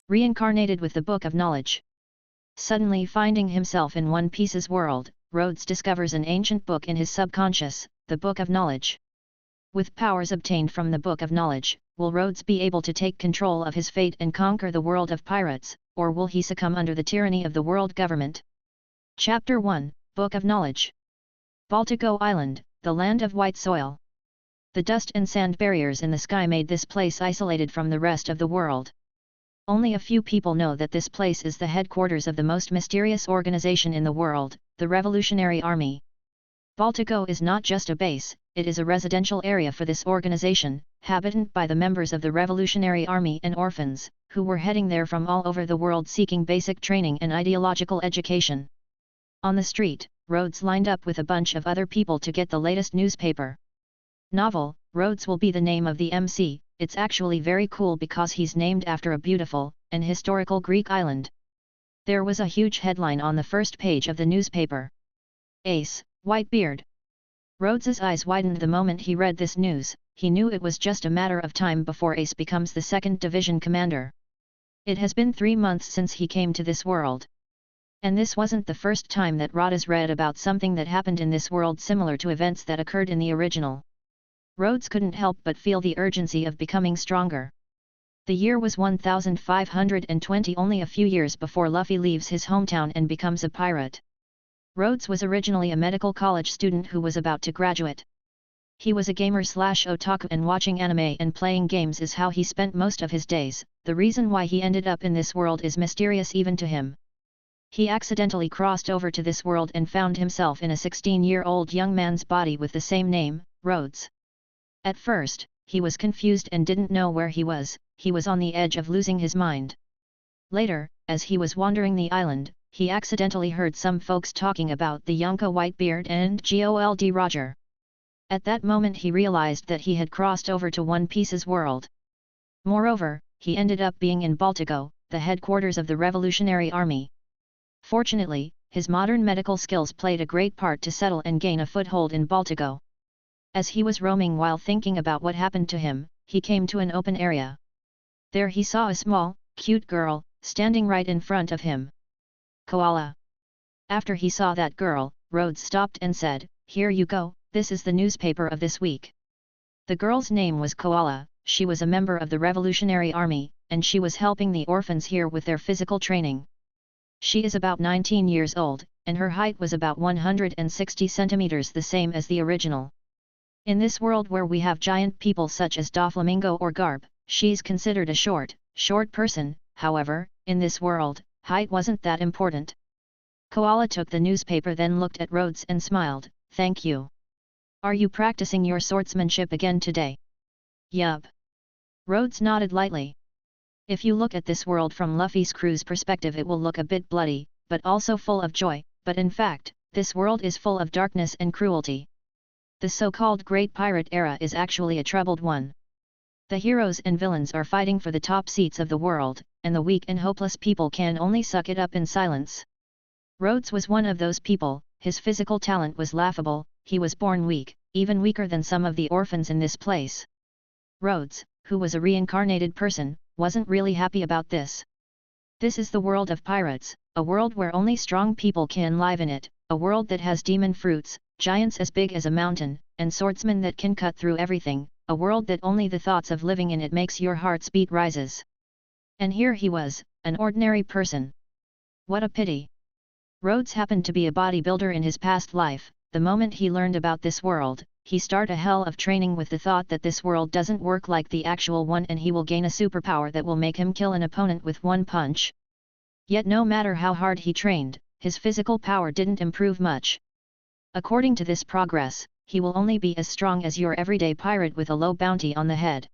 Reincarnated with the Book of Knowledge. Suddenly finding himself in One Piece's world, Rhodes discovers an ancient book in his subconscious, the Book of Knowledge. With powers obtained from the Book of Knowledge, will Rhodes be able to take control of his fate and conquer the world of pirates, or will he succumb under the tyranny of the world government? Chapter 1, Book of Knowledge. Baltico Island, the land of white soil. The dust and sand barriers in the sky made this place isolated from the rest of the world. Only a few people know that this place is the headquarters of the most mysterious organization in the world, the Revolutionary Army. Baltico is not just a base, it is a residential area for this organization, habited by the members of the Revolutionary Army and orphans, who were heading there from all over the world seeking basic training and ideological education. On the street, Rhodes lined up with a bunch of other people to get the latest newspaper. Novel, Rhodes will be the name of the MC. It's actually very cool because he's named after a beautiful and historical Greek island. There was a huge headline on the first page of the newspaper. Ace, Whitebeard. Rhodes's eyes widened the moment he read this news. He knew it was just a matter of time before Ace becomes the 2nd Division commander. It has been 3 months since he came to this world. And this wasn't the first time that Rhodes read about something that happened in this world similar to events that occurred in the original. Rhodes couldn't help but feel the urgency of becoming stronger. The year was 1520, only a few years before Luffy leaves his hometown and becomes a pirate. Rhodes was originally a medical college student who was about to graduate. He was a gamer/otaku, and watching anime and playing games is how he spent most of his days. The reason why he ended up in this world is mysterious even to him. He accidentally crossed over to this world and found himself in a 16-year-old young man's body with the same name, Rhodes. At first, he was confused and didn't know where he was on the edge of losing his mind. Later, as he was wandering the island, he accidentally heard some folks talking about the Yonko Whitebeard and Gold Roger. At that moment he realized that he had crossed over to One Piece's world. Moreover, he ended up being in Baltico, the headquarters of the Revolutionary Army. Fortunately, his modern medical skills played a great part to settle and gain a foothold in Baltico. As he was roaming while thinking about what happened to him, he came to an open area. There he saw a small, cute girl, standing right in front of him. Koala. After he saw that girl, Rhodes stopped and said, "Here you go, this is the newspaper of this week." The girl's name was Koala, she was a member of the Revolutionary Army, and she was helping the orphans here with their physical training. She is about 19 years old, and her height was about 160 centimeters, the same as the original. In this world where we have giant people such as Doflamingo or Garp, she's considered a short person. However, in this world, height wasn't that important. Koala took the newspaper, then looked at Rhodes and smiled, "Thank you. Are you practicing your swordsmanship again today?" "Yup." Rhodes nodded lightly. If you look at this world from Luffy's crew's perspective, it will look a bit bloody, but also full of joy, but in fact, this world is full of darkness and cruelty. The so-called Great Pirate Era is actually a troubled one. The heroes and villains are fighting for the top seats of the world, and the weak and hopeless people can only suck it up in silence. Rhodes was one of those people. His physical talent was laughable, he was born weak, even weaker than some of the orphans in this place. Rhodes, who was a reincarnated person, wasn't really happy about this. This is the world of pirates, a world where only strong people can live in it, a world that has demon fruits, giants as big as a mountain, and swordsmen that can cut through everything, a world that only the thoughts of living in it makes your heart's beat rises. And here he was, an ordinary person. What a pity. Rhodes happened to be a bodybuilder in his past life. The moment he learned about this world, he started a hell of training with the thought that this world doesn't work like the actual one and he will gain a superpower that will make him kill an opponent with one punch. Yet no matter how hard he trained, his physical power didn't improve much. According to this progress, he will only be as strong as your everyday pirate with a low bounty on the head.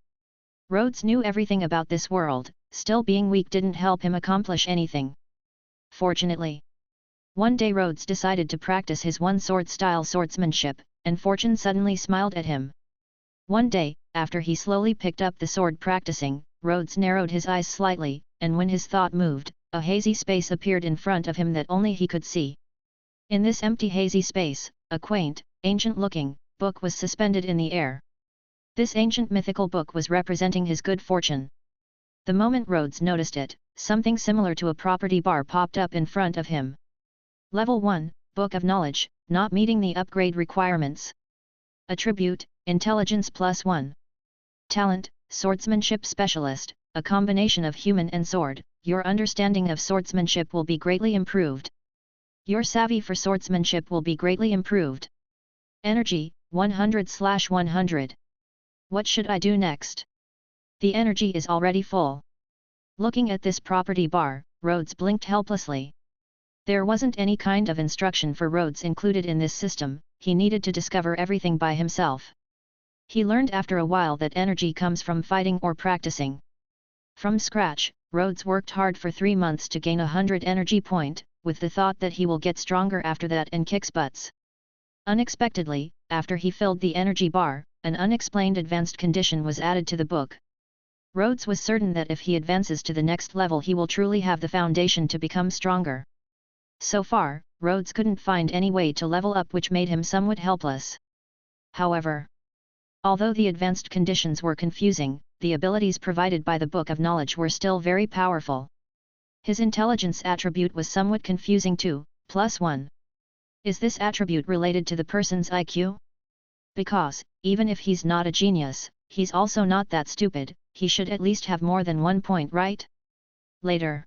Rhodes knew everything about this world, still being weak didn't help him accomplish anything. Fortunately, one day Rhodes decided to practice his one-sword style swordsmanship, and fortune suddenly smiled at him. One day, after he slowly picked up the sword practicing, Rhodes narrowed his eyes slightly, and when his thought moved, a hazy space appeared in front of him that only he could see. In this empty hazy space, a quaint, ancient-looking book was suspended in the air. This ancient mythical book was representing his good fortune. The moment Rhodes noticed it, something similar to a property bar popped up in front of him. Level 1, Book of Knowledge, not meeting the upgrade requirements. Attribute, Intelligence +1. Talent, Swordsmanship Specialist, a combination of human and sword. Your understanding of swordsmanship will be greatly improved. Your savvy for swordsmanship will be greatly improved. Energy, 100/100. What should I do next? The energy is already full. Looking at this property bar, Rhodes blinked helplessly. There wasn't any kind of instruction for Rhodes included in this system, he needed to discover everything by himself. He learned after a while that energy comes from fighting or practicing. From scratch, Rhodes worked hard for 3 months to gain 100 energy point, with the thought that he will get stronger after that and kicks butts. Unexpectedly, after he filled the energy bar, an unexplained advanced condition was added to the book. Rhodes was certain that if he advances to the next level he will truly have the foundation to become stronger. So far, Rhodes couldn't find any way to level up, which made him somewhat helpless. However, although the advanced conditions were confusing, the abilities provided by the Book of Knowledge were still very powerful. His intelligence attribute was somewhat confusing too, +1. Is this attribute related to the person's IQ? Because, even if he's not a genius, he's also not that stupid, he should at least have more than 1 point, right? Later,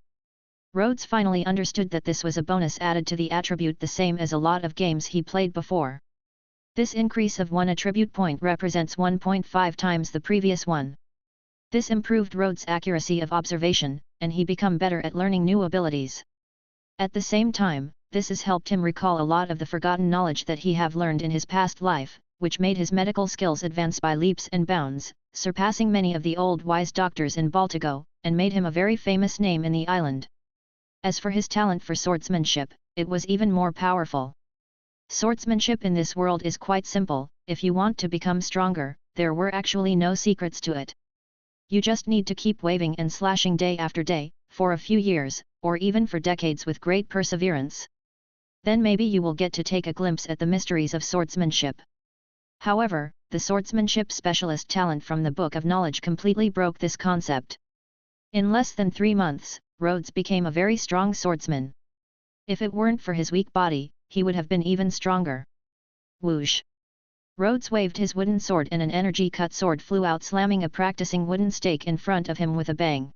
Rhodes finally understood that this was a bonus added to the attribute, the same as a lot of games he played before. This increase of 1 attribute point represents 1.5 times the previous one. This improved Rhodes' accuracy of observation, and he became better at learning new abilities. At the same time, this has helped him recall a lot of the forgotten knowledge that he have learned in his past life, which made his medical skills advance by leaps and bounds, surpassing many of the old wise doctors in Baltigo, and made him a very famous name in the island. As for his talent for swordsmanship, it was even more powerful. Swordsmanship in this world is quite simple. If you want to become stronger, there were actually no secrets to it. You just need to keep waving and slashing day after day, for a few years, or even for decades with great perseverance. Then maybe you will get to take a glimpse at the mysteries of swordsmanship. However, the swordsmanship specialist talent from the Book of Knowledge completely broke this concept. In less than 3 months, Rhodes became a very strong swordsman. If it weren't for his weak body, he would have been even stronger. Whoosh! Rhodes waved his wooden sword and an energy-cut sword flew out, slamming a practicing wooden stake in front of him with a bang.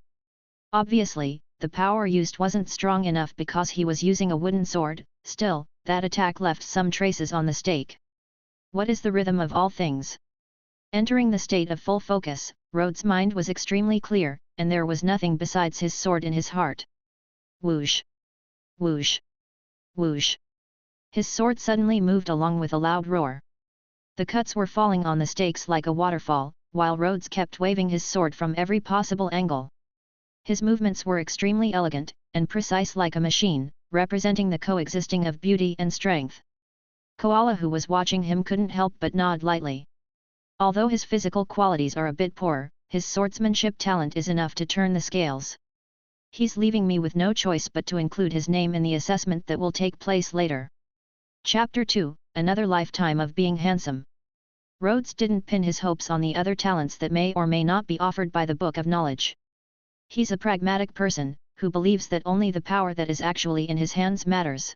Obviously, the power used wasn't strong enough because he was using a wooden sword. Still, that attack left some traces on the stake. What is the rhythm of all things? Entering the state of full focus, Rhodes' mind was extremely clear, and there was nothing besides his sword in his heart. Whoosh! Whoosh! Whoosh! His sword suddenly moved along with a loud roar. The cuts were falling on the stakes like a waterfall, while Rhodes kept waving his sword from every possible angle. His movements were extremely elegant, and precise like a machine, representing the coexisting of beauty and strength. Koala, who was watching him, couldn't help but nod lightly. Although his physical qualities are a bit poor, his swordsmanship talent is enough to turn the scales. He's leaving me with no choice but to include his name in the assessment that will take place later. Chapter 2, Another Lifetime of Being Handsome. Rhodes didn't pin his hopes on the other talents that may or may not be offered by the Book of Knowledge. He's a pragmatic person, who believes that only the power that is actually in his hands matters.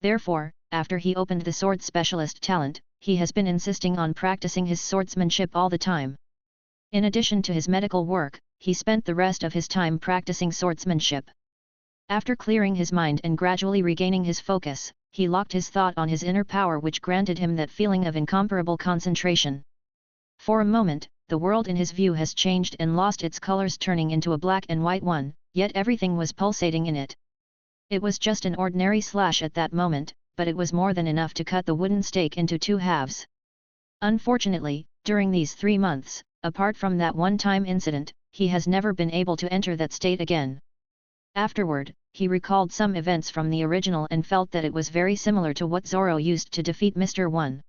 Therefore, after he opened the sword specialist talent, he has been insisting on practicing his swordsmanship all the time. In addition to his medical work, he spent the rest of his time practicing swordsmanship. After clearing his mind and gradually regaining his focus, he locked his thought on his inner power, which granted him that feeling of incomparable concentration. For a moment, the world in his view has changed and lost its colors, turning into a black and white one, yet everything was pulsating in it. It was just an ordinary slash at that moment, but it was more than enough to cut the wooden stake into 2 halves. Unfortunately, during these 3 months, apart from that one-time incident, he has never been able to enter that state again. Afterward, he recalled some events from the original and felt that it was very similar to what Zoro used to defeat Mr. 1.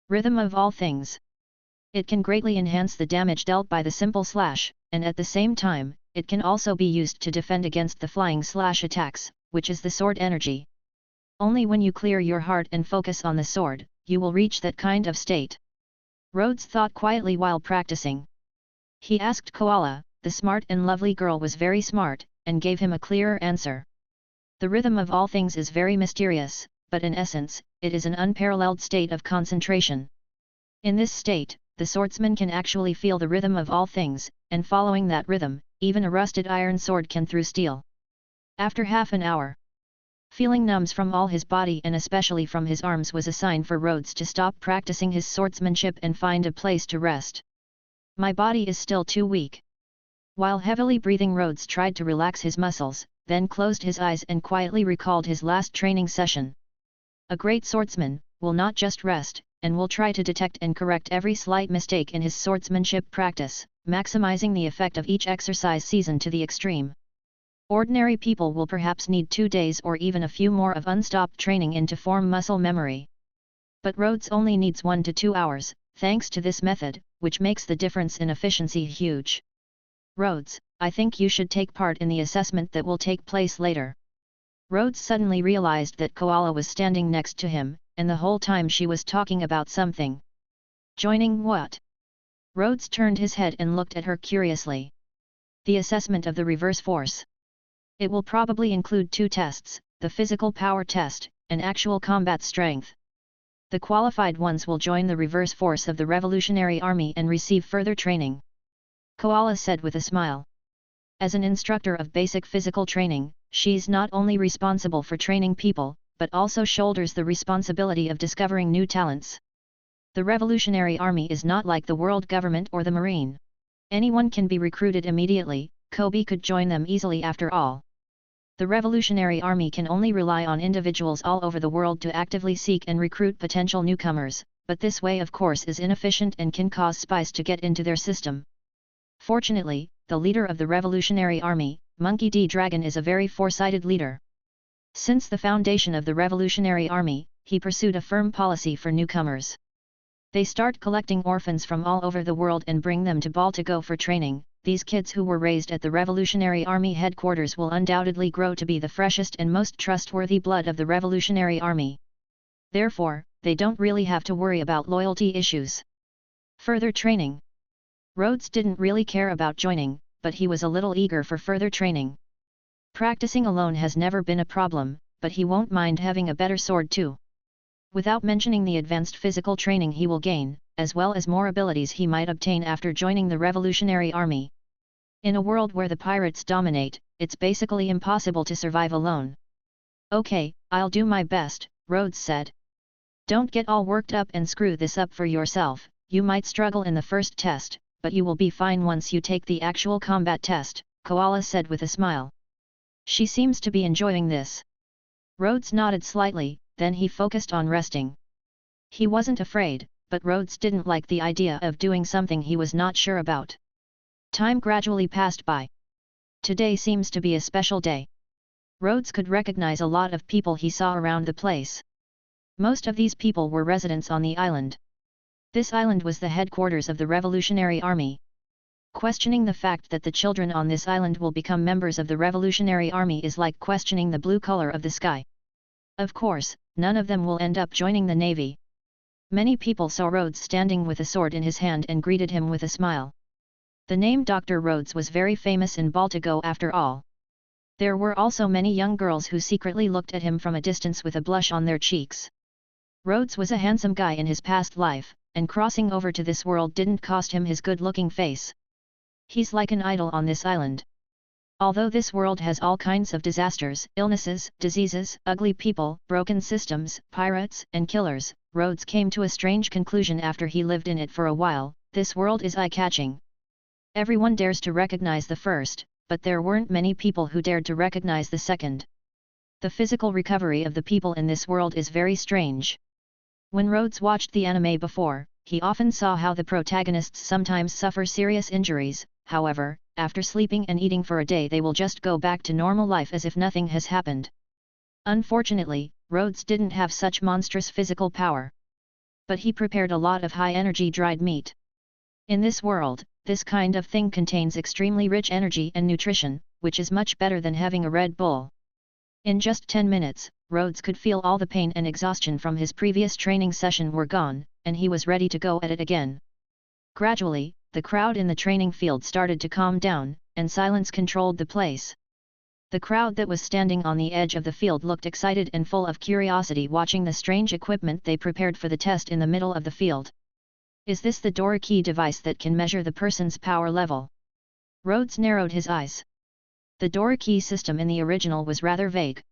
Rhythm of all things. It can greatly enhance the damage dealt by the simple slash, and at the same time, it can also be used to defend against the flying slash attacks, which is the sword energy. Only when you clear your heart and focus on the sword, you will reach that kind of state. Rhodes thought quietly while practicing. He asked Koala. The smart and lovely girl was very smart, and gave him a clearer answer. The rhythm of all things is very mysterious, but in essence, it is an unparalleled state of concentration. In this state, the swordsman can actually feel the rhythm of all things, and following that rhythm, even a rusted iron sword can through steel. After half an hour, feeling numbs from all his body and especially from his arms was a sign for Rhodes to stop practicing his swordsmanship and find a place to rest. My body is still too weak. While heavily breathing, Rhodes tried to relax his muscles, then closed his eyes and quietly recalled his last training session. A great swordsman will not just rest, and will try to detect and correct every slight mistake in his swordsmanship practice, maximizing the effect of each exercise season to the extreme. Ordinary people will perhaps need 2 days or even a few more of unstopped training in to form muscle memory. But Rhodes only needs 1 to 2 hours, thanks to this method, which makes the difference in efficiency huge. Rhodes, I think you should take part in the assessment that will take place later. Rhodes suddenly realized that Koala was standing next to him, and the whole time she was talking about something. Joining what? Rhodes turned his head and looked at her curiously. The assessment of the reverse force. It will probably include 2 tests, the physical power test, and actual combat strength. The qualified ones will join the reverse force of the Revolutionary Army and receive further training. Koala said with a smile. As an instructor of basic physical training, she's not only responsible for training people, but also shoulders the responsibility of discovering new talents. The Revolutionary Army is not like the world government or the Marine. Anyone can be recruited immediately, Kobe could join them easily after all. The Revolutionary Army can only rely on individuals all over the world to actively seek and recruit potential newcomers, but this way of course is inefficient and can cause spies to get into their system. Fortunately, the leader of the Revolutionary Army, Monkey D. Dragon, is a very foresighted leader. Since the foundation of the Revolutionary Army, he pursued a firm policy for newcomers. They start collecting orphans from all over the world and bring them to Baltigo for training. These kids who were raised at the Revolutionary Army headquarters will undoubtedly grow to be the freshest and most trustworthy blood of the Revolutionary Army. Therefore, they don't really have to worry about loyalty issues. Further training. Rhodes didn't really care about joining, but he was a little eager for further training. Practicing alone has never been a problem, but he won't mind having a better sword too. Without mentioning the advanced physical training he will gain, as well as more abilities he might obtain after joining the Revolutionary Army. In a world where the pirates dominate, it's basically impossible to survive alone. Okay, I'll do my best, Rhodes said. Don't get all worked up and screw this up for yourself. You might struggle in the first test, but you will be fine once you take the actual combat test, Koala said with a smile. She seems to be enjoying this. Rhodes nodded slightly, then he focused on resting. He wasn't afraid, but Rhodes didn't like the idea of doing something he was not sure about. Time gradually passed by. Today seems to be a special day. Rhodes could recognize a lot of people he saw around the place. Most of these people were residents on the island. This island was the headquarters of the Revolutionary Army. Questioning the fact that the children on this island will become members of the Revolutionary Army is like questioning the blue color of the sky. Of course, none of them will end up joining the Navy. Many people saw Rhodes standing with a sword in his hand and greeted him with a smile. The name Dr. Rhodes was very famous in Baltigo after all. There were also many young girls who secretly looked at him from a distance with a blush on their cheeks. Rhodes was a handsome guy in his past life, and crossing over to this world didn't cost him his good-looking face. He's like an idol on this island. Although this world has all kinds of disasters, illnesses, diseases, ugly people, broken systems, pirates, and killers, Rhodes came to a strange conclusion after he lived in it for a while: this world is eye-catching. Everyone dares to recognize the first, but there weren't many people who dared to recognize the second. The physical recovery of the people in this world is very strange. When Rhodes watched the anime before, he often saw how the protagonists sometimes suffer serious injuries. However, after sleeping and eating for a day they will just go back to normal life as if nothing has happened. Unfortunately, Rhodes didn't have such monstrous physical power. But he prepared a lot of high-energy dried meat. In this world, this kind of thing contains extremely rich energy and nutrition, which is much better than having a Red Bull. In just 10 minutes, Rhodes could feel all the pain and exhaustion from his previous training session were gone, and he was ready to go at it again. Gradually, the crowd in the training field started to calm down, and silence controlled the place. The crowd that was standing on the edge of the field looked excited and full of curiosity watching the strange equipment they prepared for the test in the middle of the field. Is this the Dora key device that can measure the person's power level? Rhodes narrowed his eyes. The Dora key system in the original was rather vague.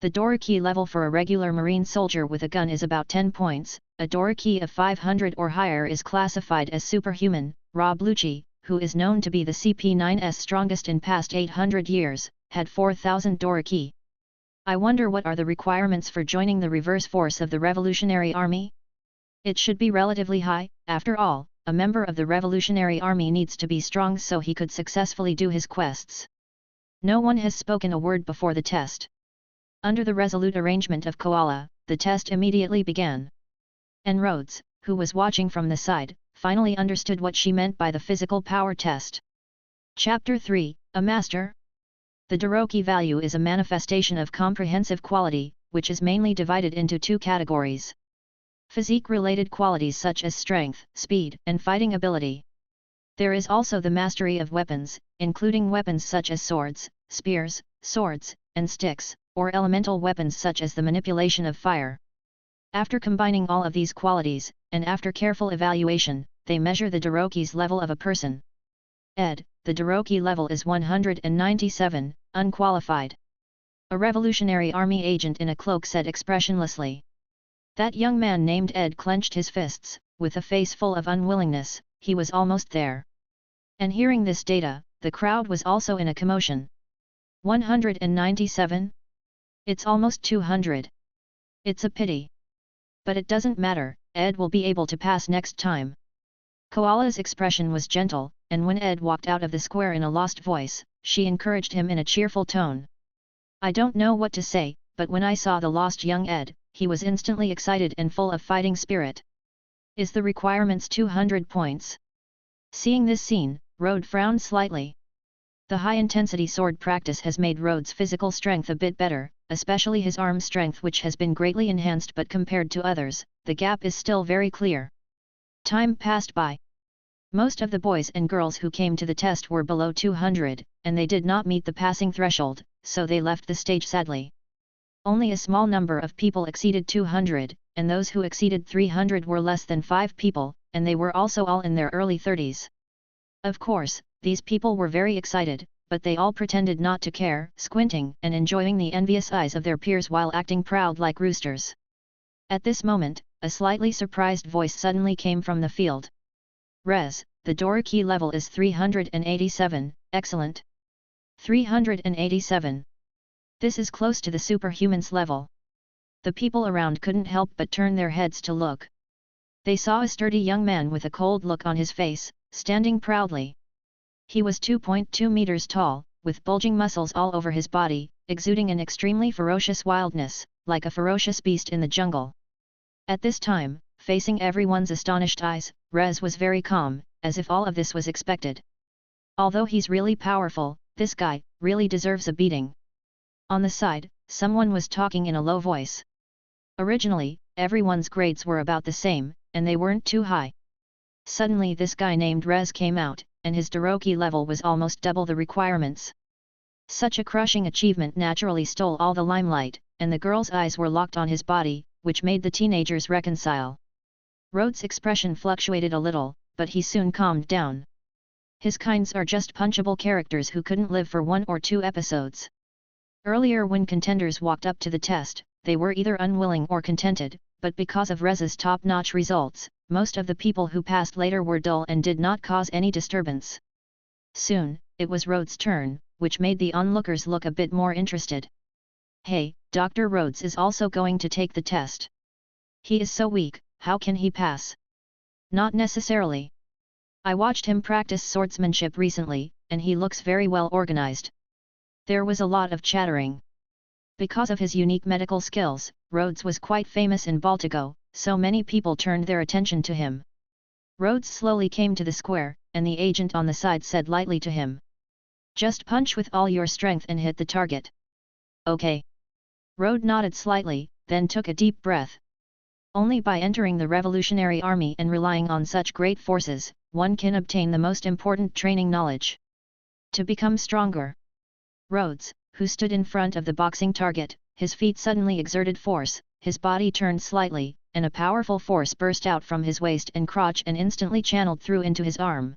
The Dora key level for a regular Marine soldier with a gun is about 10 points, a Dora key of 500 or higher is classified as superhuman. Rob Lucci, who is known to be the CP9's strongest in past 800 years, had 4,000 Dora key. I wonder what are the requirements for joining the reverse force of the Revolutionary Army? It should be relatively high. After all, a member of the Revolutionary Army needs to be strong so he could successfully do his quests. No one has spoken a word before the test. Under the resolute arrangement of Koala, the test immediately began. And Rhodes, who was watching from the side, finally understood what she meant by the physical power test. Chapter 3, A Master. The Dora key value is a manifestation of comprehensive quality, which is mainly divided into two categories. Physique-related qualities such as strength, speed, and fighting ability. There is also the mastery of weapons, including weapons such as swords, spears, swords, and sticks, or elemental weapons such as the manipulation of fire. After combining all of these qualities, and after careful evaluation, they measure the Dora key's level of a person. Ed, the Dora key level is 197, unqualified. A Revolutionary Army agent in a cloak said expressionlessly. That young man named Ed clenched his fists, with a face full of unwillingness. He was almost there. And hearing this data, the crowd was also in a commotion. 197? It's almost 200. It's a pity. But it doesn't matter, Ed will be able to pass next time. Koala's expression was gentle, and when Ed walked out of the square in a lost voice, she encouraged him in a cheerful tone. I don't know what to say, but when I saw the lost young Ed, he was instantly excited and full of fighting spirit. Is the requirements 200 points? Seeing this scene, Rhodes frowned slightly. The high-intensity sword practice has made Rhodes' physical strength a bit better, especially his arm strength which has been greatly enhanced, but compared to others, the gap is still very clear. Time passed by. Most of the boys and girls who came to the test were below 200, and they did not meet the passing threshold, so they left the stage sadly. Only a small number of people exceeded 200, and those who exceeded 300 were less than 5 people, and they were also all in their early 30s. Of course, these people were very excited, but they all pretended not to care, squinting and enjoying the envious eyes of their peers while acting proud like roosters. At this moment, a slightly surprised voice suddenly came from the field. Res, the Dora key level is 387, excellent. 387. This is close to the superhuman's level. The people around couldn't help but turn their heads to look. They saw a sturdy young man with a cold look on his face, standing proudly. He was 2.2 meters tall, with bulging muscles all over his body, exuding an extremely ferocious wildness, like a ferocious beast in the jungle. At this time, facing everyone's astonished eyes, Rez was very calm, as if all of this was expected. Although he's really powerful, this guy really deserves a beating. On the side, someone was talking in a low voice. Originally, everyone's grades were about the same, and they weren't too high. Suddenly this guy named Rez came out, and his Dora key level was almost double the requirements. Such a crushing achievement naturally stole all the limelight, and the girls' eyes were locked on his body, which made the teenagers reconcile. Rhodes' expression fluctuated a little, but he soon calmed down. His kinds are just punchable characters who couldn't live for 1 or 2 episodes. Earlier when contenders walked up to the test, they were either unwilling or contented, but because of Rez's top-notch results, most of the people who passed later were dull and did not cause any disturbance. Soon, it was Rhodes' turn, which made the onlookers look a bit more interested. Hey, Dr. Rhodes is also going to take the test. He is so weak, how can he pass? Not necessarily. I watched him practice swordsmanship recently, and he looks very well organized. There was a lot of chattering. Because of his unique medical skills, Rhodes was quite famous in Baltigo, so many people turned their attention to him. Rhodes slowly came to the square, and the agent on the side said lightly to him. Just punch with all your strength and hit the target. Okay. Rhodes nodded slightly, then took a deep breath. Only by entering the Revolutionary Army and relying on such great forces, one can obtain the most important training knowledge. To become stronger. Rhodes, who stood in front of the boxing target. His feet suddenly exerted force, his body turned slightly, and a powerful force burst out from his waist and crotch and instantly channeled through into his arm.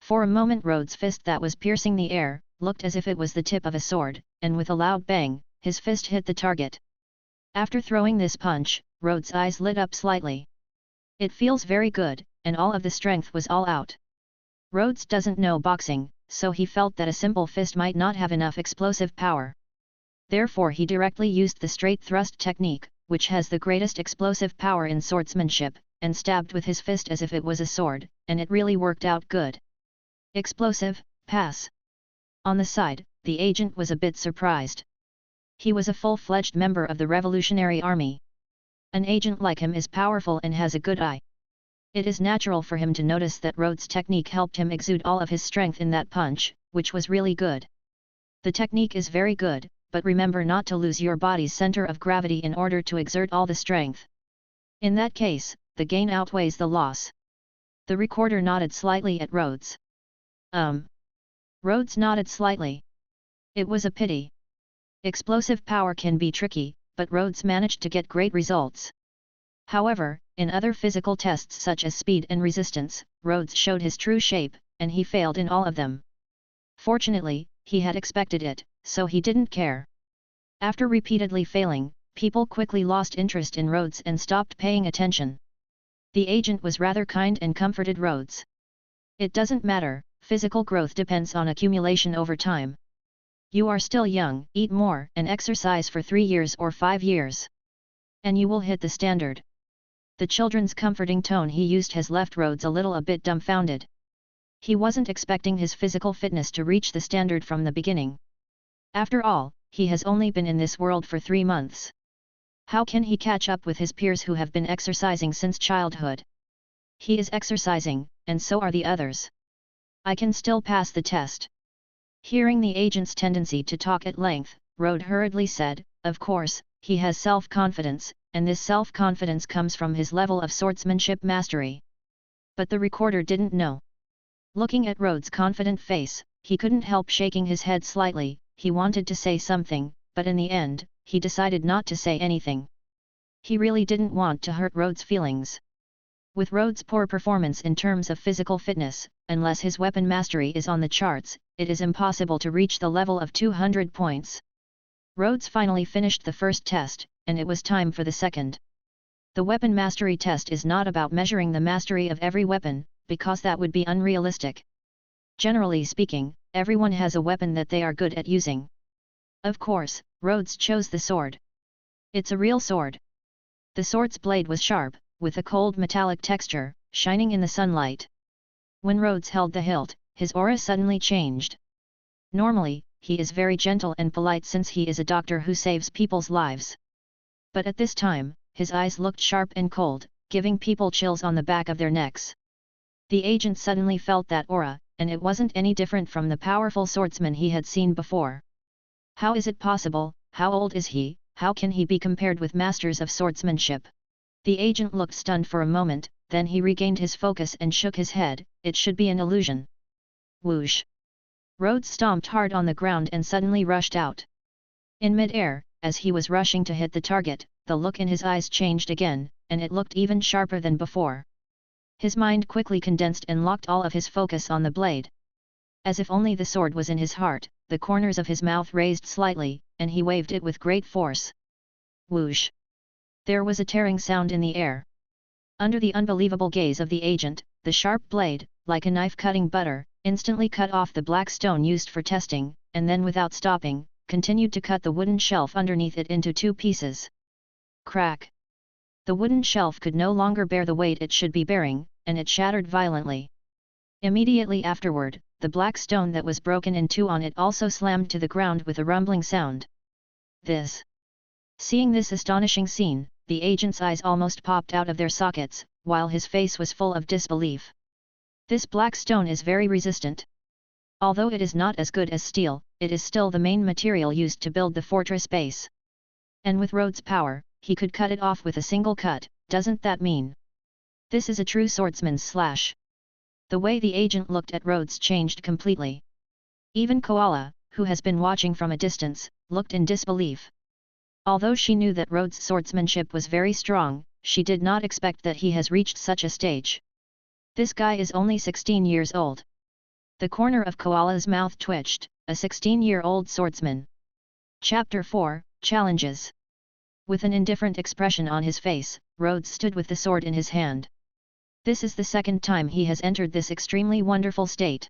For a moment Rhodes' fist that was piercing the air, looked as if it was the tip of a sword, and with a loud bang, his fist hit the target. After throwing this punch, Rhodes' eyes lit up slightly. It feels very good, and all of the strength was all out. Rhodes doesn't know boxing, so he felt that a simple fist might not have enough explosive power. Therefore he directly used the straight thrust technique, which has the greatest explosive power in swordsmanship, and stabbed with his fist as if it was a sword, and it really worked out good. Explosive, pass. On the side, the agent was a bit surprised. He was a full-fledged member of the Revolutionary Army. An agent like him is powerful and has a good eye. It is natural for him to notice that Rhodes' technique helped him exude all of his strength in that punch, which was really good. The technique is very good, but remember not to lose your body's center of gravity in order to exert all the strength. In that case, the gain outweighs the loss. The recorder nodded slightly at Rhodes. Rhodes nodded slightly. It was a pity. Explosive power can be tricky, but Rhodes managed to get great results. However, in other physical tests such as speed and resistance, Rhodes showed his true shape, and he failed in all of them. Fortunately, he had expected it, so he didn't care. After repeatedly failing, people quickly lost interest in Rhodes and stopped paying attention. The agent was rather kind and comforted Rhodes. It doesn't matter, physical growth depends on accumulation over time. You are still young, eat more and exercise for 3 years or 5 years. And you will hit the standard. The children's comforting tone he used has left Rhodes a bit dumbfounded. He wasn't expecting his physical fitness to reach the standard from the beginning. After all, he has only been in this world for 3 months. How can he catch up with his peers who have been exercising since childhood? He is exercising, and so are the others. I can still pass the test. Hearing the agent's tendency to talk at length, Rhodes hurriedly said, of course, he has self-confidence, and this self-confidence comes from his level of swordsmanship mastery. But the recorder didn't know. Looking at Rhodes' confident face, he couldn't help shaking his head slightly. He wanted to say something, but in the end, he decided not to say anything. He really didn't want to hurt Rhodes' feelings. With Rhodes' poor performance in terms of physical fitness, unless his weapon mastery is on the charts, it is impossible to reach the level of 200 points. Rhodes finally finished the first test, and it was time for the second. The weapon mastery test is not about measuring the mastery of every weapon, because that would be unrealistic. Generally speaking, everyone has a weapon that they are good at using. Of course, Rhodes chose the sword. It's a real sword. The sword's blade was sharp, with a cold metallic texture, shining in the sunlight. When Rhodes held the hilt, his aura suddenly changed. Normally, he is very gentle and polite since he is a doctor who saves people's lives. But at this time, his eyes looked sharp and cold, giving people chills on the back of their necks. The agent suddenly felt that aura, and it wasn't any different from the powerful swordsman he had seen before. How is it possible? How old is he? How can he be compared with masters of swordsmanship? The agent looked stunned for a moment, then he regained his focus and shook his head. It should be an illusion. Whoosh! Rhodes stomped hard on the ground and suddenly rushed out. In mid-air, as he was rushing to hit the target, the look in his eyes changed again, and it looked even sharper than before. His mind quickly condensed and locked all of his focus on the blade. As if only the sword was in his heart, the corners of his mouth raised slightly, and he waved it with great force. Whoosh! There was a tearing sound in the air. Under the unbelievable gaze of the agent, the sharp blade, like a knife cutting butter, instantly cut off the black stone used for testing, and then without stopping, continued to cut the wooden shelf underneath it into 2 pieces. Crack! The wooden shelf could no longer bear the weight it should be bearing, and it shattered violently. Immediately afterward, the black stone that was broken in 2 on it also slammed to the ground with a rumbling sound. Seeing this astonishing scene, the agent's eyes almost popped out of their sockets, while his face was full of disbelief. This black stone is very resistant. Although it is not as good as steel, it is still the main material used to build the fortress base. And with Rhodes' power, he could cut it off with a single cut. Doesn't that mean? This is a true swordsman's slash. The way the agent looked at Rhodes changed completely. Even Koala, who has been watching from a distance, looked in disbelief. Although she knew that Rhodes' swordsmanship was very strong, she did not expect that he has reached such a stage. This guy is only 16 years old. The corner of Koala's mouth twitched, a 16-year-old swordsman. Chapter 4, Challenges. With an indifferent expression on his face, Rhodes stood with the sword in his hand. This is the second time he has entered this extremely wonderful state.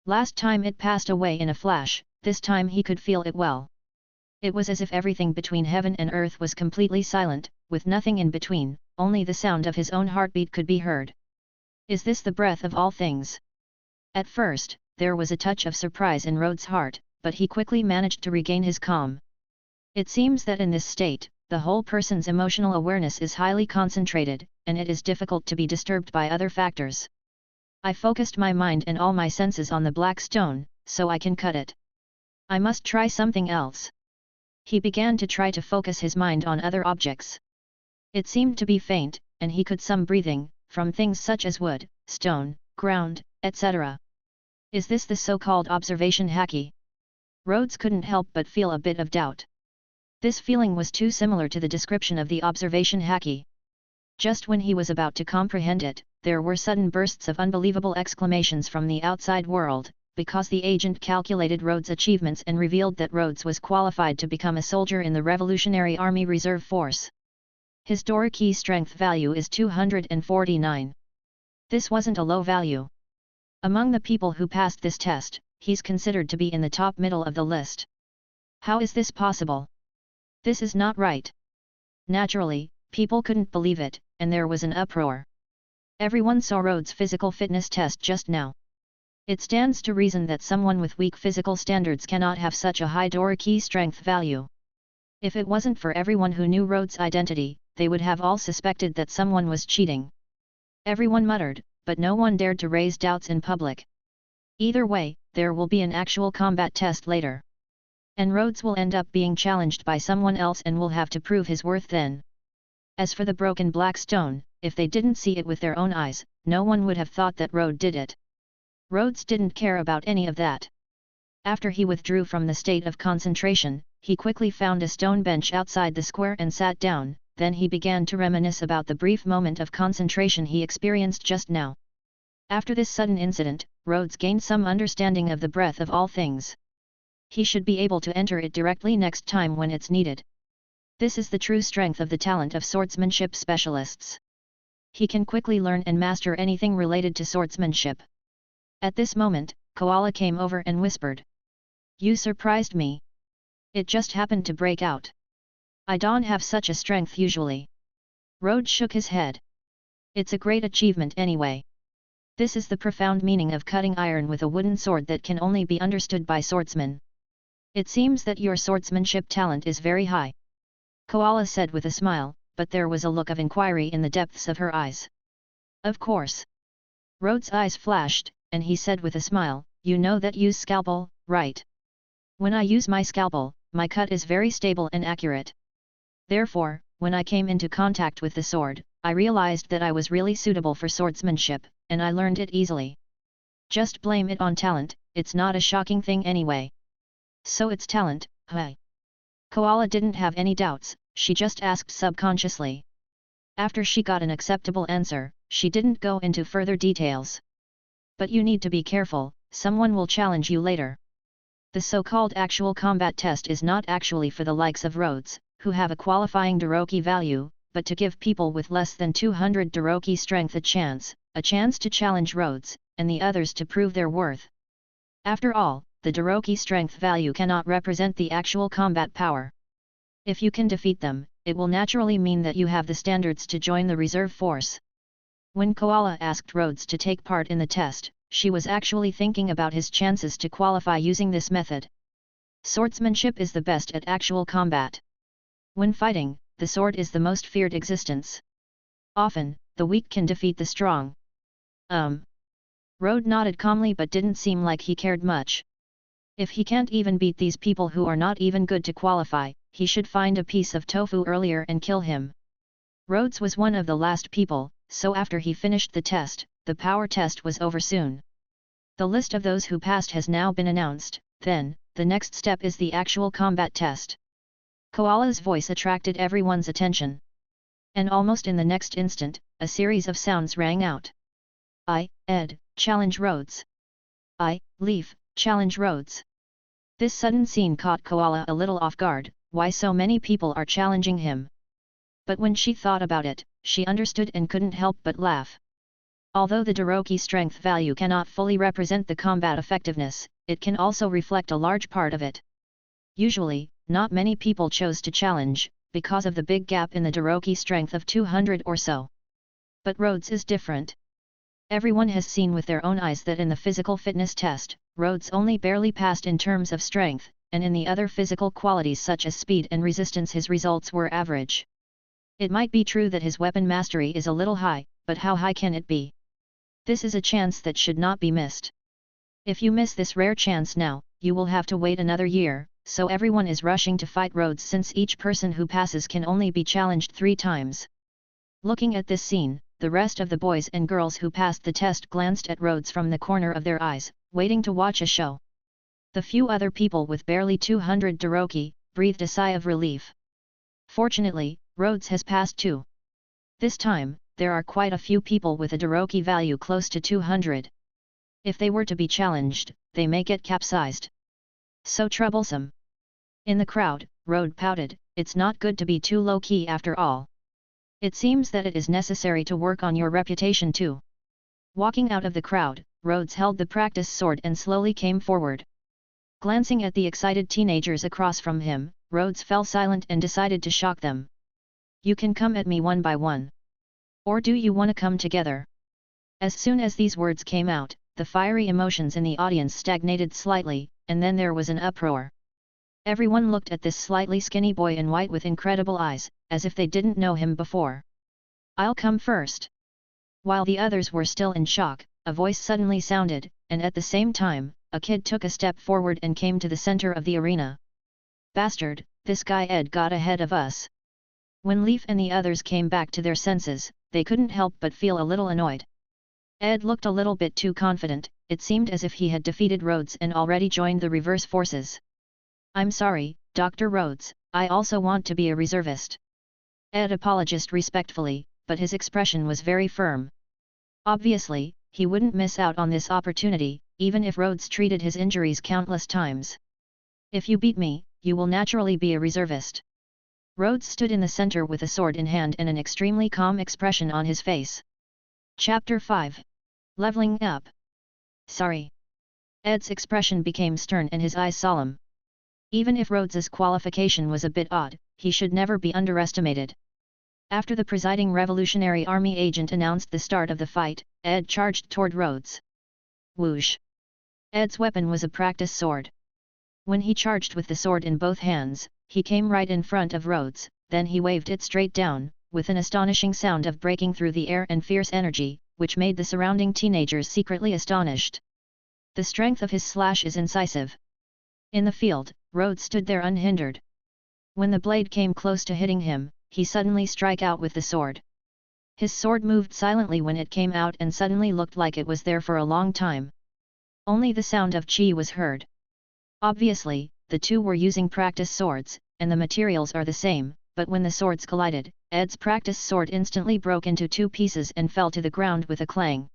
Last time it passed away in a flash, this time he could feel it well. It was as if everything between heaven and earth was completely silent, with nothing in between, only the sound of his own heartbeat could be heard. Is this the breath of all things? At first, there was a touch of surprise in Rhodes' heart, but he quickly managed to regain his calm. It seems that in this state, the whole person's emotional awareness is highly concentrated, and it is difficult to be disturbed by other factors. I focused my mind and all my senses on the black stone, so I can cut it. I must try something else. He began to try to focus his mind on other objects. It seemed to be faint, and he could some breathing, from things such as wood, stone, ground, etc. Is this the so-called observation haki? Rhodes couldn't help but feel a bit of doubt. This feeling was too similar to the description of the observation haki. Just when he was about to comprehend it, there were sudden bursts of unbelievable exclamations from the outside world, because the agent calculated Rhodes' achievements and revealed that Rhodes was qualified to become a soldier in the Revolutionary Army Reserve Force. His Doriki strength value is 249. This wasn't a low value. Among the people who passed this test, he's considered to be in the top middle of the list. How is this possible? This is not right. Naturally, people couldn't believe it, and there was an uproar. Everyone saw Rhodes' physical fitness test just now. It stands to reason that someone with weak physical standards cannot have such a high Doriki strength value. If it wasn't for everyone who knew Rhodes' identity, they would have all suspected that someone was cheating. Everyone muttered, but no one dared to raise doubts in public. Either way, there will be an actual combat test later. And Rhodes will end up being challenged by someone else and will have to prove his worth then. As for the broken black stone, if they didn't see it with their own eyes, no one would have thought that Rhodes did it. Rhodes didn't care about any of that. After he withdrew from the state of concentration, he quickly found a stone bench outside the square and sat down, then he began to reminisce about the brief moment of concentration he experienced just now. After this sudden incident, Rhodes gained some understanding of the breath of all things. He should be able to enter it directly next time when it's needed. This is the true strength of the talent of swordsmanship specialists. He can quickly learn and master anything related to swordsmanship. At this moment, Koala came over and whispered. You surprised me. It just happened to break out. I don't have such a strength usually. Rhodes shook his head. It's a great achievement anyway. This is the profound meaning of cutting iron with a wooden sword that can only be understood by swordsmen. It seems that your swordsmanship talent is very high. Koala said with a smile, but there was a look of inquiry in the depths of her eyes. Of course. Rhodes' eyes flashed, and he said with a smile, you know that use scalpel, right? When I use my scalpel, my cut is very stable and accurate. Therefore, when I came into contact with the sword, I realized that I was really suitable for swordsmanship, and I learned it easily. Just blame it on talent, it's not a shocking thing anyway. So it's talent, huh? Koala didn't have any doubts, she just asked subconsciously. After she got an acceptable answer, she didn't go into further details. But you need to be careful, someone will challenge you later. The so-called actual combat test is not actually for the likes of Rhodes, who have a qualifying Doriki value, but to give people with less than 200 Doriki strength a chance to challenge Rhodes, and the others to prove their worth. After all, the Doriki strength value cannot represent the actual combat power. If you can defeat them, it will naturally mean that you have the standards to join the reserve force. When Koala asked Rhodes to take part in the test, she was actually thinking about his chances to qualify using this method. Swordsmanship is the best at actual combat. When fighting, the sword is the most feared existence. Often, the weak can defeat the strong. Rhodes nodded calmly but didn't seem like he cared much. If he can't even beat these people who are not even good to qualify, he should find a piece of tofu earlier and kill him. Rhodes was one of the last people, so after he finished the test, the power test was over soon. The list of those who passed has now been announced, then, the next step is the actual combat test. Koala's voice attracted everyone's attention. And almost in the next instant, a series of sounds rang out. I, Ed, challenge Rhodes. I, Leaf, challenge Rhodes. This sudden scene caught Koala a little off guard. Why so many people are challenging him? But when she thought about it, she understood and couldn't help but laugh. Although the Doroki strength value cannot fully represent the combat effectiveness, it can also reflect a large part of it. Usually, not many people chose to challenge, because of the big gap in the Doroki strength of 200 or so. But Rhodes is different. Everyone has seen with their own eyes that in the physical fitness test, Rhodes only barely passed in terms of strength, and in the other physical qualities such as speed and resistance his results were average. It might be true that his weapon mastery is a little high, but how high can it be? This is a chance that should not be missed. If you miss this rare chance now, you will have to wait another year, so everyone is rushing to fight Rhodes since each person who passes can only be challenged 3 times. Looking at this scene, the rest of the boys and girls who passed the test glanced at Rhodes from the corner of their eyes, waiting to watch a show. The few other people with barely 200 Doroki breathed a sigh of relief. Fortunately, Rhodes has passed too. This time, there are quite a few people with a Doroki value close to 200. If they were to be challenged, they may get capsized. So troublesome. In the crowd, Rhodes pouted, "It's not good to be too low-key after all. It seems that it is necessary to work on your reputation too." Walking out of the crowd, Rhodes held the practice sword and slowly came forward. Glancing at the excited teenagers across from him, Rhodes fell silent and decided to shock them. "You can come at me one by one. Or do you want to come together?" As soon as these words came out, the fiery emotions in the audience stagnated slightly, and then there was an uproar. Everyone looked at this slightly skinny boy in white with incredible eyes, as if they didn't know him before. "I'll come first." While the others were still in shock, a voice suddenly sounded, and at the same time, a kid took a step forward and came to the center of the arena. "Bastard, this guy Ed got ahead of us." When Leaf and the others came back to their senses, they couldn't help but feel a little annoyed. Ed looked a little bit too confident. It seemed as if he had defeated Rhodes and already joined the reverse forces. "I'm sorry, Dr. Rhodes, I also want to be a reservist." Ed apologized respectfully, but his expression was very firm. Obviously, he wouldn't miss out on this opportunity, even if Rhodes treated his injuries countless times. "If you beat me, you will naturally be a reservist." Rhodes stood in the center with a sword in hand and an extremely calm expression on his face. Chapter 5. Leveling Up. "Sorry." Ed's expression became stern and his eyes solemn. Even if Rhodes's qualification was a bit odd, he should never be underestimated. After the presiding Revolutionary Army agent announced the start of the fight, Ed charged toward Rhodes. Whoosh! Ed's weapon was a practice sword. When he charged with the sword in both hands, he came right in front of Rhodes, then he waved it straight down, with an astonishing sound of breaking through the air and fierce energy, which made the surrounding teenagers secretly astonished. The strength of his slash is incisive. In the field, Rhodes stood there unhindered. When the blade came close to hitting him, he suddenly struck out with the sword. His sword moved silently when it came out and suddenly looked like it was there for a long time. Only the sound of chi was heard. Obviously, the two were using practice swords, and the materials are the same, but when the swords collided, Ed's practice sword instantly broke into 2 pieces and fell to the ground with a clang.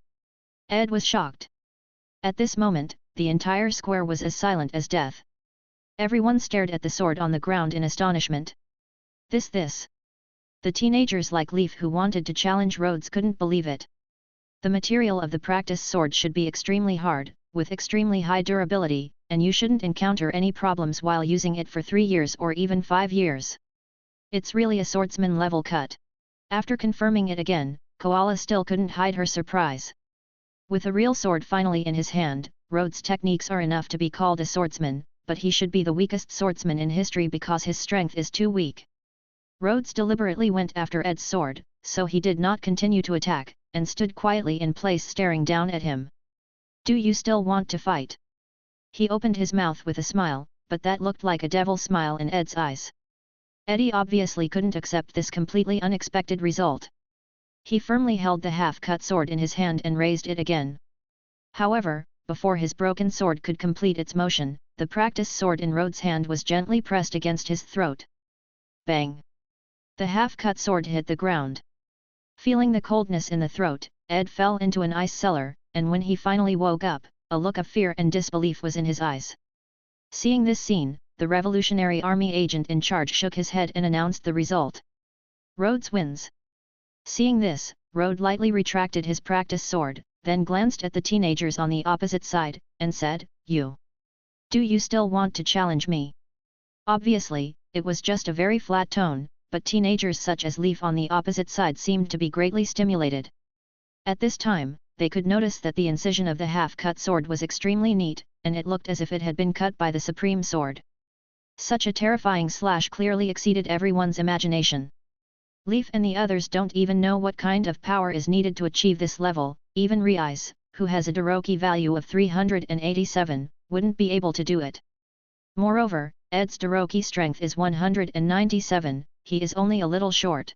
Ed was shocked. At this moment, the entire square was as silent as death. Everyone stared at the sword on the ground in astonishment. This. The teenagers like Leaf who wanted to challenge Rhodes couldn't believe it. The material of the practice sword should be extremely hard, with extremely high durability, and you shouldn't encounter any problems while using it for 3 years or even 5 years. It's really a swordsman level cut. After confirming it again, Koala still couldn't hide her surprise. With a real sword finally in his hand, Rhodes' techniques are enough to be called a swordsman, but he should be the weakest swordsman in history because his strength is too weak. Rhodes deliberately went after Ed's sword, so he did not continue to attack, and stood quietly in place staring down at him. "Do you still want to fight?" He opened his mouth with a smile, but that looked like a devil smile in Ed's eyes. Eddie obviously couldn't accept this completely unexpected result. He firmly held the half-cut sword in his hand and raised it again. However, before his broken sword could complete its motion, the practice sword in Rhodes' hand was gently pressed against his throat. Bang! The half-cut sword hit the ground. Feeling the coldness in the throat, Ed fell into an ice cellar, and when he finally woke up, a look of fear and disbelief was in his eyes. Seeing this scene, the Revolutionary Army agent in charge shook his head and announced the result. Rhodes wins. Seeing this, Rhodes lightly retracted his practice sword, then glanced at the teenagers on the opposite side, and said, Do you still want to challenge me? Obviously, it was just a very flat tone, but teenagers such as Leaf on the opposite side seemed to be greatly stimulated. At this time, they could notice that the incision of the half-cut sword was extremely neat, and it looked as if it had been cut by the supreme sword. Such a terrifying slash clearly exceeded everyone's imagination. Leaf and the others don't even know what kind of power is needed to achieve this level. Even Rhodes, who has a Daroki value of 387, wouldn't be able to do it. Moreover, Ed's Daroki strength is 197, he is only a little short.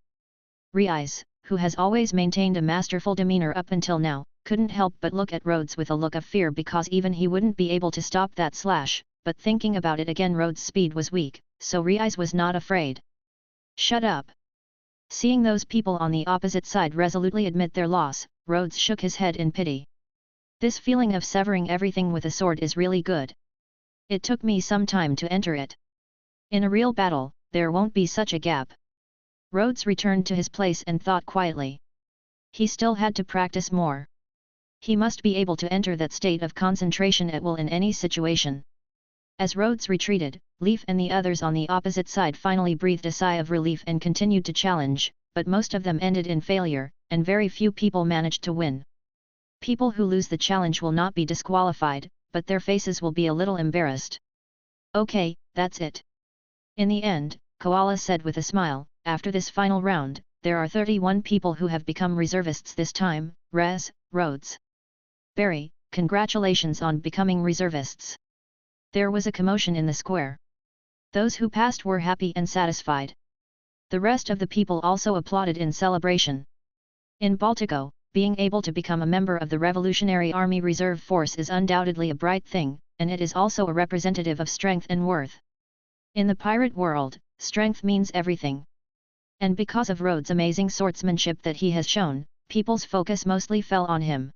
Rhodes, who has always maintained a masterful demeanor up until now, couldn't help but look at Rhodes with a look of fear because even he wouldn't be able to stop that slash, but thinking about it again, Rhodes' speed was weak, so Rhodes was not afraid. Shut up! Seeing those people on the opposite side resolutely admit their loss, Rhodes shook his head in pity. This feeling of severing everything with a sword is really good. It took me some time to enter it. In a real battle, there won't be such a gap. Rhodes returned to his place and thought quietly. He still had to practice more. He must be able to enter that state of concentration at will in any situation. As Rhodes retreated, Leaf and the others on the opposite side finally breathed a sigh of relief and continued to challenge, but most of them ended in failure, and very few people managed to win. People who lose the challenge will not be disqualified, but their faces will be a little embarrassed. Okay, that's it. In the end, Koala said with a smile, after this final round, there are 31 people who have become reservists this time. Rhodes. Barry, congratulations on becoming reservists. There was a commotion in the square. Those who passed were happy and satisfied. The rest of the people also applauded in celebration. In Baltico, being able to become a member of the Revolutionary Army Reserve Force is undoubtedly a bright thing, and it is also a representative of strength and worth. In the pirate world, strength means everything. And because of Rhodes' amazing swordsmanship that he has shown, people's focus mostly fell on him.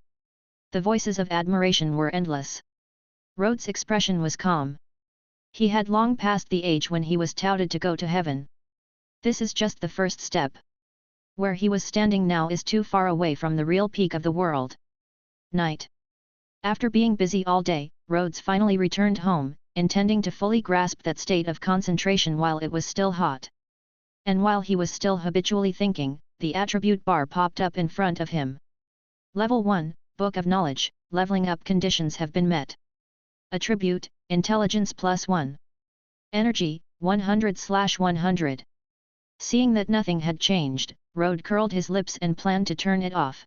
The voices of admiration were endless. Rhodes' expression was calm. He had long passed the age when he was touted to go to heaven. This is just the first step. Where he was standing now is too far away from the real peak of the world. Night. After being busy all day, Rhodes finally returned home, intending to fully grasp that state of concentration while it was still hot. And while he was still habitually thinking, the attribute bar popped up in front of him. Level 1, Book of Knowledge, leveling up conditions have been met. Attribute, Intelligence +1. Energy, 100/100. Seeing that nothing had changed, Rhodes curled his lips and planned to turn it off.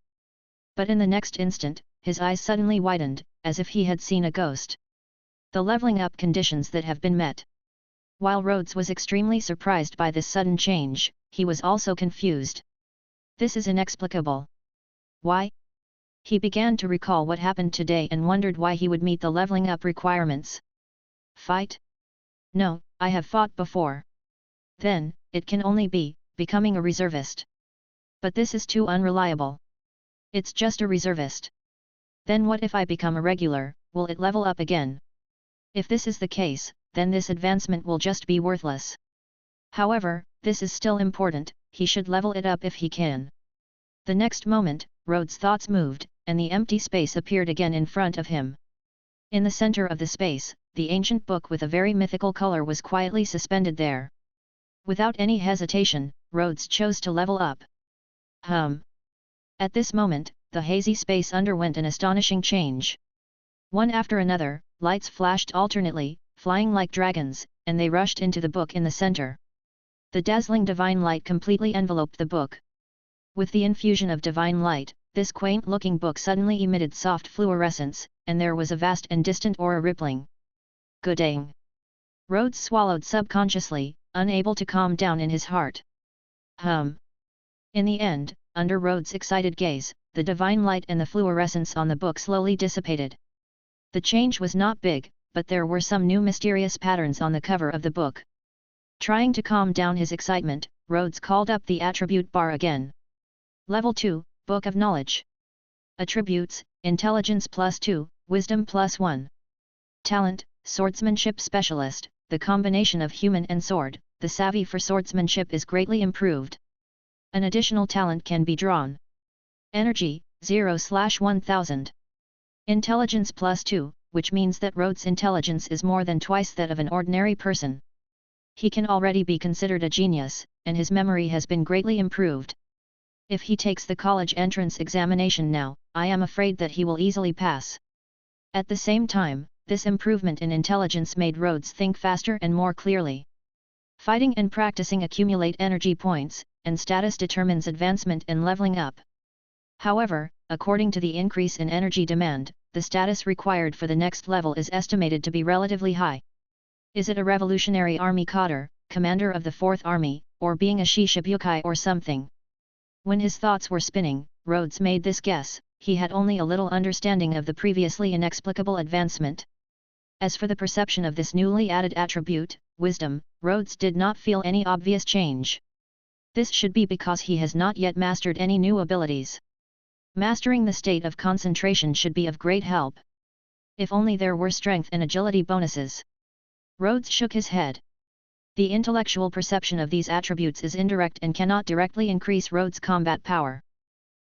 But in the next instant, his eyes suddenly widened, as if he had seen a ghost. The leveling up conditions that have been met. While Rhodes was extremely surprised by this sudden change, he was also confused. This is inexplicable. Why? He began to recall what happened today and wondered why he would meet the leveling up requirements. Fight? No, I have fought before. Then, it can only be, becoming a reservist. But this is too unreliable. It's just a reservist. Then what if I become a regular, will it level up again? If this is the case, then this advancement will just be worthless. However, this is still important, he should level it up if he can. The next moment, Rhodes' thoughts moved, and the empty space appeared again in front of him. In the center of the space, the ancient book with a very mythical color was quietly suspended there. Without any hesitation, Rhodes chose to level up. At this moment, the hazy space underwent an astonishing change. One after another, lights flashed alternately, flying like dragons, and they rushed into the book in the center. The dazzling divine light completely enveloped the book. With the infusion of divine light, this quaint-looking book suddenly emitted soft fluorescence, and there was a vast and distant aura rippling. Gooding! Rhodes swallowed subconsciously, unable to calm down in his heart. In the end, under Rhodes' excited gaze, the divine light and the fluorescence on the book slowly dissipated. The change was not big, but there were some new mysterious patterns on the cover of the book. Trying to calm down his excitement, Rhodes called up the attribute bar again. Level 2, Book of Knowledge. Attributes, Intelligence +2, Wisdom +1. Talent, Swordsmanship Specialist, the combination of human and sword, the savvy for swordsmanship is greatly improved. An additional talent can be drawn. Energy, 0/1000. Intelligence +2, which means that Rhodes' intelligence is more than twice that of an ordinary person. He can already be considered a genius, and his memory has been greatly improved. If he takes the college entrance examination now, I am afraid that he will easily pass. At the same time, this improvement in intelligence made Rhodes think faster and more clearly. Fighting and practicing accumulate energy points, and status determines advancement and leveling up. However, according to the increase in energy demand, the status required for the next level is estimated to be relatively high. Is it a Revolutionary Army cadre, commander of the 4th Army, or being a Shishibukai or something? When his thoughts were spinning, Rhodes made this guess. He had only a little understanding of the previously inexplicable advancement. As for the perception of this newly added attribute, wisdom, Rhodes did not feel any obvious change. This should be because he has not yet mastered any new abilities. Mastering the state of concentration should be of great help. If only there were strength and agility bonuses. Rhodes shook his head. The intellectual perception of these attributes is indirect and cannot directly increase Rhodes' combat power.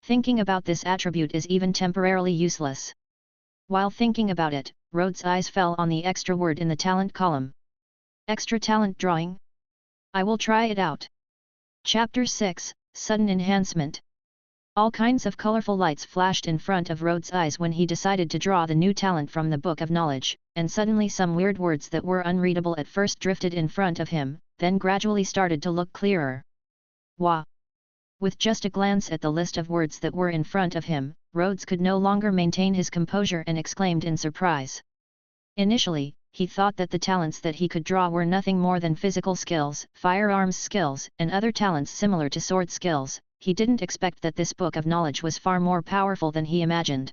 Thinking about this attribute is even temporarily useless. While thinking about it, Rhodes' eyes fell on the extra word in the talent column. Extra talent drawing? I will try it out. Chapter 6, Sudden Enhancement. All kinds of colorful lights flashed in front of Rhodes' eyes when he decided to draw the new talent from the Book of Knowledge, and suddenly some weird words that were unreadable at first drifted in front of him, then gradually started to look clearer. Wah! With just a glance at the list of words that were in front of him, Rhodes could no longer maintain his composure and exclaimed in surprise. Initially, he thought that the talents that he could draw were nothing more than physical skills, firearms skills, and other talents similar to sword skills. He didn't expect that this Book of Knowledge was far more powerful than he imagined.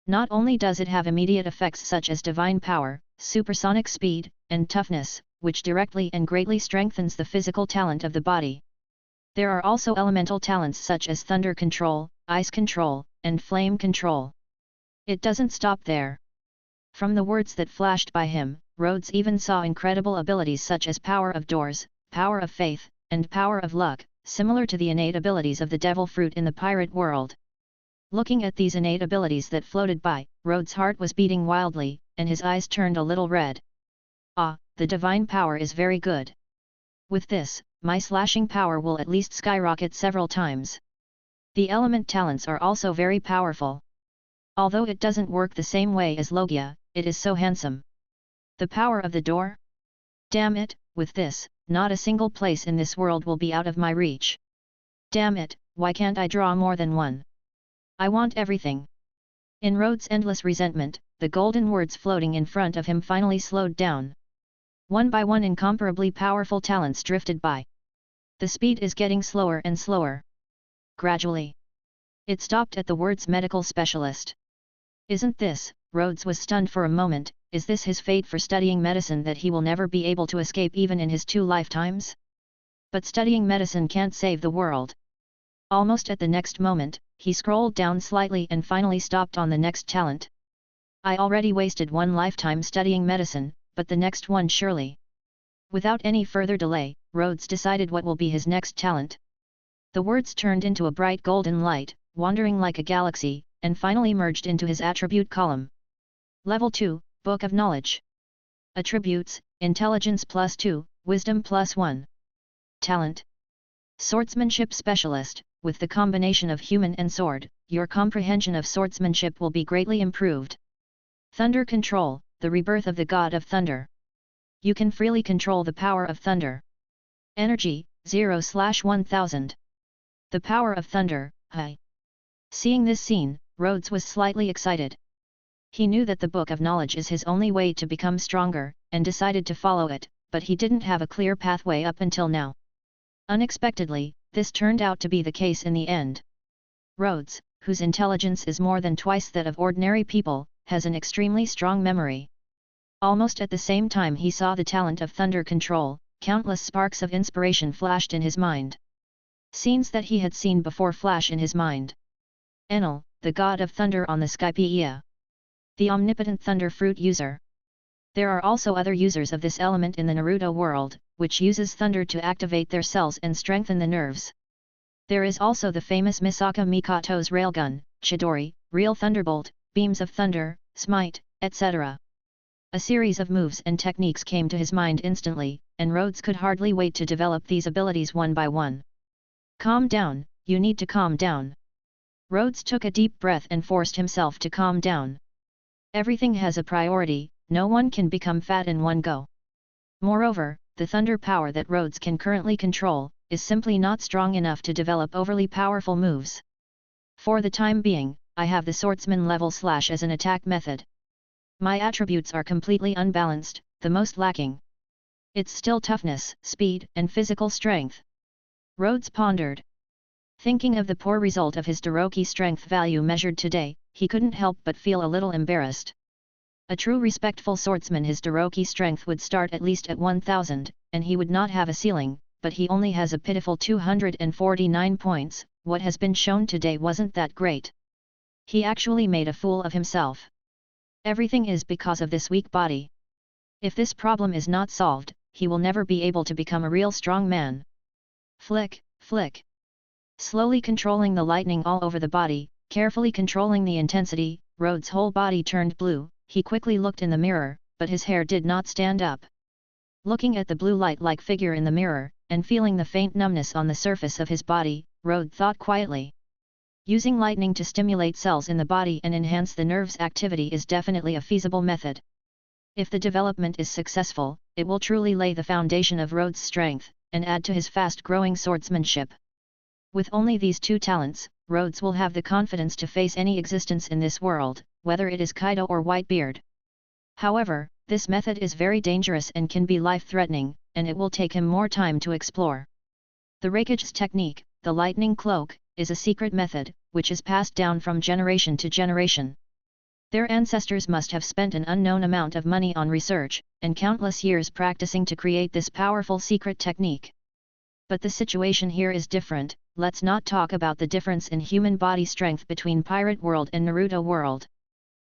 Not only does it have immediate effects such as divine power, supersonic speed, and toughness, which directly and greatly strengthens the physical talent of the body. There are also elemental talents such as thunder control, ice control, and flame control. It doesn't stop there. From the words that flashed by him, Rhodes even saw incredible abilities such as power of doors, power of faith, and power of luck, similar to the innate abilities of the devil fruit in the pirate world. Looking at these innate abilities that floated by, Rhodes' heart was beating wildly, and his eyes turned a little red. Ah, the divine power is very good. With this, my slashing power will at least skyrocket several times. The element talents are also very powerful. Although it doesn't work the same way as Logia, it is so handsome. The power of the door? Damn it, with this, not a single place in this world will be out of my reach. Damn it, why can't I draw more than one? I want everything. In Rhodes' endless resentment, the golden words floating in front of him finally slowed down. One by one incomparably powerful talents drifted by. The speed is getting slower and slower. Gradually. It stopped at the words medical specialist. Isn't this, Rhodes was stunned for a moment, is this his fate for studying medicine, that he will never be able to escape even in his 2 lifetimes? But studying medicine can't save the world. Almost at the next moment, he scrolled down slightly and finally stopped on the next talent. I already wasted 1 lifetime studying medicine, but the next one surely. Without any further delay, Rhodes decided what will be his next talent. The words turned into a bright golden light, wandering like a galaxy, and finally merged into his attribute column. Level 2, Book of Knowledge. Attributes, Intelligence +2, Wisdom +1. Talent. Swordsmanship Specialist. With the combination of human and sword, your comprehension of swordsmanship will be greatly improved. Thunder Control, the rebirth of the god of thunder. You can freely control the power of thunder. Energy, 0/1000. The power of thunder, high. Seeing this scene, Rhodes was slightly excited. He knew that the Book of Knowledge is his only way to become stronger, and decided to follow it, but he didn't have a clear pathway up until now. Unexpectedly, this turned out to be the case in the end. Rhodes, whose intelligence is more than twice that of ordinary people, has an extremely strong memory. Almost at the same time he saw the talent of thunder control, countless sparks of inspiration flashed in his mind. Scenes that he had seen before flash in his mind. Enlil, the god of thunder on the Skypiea. The omnipotent thunder fruit user. There are also other users of this element in the Naruto world, which uses thunder to activate their cells and strengthen the nerves. There is also the famous Misaka Mikoto's railgun, Chidori, real thunderbolt, beams of thunder, smite, etc. A series of moves and techniques came to his mind instantly, and Rhodes could hardly wait to develop these abilities one by one. Calm down, you need to calm down. Rhodes took a deep breath and forced himself to calm down. Everything has a priority, no one can become fat in one go. Moreover, the thunder power that Rhodes can currently control, is simply not strong enough to develop overly powerful moves. For the time being, I have the swordsman level slash as an attack method. My attributes are completely unbalanced, the most lacking. It's still toughness, speed, and physical strength. Rhodes pondered. Thinking of the poor result of his Daroki strength value measured today, he couldn't help but feel a little embarrassed. A true respectful swordsman, his Daroki strength would start at least at 1000, and he would not have a ceiling, but he only has a pitiful 249 points, what has been shown today wasn't that great. He actually made a fool of himself. Everything is because of this weak body. If this problem is not solved, he will never be able to become a real strong man. Flick, flick. Slowly controlling the lightning all over the body, carefully controlling the intensity, Rhodes' whole body turned blue. He quickly looked in the mirror, but his hair did not stand up. Looking at the blue light-like figure in the mirror, and feeling the faint numbness on the surface of his body, Rhodes thought quietly. Using lightning to stimulate cells in the body and enhance the nerves' activity is definitely a feasible method. If the development is successful, it will truly lay the foundation of Rhodes' strength, and add to his fast-growing swordsmanship. With only these two talents, Rhodes will have the confidence to face any existence in this world, whether it is Kaido or Whitebeard. However, this method is very dangerous and can be life-threatening, and it will take him more time to explore. The Raikage's technique, the lightning cloak, is a secret method, which is passed down from generation to generation. Their ancestors must have spent an unknown amount of money on research, and countless years practicing to create this powerful secret technique. But the situation here is different. Let's not talk about the difference in human body strength between Pirate World and Naruto World.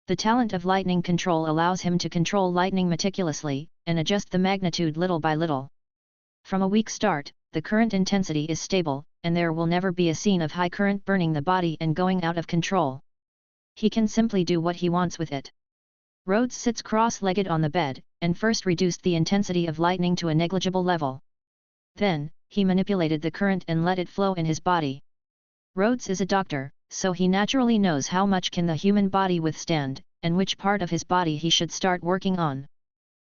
The talent of lightning control allows him to control lightning meticulously, and adjust the magnitude little by little. From a weak start, the current intensity is stable, and there will never be a scene of high current burning the body and going out of control. He can simply do what he wants with it. Rhodes sits cross-legged on the bed, and first reduced the intensity of lightning to a negligible level. Then, he manipulated the current and let it flow in his body. Rhodes is a doctor, so he naturally knows how much can the human body withstand, and which part of his body he should start working on.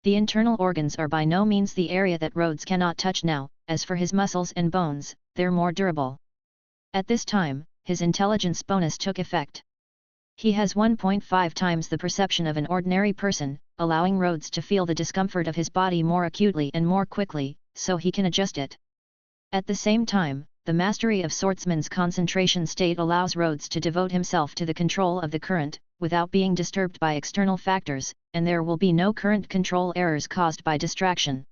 The internal organs are by no means the area that Rhodes cannot touch now, as for his muscles and bones, they're more durable. At this time, his intelligence bonus took effect. He has 1.5 times the perception of an ordinary person, allowing Rhodes to feel the discomfort of his body more acutely and more quickly, so he can adjust it. At the same time, the mastery of swordsman's concentration state allows Rhodes to devote himself to the control of the current, without being disturbed by external factors, and there will be no current control errors caused by distraction.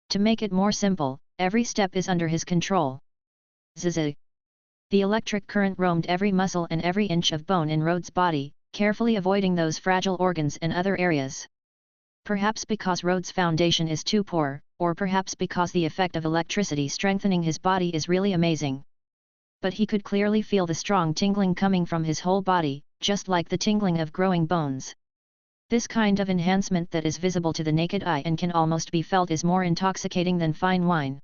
To make it more simple, every step is under his control. Zzz. The electric current roamed every muscle and every inch of bone in Rhodes' body, carefully avoiding those fragile organs and other areas. Perhaps because Rhodes' foundation is too poor, or perhaps because the effect of electricity strengthening his body is really amazing. But he could clearly feel the strong tingling coming from his whole body, just like the tingling of growing bones. This kind of enhancement that is visible to the naked eye and can almost be felt is more intoxicating than fine wine.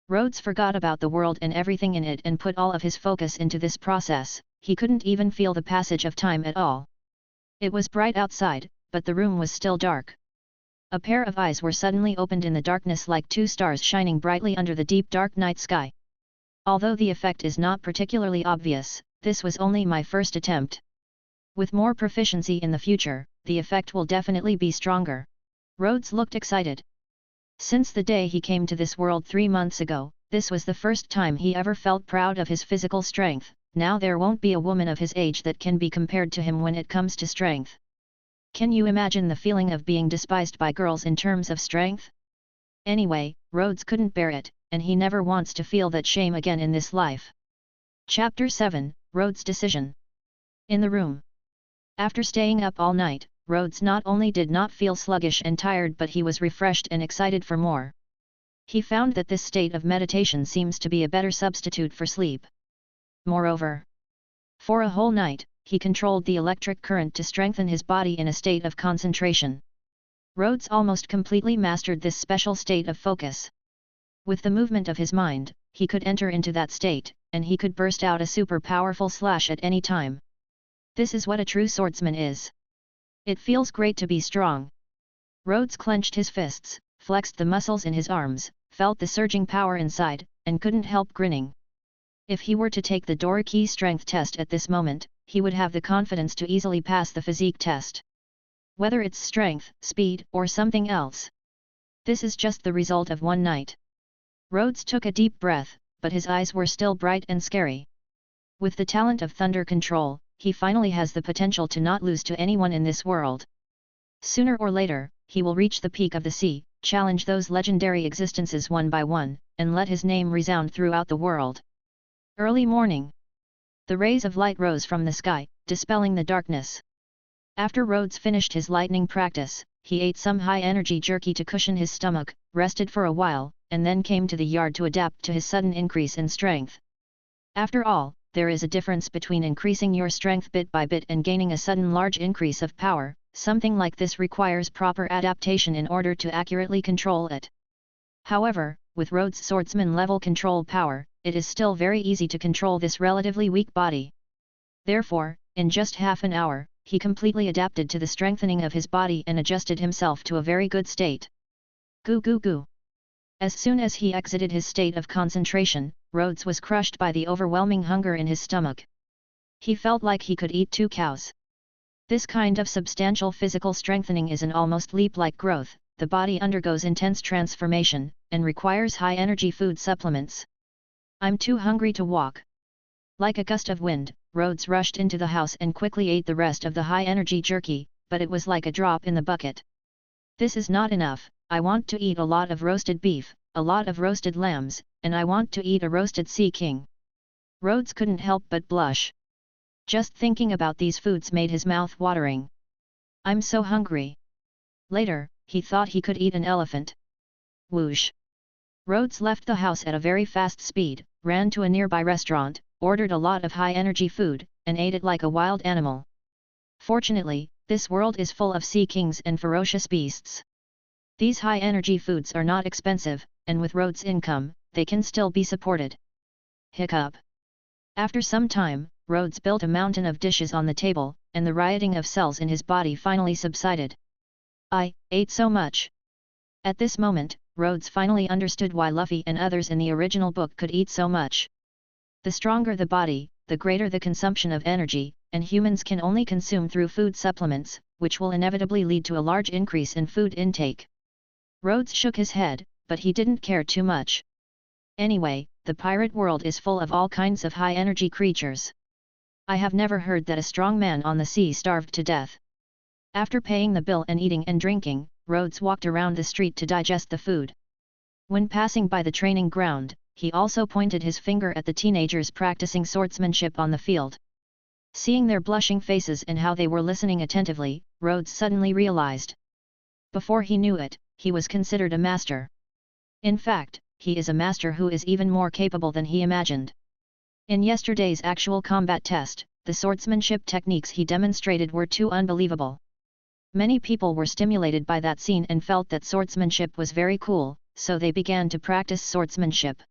Rhodes forgot about the world and everything in it and put all of his focus into this process. He couldn't even feel the passage of time at all. It was bright outside, but the room was still dark. A pair of eyes were suddenly opened in the darkness like two stars shining brightly under the deep dark night sky. Although the effect is not particularly obvious, this was only my first attempt. With more proficiency in the future, the effect will definitely be stronger. Rhodes looked excited. Since the day he came to this world 3 months ago, this was the first time he ever felt proud of his physical strength. Now there won't be a woman of his age that can be compared to him when it comes to strength. Can you imagine the feeling of being despised by girls in terms of strength? Anyway, Rhodes couldn't bear it, and he never wants to feel that shame again in this life. Chapter 7, Rhodes' Decision. In the room. After staying up all night, Rhodes not only did not feel sluggish and tired, but he was refreshed and excited for more. He found that this state of meditation seems to be a better substitute for sleep. Moreover, for a whole night, he controlled the electric current to strengthen his body in a state of concentration. Rhodes almost completely mastered this special state of focus. With the movement of his mind, he could enter into that state, and he could burst out a super powerful slash at any time. This is what a true swordsman is. It feels great to be strong. Rhodes clenched his fists, flexed the muscles in his arms, felt the surging power inside, and couldn't help grinning. If he were to take the Doriki strength test at this moment, he would have the confidence to easily pass the physique test. Whether it's strength, speed, or something else. This is just the result of one night. Rhodes took a deep breath, but his eyes were still bright and scary. With the talent of thunder control, he finally has the potential to not lose to anyone in this world. Sooner or later, he will reach the peak of the sea, challenge those legendary existences one by one, and let his name resound throughout the world. Early morning. The rays of light rose from the sky, dispelling the darkness. After Rhodes finished his lightning practice, he ate some high-energy jerky to cushion his stomach, rested for a while, and then came to the yard to adapt to his sudden increase in strength. After all, there is a difference between increasing your strength bit by bit and gaining a sudden large increase of power. Something like this requires proper adaptation in order to accurately control it. However, with Rhodes' swordsman-level control power, it is still very easy to control this relatively weak body. Therefore, in just half an hour, he completely adapted to the strengthening of his body and adjusted himself to a very good state. Goo goo goo. As soon as he exited his state of concentration, Rhodes was crushed by the overwhelming hunger in his stomach. He felt like he could eat 2 cows. This kind of substantial physical strengthening is an almost leap-like growth. The body undergoes intense transformation, and requires high-energy food supplements. I'm too hungry to walk. Like a gust of wind, Rhodes rushed into the house and quickly ate the rest of the high-energy jerky, but it was like a drop in the bucket. This is not enough. I want to eat a lot of roasted beef, a lot of roasted lambs, and I want to eat a roasted sea king. Rhodes couldn't help but blush. Just thinking about these foods made his mouth watering. I'm so hungry. Later, he thought he could eat an elephant. Whoosh! Rhodes left the house at a very fast speed, ran to a nearby restaurant, ordered a lot of high-energy food, and ate it like a wild animal. Fortunately, this world is full of sea kings and ferocious beasts. These high-energy foods are not expensive, and with Rhodes' income, they can still be supported. Hiccup. After some time, Rhodes built a mountain of dishes on the table, and the rioting of cells in his body finally subsided. I ate so much. At this moment, Rhodes finally understood why Luffy and others in the original book could eat so much. The stronger the body, the greater the consumption of energy, and humans can only consume through food supplements, which will inevitably lead to a large increase in food intake. Rhodes shook his head, but he didn't care too much. Anyway, the pirate world is full of all kinds of high-energy creatures. I have never heard that a strong man on the sea starved to death. After paying the bill and eating and drinking, Rhodes walked around the street to digest the food. When passing by the training ground, he also pointed his finger at the teenagers practicing swordsmanship on the field. Seeing their blushing faces and how they were listening attentively, Rhodes suddenly realized. Before he knew it, he was considered a master. In fact, he is a master who is even more capable than he imagined. In yesterday's actual combat test, the swordsmanship techniques he demonstrated were too unbelievable. Many people were stimulated by that scene and felt that swordsmanship was very cool, so they began to practice swordsmanship.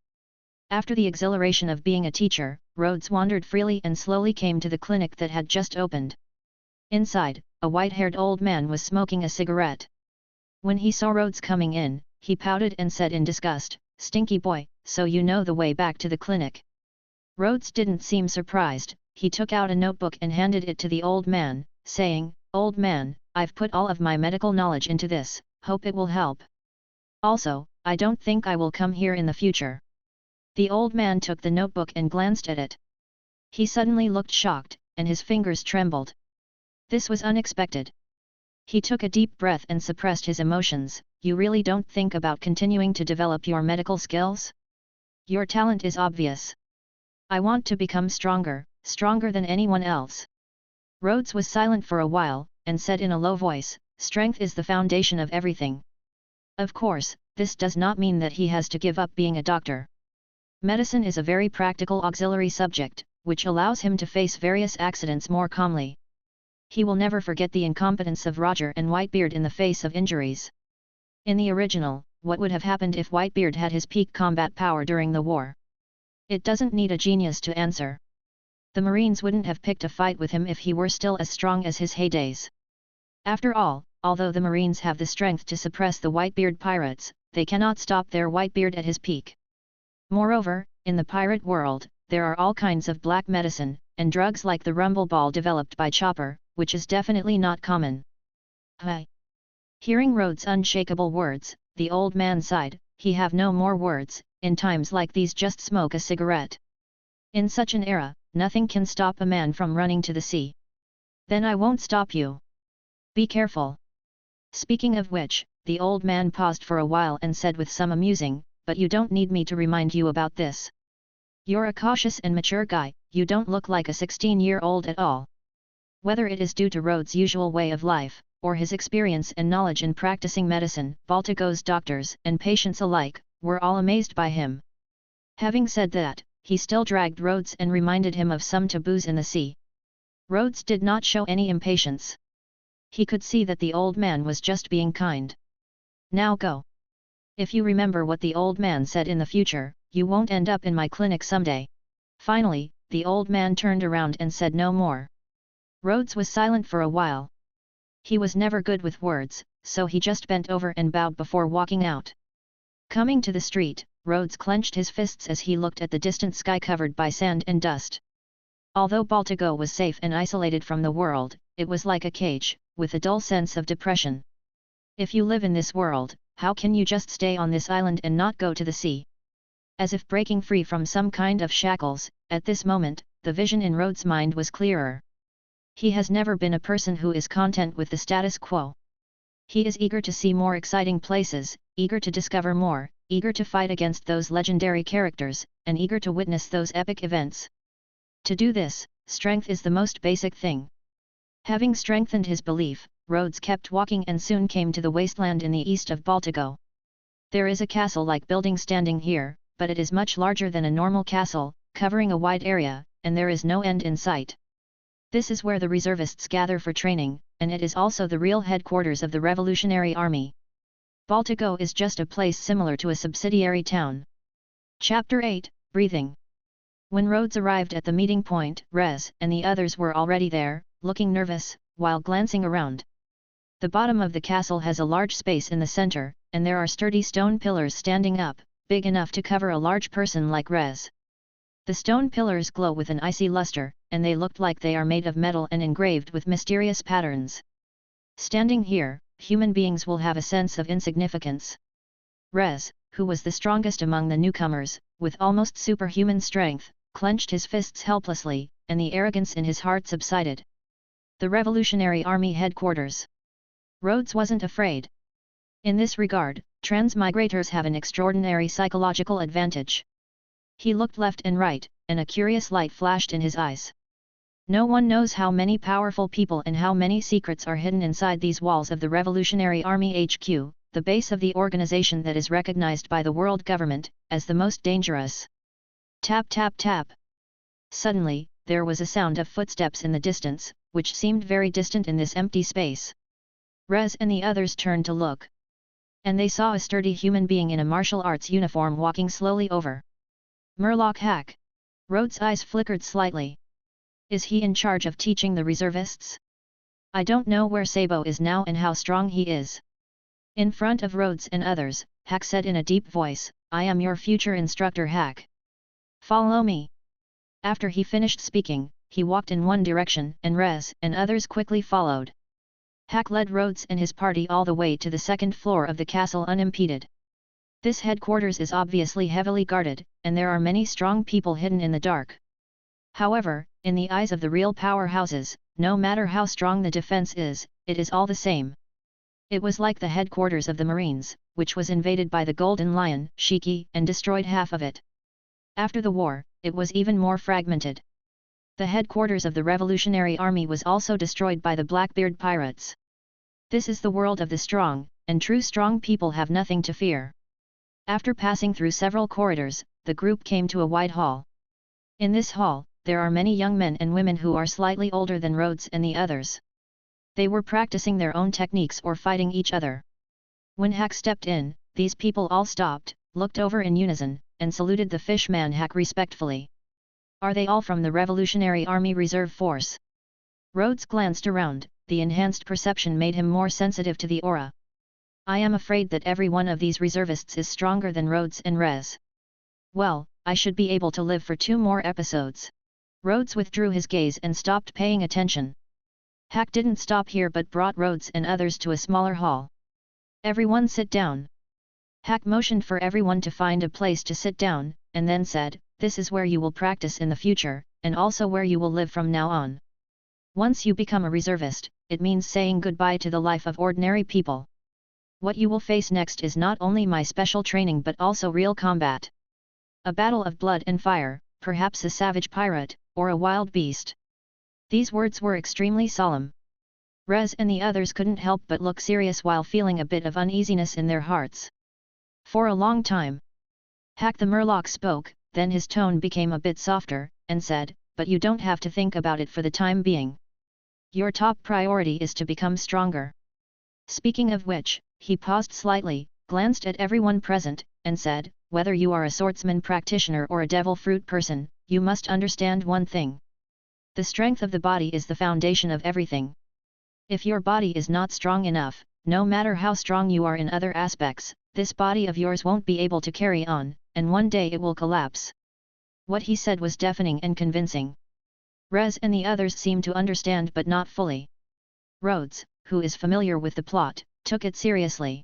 After the exhilaration of being a teacher, Rhodes wandered freely and slowly came to the clinic that had just opened. Inside, a white-haired old man was smoking a cigarette. When he saw Rhodes coming in, he pouted and said in disgust, "Stinky boy, so you know the way back to the clinic." Rhodes didn't seem surprised. He took out a notebook and handed it to the old man, saying, "Old man, I've put all of my medical knowledge into this, hope it will help. Also, I don't think I will come here in the future." The old man took the notebook and glanced at it. He suddenly looked shocked, and his fingers trembled. This was unexpected. He took a deep breath and suppressed his emotions. You really don't think about continuing to develop your medical skills? Your talent is obvious. I want to become stronger, stronger than anyone else. Rhodes was silent for a while, and said in a low voice, strength is the foundation of everything. Of course, this does not mean that he has to give up being a doctor. Medicine is a very practical auxiliary subject, which allows him to face various accidents more calmly. He will never forget the incompetence of Roger and Whitebeard in the face of injuries. In the original, what would have happened if Whitebeard had his peak combat power during the war? It doesn't need a genius to answer. The Marines wouldn't have picked a fight with him if he were still as strong as his heydays. After all, although the Marines have the strength to suppress the Whitebeard pirates, they cannot stop their Whitebeard at his peak. Moreover, in the pirate world, there are all kinds of black medicine, and drugs like the rumble ball developed by Chopper, which is definitely not common. Hi! Hearing Rhodes' unshakable words, the old man sighed. He have no more words, in times like these just smoke a cigarette. In such an era, nothing can stop a man from running to the sea. Then I won't stop you. Be careful. Speaking of which, the old man paused for a while and said with some amusing, but you don't need me to remind you about this. You're a cautious and mature guy, you don't look like a 16-year-old at all. Whether it is due to Rhodes' usual way of life, or his experience and knowledge in practicing medicine, Baltigo's doctors and patients alike were all amazed by him. Having said that, he still dragged Rhodes and reminded him of some taboos in the sea. Rhodes did not show any impatience. He could see that the old man was just being kind. Now go. If you remember what the old man said in the future, you won't end up in my clinic someday. Finally, the old man turned around and said no more. Rhodes was silent for a while. He was never good with words, so he just bent over and bowed before walking out. Coming to the street, Rhodes clenched his fists as he looked at the distant sky covered by sand and dust. Although Baltigo was safe and isolated from the world, it was like a cage, with a dull sense of depression. If you live in this world, how can you just stay on this island and not go to the sea? As if breaking free from some kind of shackles, at this moment, the vision in Rhodes' mind was clearer. He has never been a person who is content with the status quo. He is eager to see more exciting places, eager to discover more, eager to fight against those legendary characters, and eager to witness those epic events. To do this, strength is the most basic thing. Having strengthened his belief, Rhodes kept walking and soon came to the wasteland in the east of Baltigo. There is a castle-like building standing here, but it is much larger than a normal castle, covering a wide area, and there is no end in sight. This is where the reservists gather for training, and it is also the real headquarters of the Revolutionary Army. Baltigo is just a place similar to a subsidiary town. Chapter 8, Breathing. When Rhodes arrived at the meeting point, Rez and the others were already there, looking nervous, while glancing around. The bottom of the castle has a large space in the center, and there are sturdy stone pillars standing up, big enough to cover a large person like Rez. The stone pillars glow with an icy luster, and they look like they are made of metal and engraved with mysterious patterns. Standing here, human beings will have a sense of insignificance. Rez, who was the strongest among the newcomers, with almost superhuman strength, clenched his fists helplessly, and the arrogance in his heart subsided. The Revolutionary Army headquarters. Rhodes wasn't afraid. In this regard, transmigrators have an extraordinary psychological advantage. He looked left and right, and a curious light flashed in his eyes. No one knows how many powerful people and how many secrets are hidden inside these walls of the Revolutionary Army HQ, the base of the organization that is recognized by the world government as the most dangerous. Tap tap tap. Suddenly, there was a sound of footsteps in the distance, which seemed very distant in this empty space. Rez and the others turned to look. And they saw a sturdy human being in a martial arts uniform walking slowly over. Murloc Hack. Rhodes' eyes flickered slightly. Is he in charge of teaching the reservists? I don't know where Sabo is now and how strong he is. In front of Rhodes and others, Hack said in a deep voice, I am your future instructor Hack. Follow me. After he finished speaking, he walked in one direction and Rez and others quickly followed. Hack led Rhodes and his party all the way to the second floor of the castle unimpeded. This headquarters is obviously heavily guarded, and there are many strong people hidden in the dark. However, in the eyes of the real powerhouses, no matter how strong the defense is, it is all the same. It was like the headquarters of the Marines, which was invaded by the Golden Lion, Shiki, and destroyed half of it. After the war, it was even more fragmented. The headquarters of the Revolutionary Army was also destroyed by the Blackbeard pirates. This is the world of the strong, and true strong people have nothing to fear. After passing through several corridors, the group came to a wide hall. In this hall, there are many young men and women who are slightly older than Rhodes and the others. They were practicing their own techniques or fighting each other. When Hack stepped in, these people all stopped, looked over in unison, and saluted the fishman Hack respectfully. Are they all from the Revolutionary Army Reserve Force? Rhodes glanced around, the enhanced perception made him more sensitive to the aura. I am afraid that every one of these reservists is stronger than Rhodes and Rez. Well, I should be able to live for 2 more episodes. Rhodes withdrew his gaze and stopped paying attention. Hack didn't stop here but brought Rhodes and others to a smaller hall. Everyone sit down. Hack motioned for everyone to find a place to sit down, and then said, this is where you will practice in the future, and also where you will live from now on. Once you become a reservist, it means saying goodbye to the life of ordinary people. What you will face next is not only my special training but also real combat. A battle of blood and fire, perhaps a savage pirate, or a wild beast. These words were extremely solemn. Rez and the others couldn't help but look serious while feeling a bit of uneasiness in their hearts. For a long time, Hack the Murloc spoke, then his tone became a bit softer, and said, but you don't have to think about it for the time being. Your top priority is to become stronger. Speaking of which, he paused slightly, glanced at everyone present, and said, whether you are a swordsman practitioner or a devil fruit person, you must understand one thing. The strength of the body is the foundation of everything. If your body is not strong enough, no matter how strong you are in other aspects, this body of yours won't be able to carry on, and one day it will collapse. What he said was deafening and convincing. Rez and the others seemed to understand but not fully. Rhodes, who is familiar with the plot, took it seriously.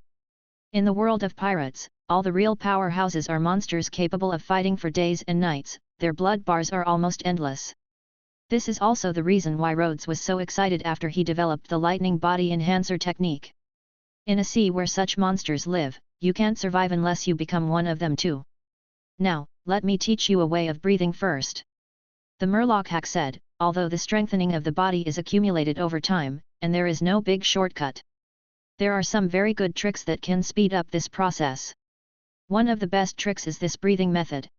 In the world of pirates, all the real powerhouses are monsters capable of fighting for days and nights, their blood bars are almost endless. This is also the reason why Rhodes was so excited after he developed the lightning body enhancer technique. In a sea where such monsters live, you can't survive unless you become one of them too. Now, let me teach you a way of breathing first. The Murloc Hack said, although the strengthening of the body is accumulated over time, and there is no big shortcut. There are some very good tricks that can speed up this process. One of the best tricks is this breathing method.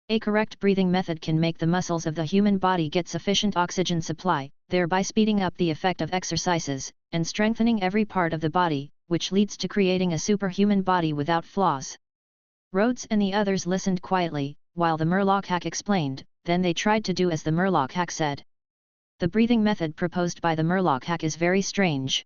A correct breathing method can make the muscles of the human body get sufficient oxygen supply, thereby speeding up the effect of exercises, and strengthening every part of the body, which leads to creating a superhuman body without flaws. Rhodes and the others listened quietly, while the Murloc Hack explained, then they tried to do as the Murloc Hack said. The breathing method proposed by the Murloc Hack is very strange.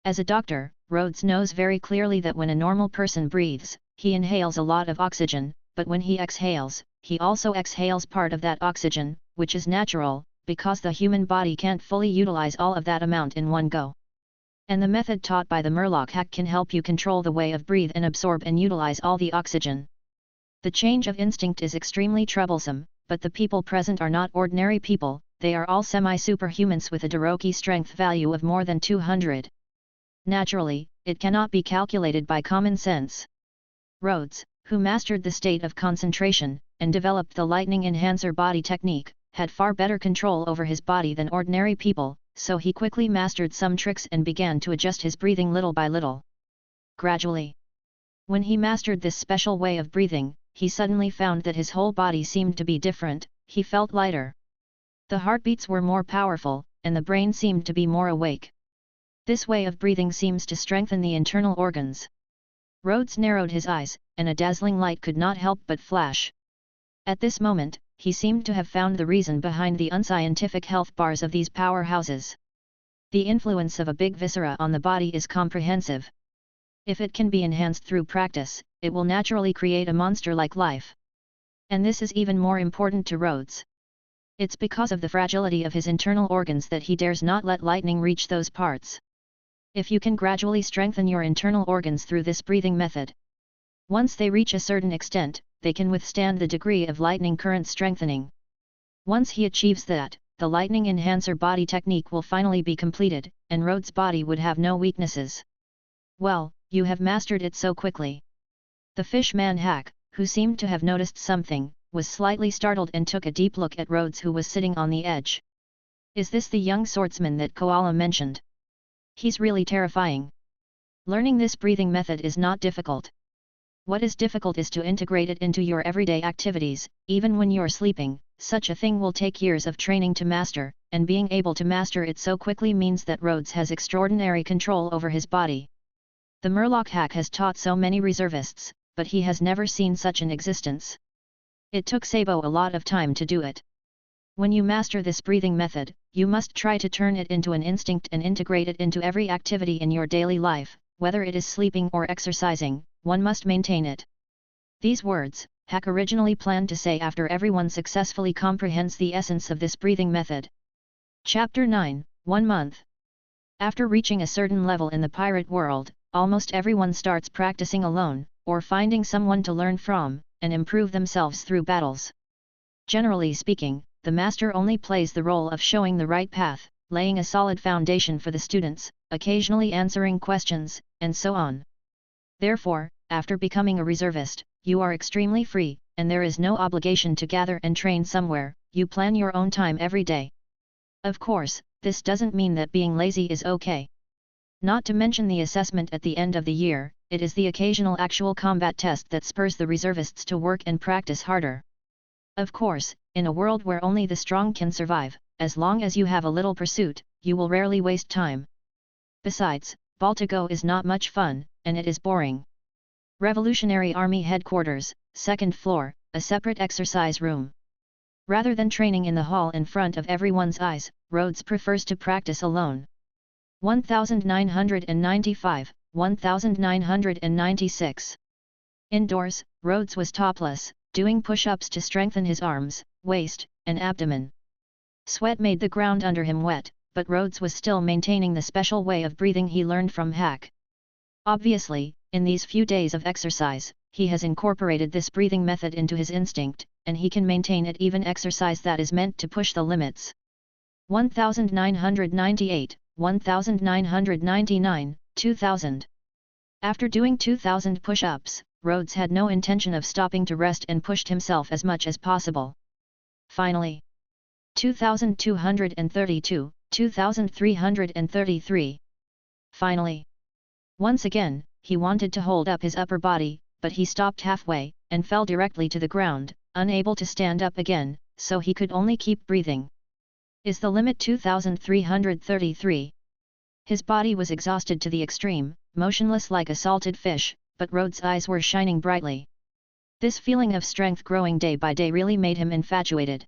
As a doctor, Rhodes knows very clearly that when a normal person breathes, he inhales a lot of oxygen, but when he exhales, he also exhales part of that oxygen, which is natural, because the human body can't fully utilize all of that amount in one go. And the method taught by the Murloc Hack can help you control the way of breathe and absorb and utilize all the oxygen. The change of instinct is extremely troublesome, but the people present are not ordinary people, they are all semi-superhumans with a Daroki strength value of more than 200. Naturally, it cannot be calculated by common sense. Rhodes, who mastered the state of concentration, and developed the lightning enhancer body technique, had far better control over his body than ordinary people, so he quickly mastered some tricks and began to adjust his breathing little by little. Gradually, when he mastered this special way of breathing, he suddenly found that his whole body seemed to be different, he felt lighter. The heartbeats were more powerful, and the brain seemed to be more awake. This way of breathing seems to strengthen the internal organs. Rhodes narrowed his eyes, and a dazzling light could not help but flash. At this moment, he seemed to have found the reason behind the unscientific health bars of these powerhouses. The influence of a big viscera on the body is comprehensive. If it can be enhanced through practice, it will naturally create a monster-like life. And this is even more important to Rhodes. It's because of the fragility of his internal organs that he dares not let lightning reach those parts. If you can gradually strengthen your internal organs through this breathing method, once they reach a certain extent, they can withstand the degree of lightning current strengthening. Once he achieves that, the lightning enhancer body technique will finally be completed, and Rhodes' body would have no weaknesses. Well, you have mastered it so quickly. The fish-man hack, who seemed to have noticed something, was slightly startled and took a deep look at Rhodes, who was sitting on the edge. Is this the young swordsman that Koala mentioned? He's really terrifying. Learning this breathing method is not difficult. What is difficult is to integrate it into your everyday activities, even when you're sleeping. Such a thing will take years of training to master, and being able to master it so quickly means that Rhodes has extraordinary control over his body. The Murloc hack has taught so many reservists, but he has never seen such an existence. It took Sabo a lot of time to do it. When you master this breathing method, you must try to turn it into an instinct and integrate it into every activity in your daily life, whether it is sleeping or exercising, one must maintain it. These words, Hack originally planned to say after everyone successfully comprehends the essence of this breathing method. Chapter 9, 1 month. After reaching a certain level in the pirate world, almost everyone starts practicing alone, or finding someone to learn from, and improve themselves through battles. Generally speaking, the master only plays the role of showing the right path, laying a solid foundation for the students, occasionally answering questions, and so on. Therefore, after becoming a reservist, you are extremely free, and there is no obligation to gather and train somewhere. You plan your own time every day. Of course, this doesn't mean that being lazy is okay. Not to mention the assessment at the end of the year, it is the occasional actual combat test that spurs the reservists to work and practice harder. Of course, in a world where only the strong can survive, as long as you have a little pursuit, you will rarely waste time. Besides, Baltigo is not much fun, and it is boring. Revolutionary Army Headquarters, 2nd floor, a separate exercise room. Rather than training in the hall in front of everyone's eyes, Rhodes prefers to practice alone. 1995, 1996. Indoors, Rhodes was topless, doing push-ups to strengthen his arms, waist, and abdomen. Sweat made the ground under him wet, but Rhodes was still maintaining the special way of breathing he learned from Hack. Obviously, in these few days of exercise, he has incorporated this breathing method into his instinct, and he can maintain it even exercise that is meant to push the limits. 1998, 1999, 2000. After doing 2000 push-ups, Rhodes had no intention of stopping to rest and pushed himself as much as possible. Finally, 2232, 2333. Finally. Once again, he wanted to hold up his upper body, but he stopped halfway, and fell directly to the ground, unable to stand up again, so he could only keep breathing. Is the limit 2333? His body was exhausted to the extreme, motionless like a salted fish, but Rhodes' eyes were shining brightly. This feeling of strength growing day by day really made him infatuated.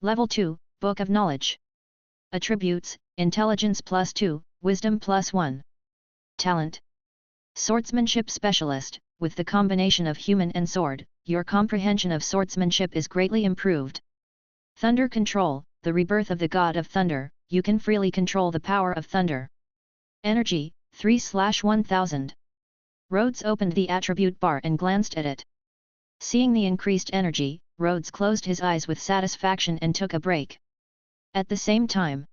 Level 2, Book of Knowledge. Attributes, Intelligence +2, Wisdom +1. Talent. Swordsmanship Specialist. With the combination of human and sword, your comprehension of swordsmanship is greatly improved. Thunder Control. The rebirth of the god of thunder, you can freely control the power of thunder. Energy, 3/1000. Rhodes opened the attribute bar and glanced at it. Seeing the increased energy, Rhodes closed his eyes with satisfaction and took a break. At the same time,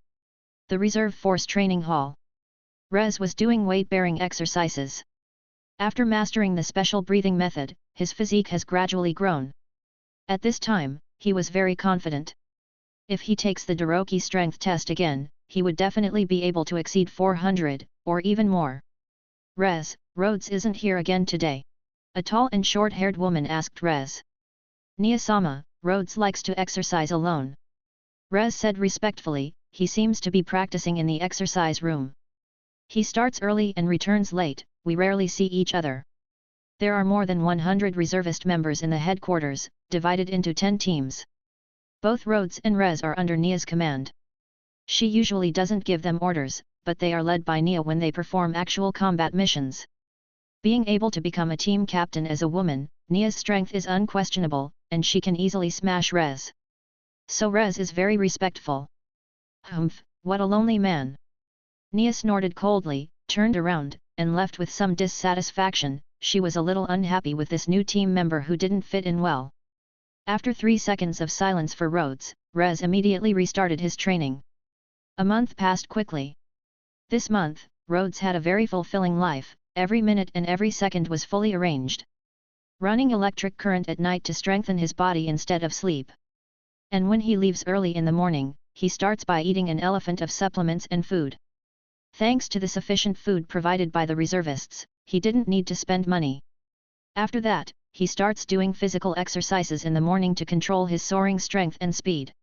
the Reserve Force Training Hall. Rez was doing weight-bearing exercises. After mastering the special breathing method, his physique has gradually grown. At this time, he was very confident. If he takes the Daroki strength test again, he would definitely be able to exceed 400, or even more. Rhodes isn't here again today. A tall and short-haired woman asked Rez. Nia-sama, Rhodes likes to exercise alone. Rez said respectfully, he seems to be practicing in the exercise room. He starts early and returns late, we rarely see each other. There are more than 100 reservist members in the headquarters, divided into 10 teams. Both Rhodes and Rez are under Nia's command. She usually doesn't give them orders, but they are led by Nia when they perform actual combat missions. Being able to become a team captain as a woman, Nia's strength is unquestionable, and she can easily smash Rez. So Rez is very respectful. Humph, what a lonely man. Nia snorted coldly, turned around, and left with some dissatisfaction. She was a little unhappy with this new team member who didn't fit in well. After 3 seconds of silence for Rhodes, Rez immediately restarted his training. A month passed quickly. This month, Rhodes had a very fulfilling life, every minute and every second was fully arranged. Running electric current at night to strengthen his body instead of sleep. And when he leaves early in the morning, he starts by eating an elephant of supplements and food. Thanks to the sufficient food provided by the reservists, he didn't need to spend money. After that, he starts doing physical exercises in the morning to control his soaring strength and speed.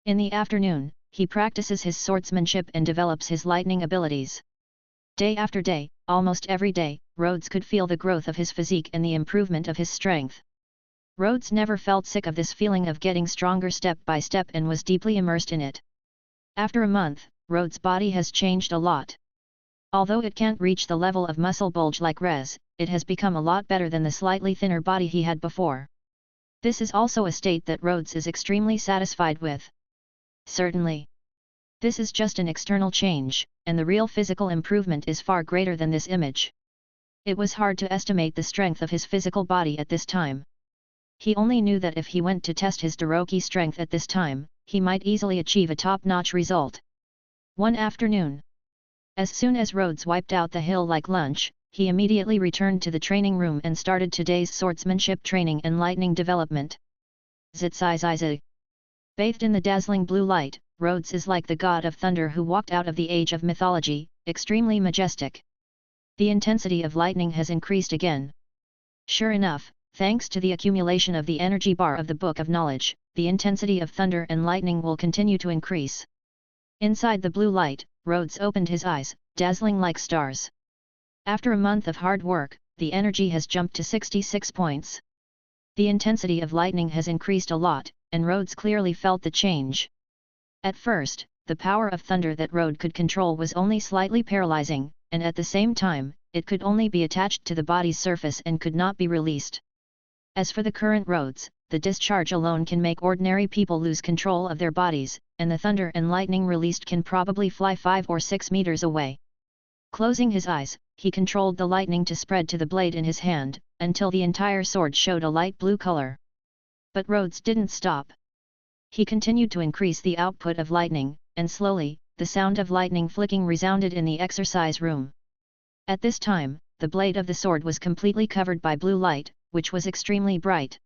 In the afternoon, he practices his swordsmanship and develops his lightning abilities. Day after day, almost every day, Rhodes could feel the growth of his physique and the improvement of his strength. Rhodes never felt sick of this feeling of getting stronger step by step and was deeply immersed in it. After a month, Rhodes' body has changed a lot. Although it can't reach the level of muscle bulge like Rez, it has become a lot better than the slightly thinner body he had before. This is also a state that Rhodes is extremely satisfied with. Certainly. This is just an external change, and the real physical improvement is far greater than this image. It was hard to estimate the strength of his physical body at this time. He only knew that if he went to test his Daroki strength at this time, he might easily achieve a top-notch result. One afternoon. As soon as Rhodes wiped out the hill like lunch, he immediately returned to the training room and started today's swordsmanship training and lightning development. Zitzai. Bathed in the dazzling blue light, Rhodes is like the god of thunder who walked out of the age of mythology, extremely majestic. The intensity of lightning has increased again. Sure enough, thanks to the accumulation of the energy bar of the Book of Knowledge, the intensity of thunder and lightning will continue to increase. Inside the blue light, Rhodes opened his eyes, dazzling like stars. After a month of hard work, the energy has jumped to 66 points. The intensity of lightning has increased a lot, and Rhodes clearly felt the change. At first, the power of thunder that Rhodes could control was only slightly paralyzing, and at the same time, it could only be attached to the body's surface and could not be released. As for the current Rhodes, the discharge alone can make ordinary people lose control of their bodies, and the thunder and lightning released can probably fly 5 or 6 meters away. Closing his eyes, he controlled the lightning to spread to the blade in his hand, until the entire sword showed a light blue color. But Rhodes didn't stop. He continued to increase the output of lightning, and slowly, the sound of lightning flicking resounded in the exercise room. At this time, the blade of the sword was completely covered by blue light, which was extremely bright.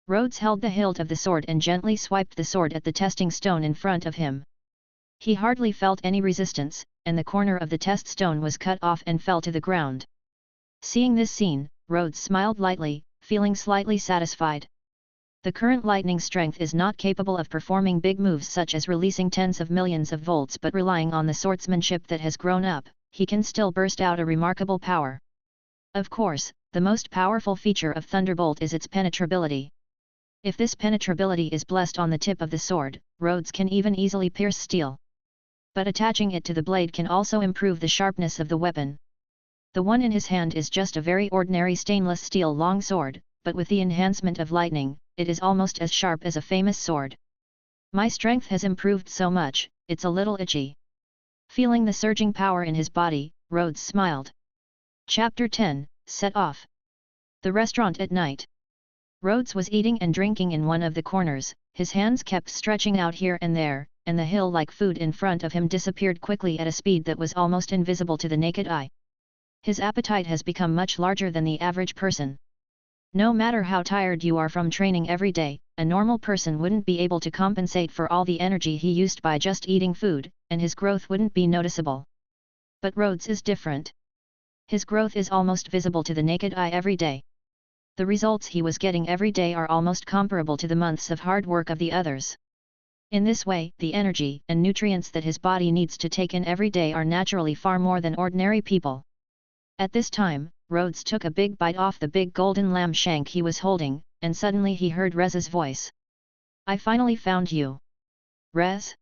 Rhodes held the hilt of the sword and gently swiped the sword at the testing stone in front of him. He hardly felt any resistance, and the corner of the test stone was cut off and fell to the ground. Seeing this scene, Rhodes smiled lightly, feeling slightly satisfied. The current lightning strength is not capable of performing big moves such as releasing tens of millions of volts, but relying on the swordsmanship that has grown up, he can still burst out a remarkable power. Of course, the most powerful feature of Thunderbolt is its penetrability. If this penetrability is blessed on the tip of the sword, Rhodes can even easily pierce steel. But attaching it to the blade can also improve the sharpness of the weapon. The one in his hand is just a very ordinary stainless steel long sword, but with the enhancement of lightning, it is almost as sharp as a famous sword. My strength has improved so much, it's a little itchy. Feeling the surging power in his body, Rhodes smiled. Chapter 10, Set Off. The restaurant at night. Rhodes was eating and drinking in one of the corners, his hands kept stretching out here and there, and the hill-like food in front of him disappeared quickly at a speed that was almost invisible to the naked eye. His appetite has become much larger than the average person. No matter how tired you are from training every day, a normal person wouldn't be able to compensate for all the energy he used by just eating food, and his growth wouldn't be noticeable. But Rhodes is different. His growth is almost visible to the naked eye every day. The results he was getting every day are almost comparable to the months of hard work of the others. In this way, the energy and nutrients that his body needs to take in every day are naturally far more than ordinary people. At this time, Rhodes took a big bite off the big golden lamb shank he was holding, and suddenly he heard Rez's voice. I finally found you. Rez?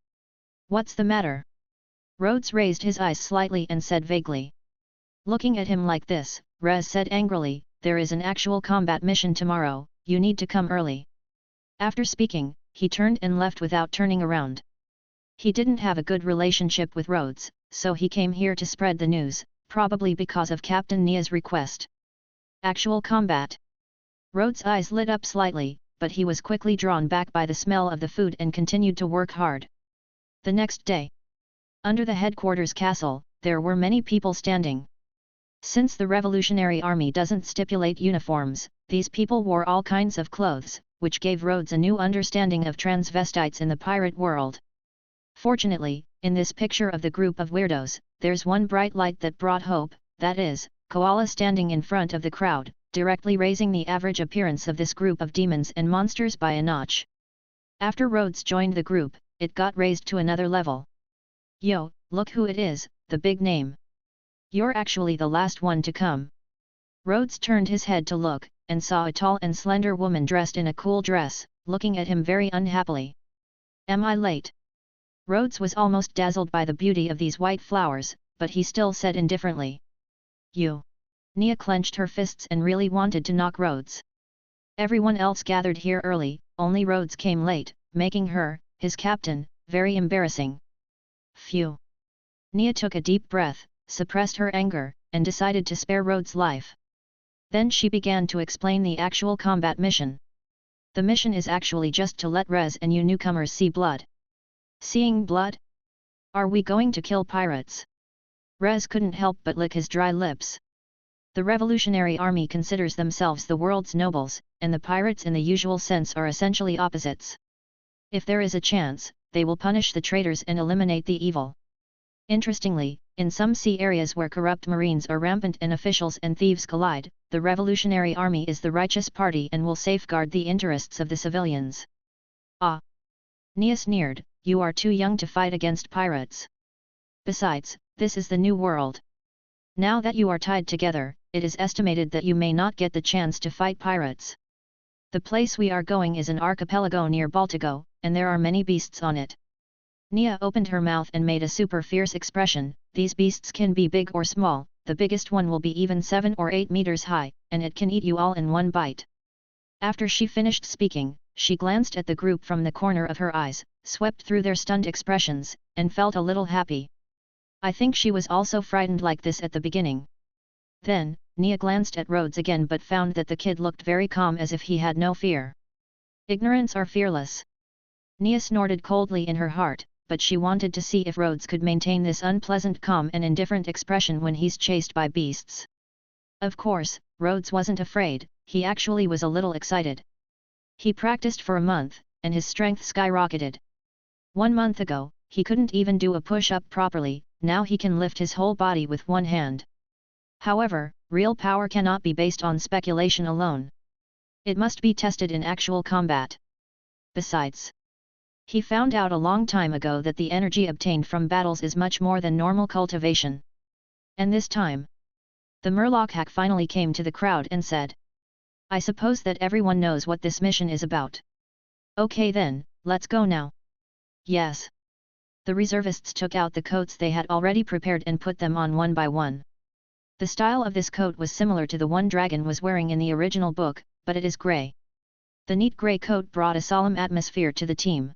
What's the matter? Rhodes raised his eyes slightly and said vaguely. Looking at him like this, Rez said angrily, there is an actual combat mission tomorrow, you need to come early. After speaking, he turned and left without turning around. He didn't have a good relationship with Rhodes, so he came here to spread the news, probably because of Captain Nia's request. Actual combat. Rhodes' eyes lit up slightly, but he was quickly drawn back by the smell of the food and continued to work hard. The next day, under the headquarters castle, there were many people standing. Since the Revolutionary Army doesn't stipulate uniforms, these people wore all kinds of clothes, which gave Rhodes a new understanding of transvestites in the pirate world. Fortunately, in this picture of the group of weirdos, there's one bright light that brought hope, that is, Koala standing in front of the crowd, directly raising the average appearance of this group of demons and monsters by a notch. After Rhodes joined the group, it got raised to another level. Yo, look who it is, the big name. You're actually the last one to come. Rhodes turned his head to look, and saw a tall and slender woman dressed in a cool dress, looking at him very unhappily. Am I late? Rhodes was almost dazzled by the beauty of these white flowers, but he still said indifferently. You. Nia clenched her fists and really wanted to knock Rhodes. Everyone else gathered here early, only Rhodes came late, making her, his captain, very embarrassing. Phew. Nia took a deep breath, suppressed her anger, and decided to spare Rhodes' life. Then she began to explain the actual combat mission. The mission is actually just to let Rez and you newcomers see blood. Seeing blood? Are we going to kill pirates? Rez couldn't help but lick his dry lips. The Revolutionary Army considers themselves the world's nobles, and the pirates in the usual sense are essentially opposites. If there is a chance, they will punish the traitors and eliminate the evil. Interestingly, in some sea areas where corrupt marines are rampant and officials and thieves collide, the Revolutionary Army is the righteous party and will safeguard the interests of the civilians. Ah! Nia sneered, you are too young to fight against pirates. Besides, this is the new world. Now that you are tied together, it is estimated that you may not get the chance to fight pirates. The place we are going is an archipelago near Baltigo, and there are many beasts on it. Nia opened her mouth and made a super fierce expression. These beasts can be big or small, the biggest one will be even 7 or 8 meters high, and it can eat you all in one bite. After she finished speaking, she glanced at the group from the corner of her eyes, swept through their stunned expressions, and felt a little happy. I think she was also frightened like this at the beginning. Then, Nia glanced at Rhodes again but found that the kid looked very calm as if he had no fear. Ignorants are fearless. Nia snorted coldly in her heart, but she wanted to see if Rhodes could maintain this unpleasant calm and indifferent expression when he's chased by beasts. Of course, Rhodes wasn't afraid, he actually was a little excited. He practiced for a month, and his strength skyrocketed. 1 month ago, he couldn't even do a push-up properly, now he can lift his whole body with one hand. However, real power cannot be based on speculation alone. It must be tested in actual combat. Besides, he found out a long time ago that the energy obtained from battles is much more than normal cultivation. And this time, the Murloc hack finally came to the crowd and said, I suppose that everyone knows what this mission is about. Okay then, let's go now. Yes. The reservists took out the coats they had already prepared and put them on one by one. The style of this coat was similar to the one Dragon was wearing in the original book, but it is grey. The neat grey coat brought a solemn atmosphere to the team.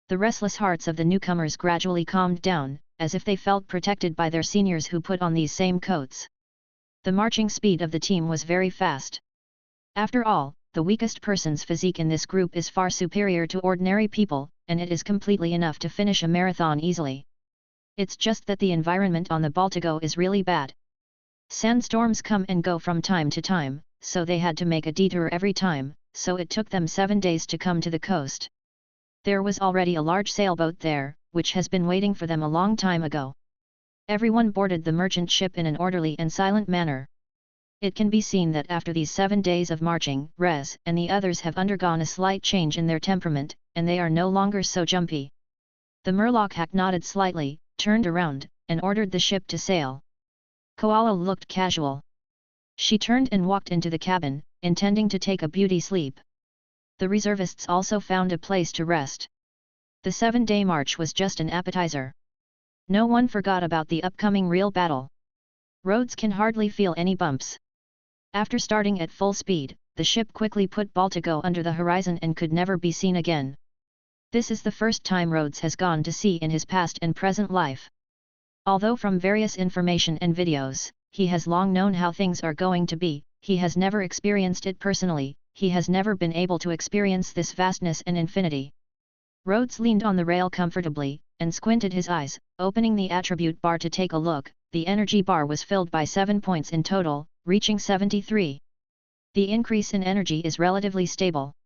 The restless hearts of the newcomers gradually calmed down, as if they felt protected by their seniors who put on these same coats. The marching speed of the team was very fast. After all, the weakest person's physique in this group is far superior to ordinary people, and it is completely enough to finish a marathon easily. It's just that the environment on the Baltigo is really bad. Sandstorms come and go from time to time, so they had to make a detour every time, so it took them 7 days to come to the coast. There was already a large sailboat there, which has been waiting for them a long time ago. Everyone boarded the merchant ship in an orderly and silent manner. It can be seen that after these 7 days of marching, Rez and the others have undergone a slight change in their temperament, and they are no longer so jumpy. The Murloc hack nodded slightly, turned around, and ordered the ship to sail. Koala looked casual. She turned and walked into the cabin, intending to take a beauty sleep. The reservists also found a place to rest. The 7-day march was just an appetizer. No one forgot about the upcoming real battle. Rhodes can hardly feel any bumps. After starting at full speed, the ship quickly put Baltigo under the horizon and could never be seen again. This is the first time Rhodes has gone to sea in his past and present life. Although from various information and videos, he has long known how things are going to be, he has never experienced it personally. he has never been able to experience this vastness and infinity. Rhodes leaned on the rail comfortably, and squinted his eyes, opening the attribute bar to take a look. The energy bar was filled by 7 points in total, reaching 73. The increase in energy is relatively stable.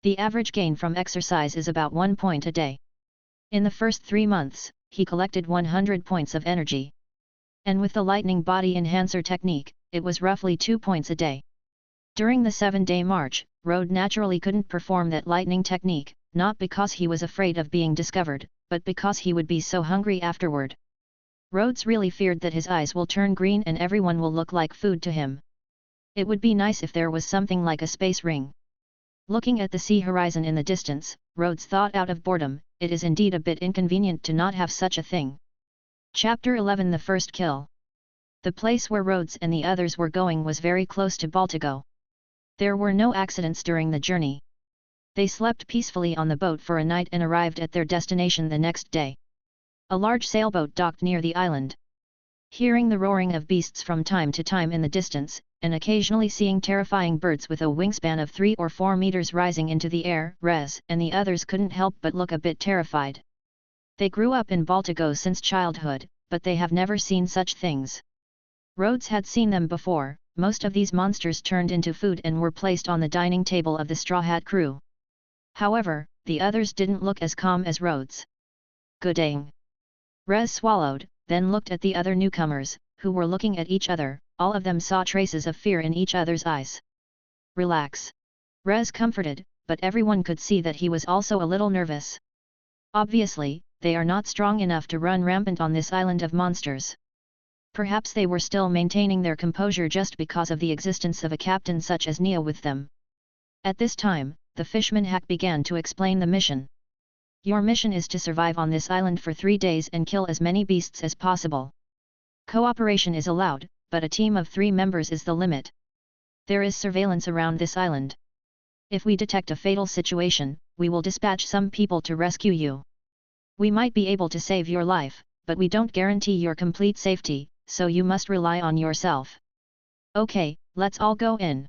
The average gain from exercise is about 1 point a day. In the first 3 months, he collected 100 points of energy. And with the lightning body enhancer technique, it was roughly 2 points a day. During the 7-day march, Rhodes naturally couldn't perform that lightning technique, not because he was afraid of being discovered, but because he would be so hungry afterward. Rhodes really feared that his eyes will turn green and everyone will look like food to him. It would be nice if there was something like a space ring. Looking at the sea horizon in the distance, Rhodes thought out of boredom, it is indeed a bit inconvenient to not have such a thing. Chapter 11 The First Kill. The place where Rhodes and the others were going was very close to Baltigo. There were no accidents during the journey. They slept peacefully on the boat for a night and arrived at their destination the next day. A large sailboat docked near the island. Hearing the roaring of beasts from time to time in the distance, and occasionally seeing terrifying birds with a wingspan of 3 or 4 meters rising into the air, Rez and the others couldn't help but look a bit terrified. They grew up in Baltigo since childhood, but they have never seen such things. Rhodes had seen them before. Most of these monsters turned into food and were placed on the dining table of the Straw Hat crew. However, the others didn't look as calm as Rhodes. Gooding. Rez swallowed, then looked at the other newcomers, who were looking at each other. All of them saw traces of fear in each other's eyes. Relax. Rez comforted, but everyone could see that he was also a little nervous. Obviously, they are not strong enough to run rampant on this island of monsters. Perhaps they were still maintaining their composure just because of the existence of a captain such as Nia with them. At this time, the fishman Hack began to explain the mission. Your mission is to survive on this island for 3 days and kill as many beasts as possible. Cooperation is allowed, but a team of 3 members is the limit. There is surveillance around this island. If we detect a fatal situation, we will dispatch some people to rescue you. We might be able to save your life, but we don't guarantee your complete safety, so you must rely on yourself. Okay, let's all go in.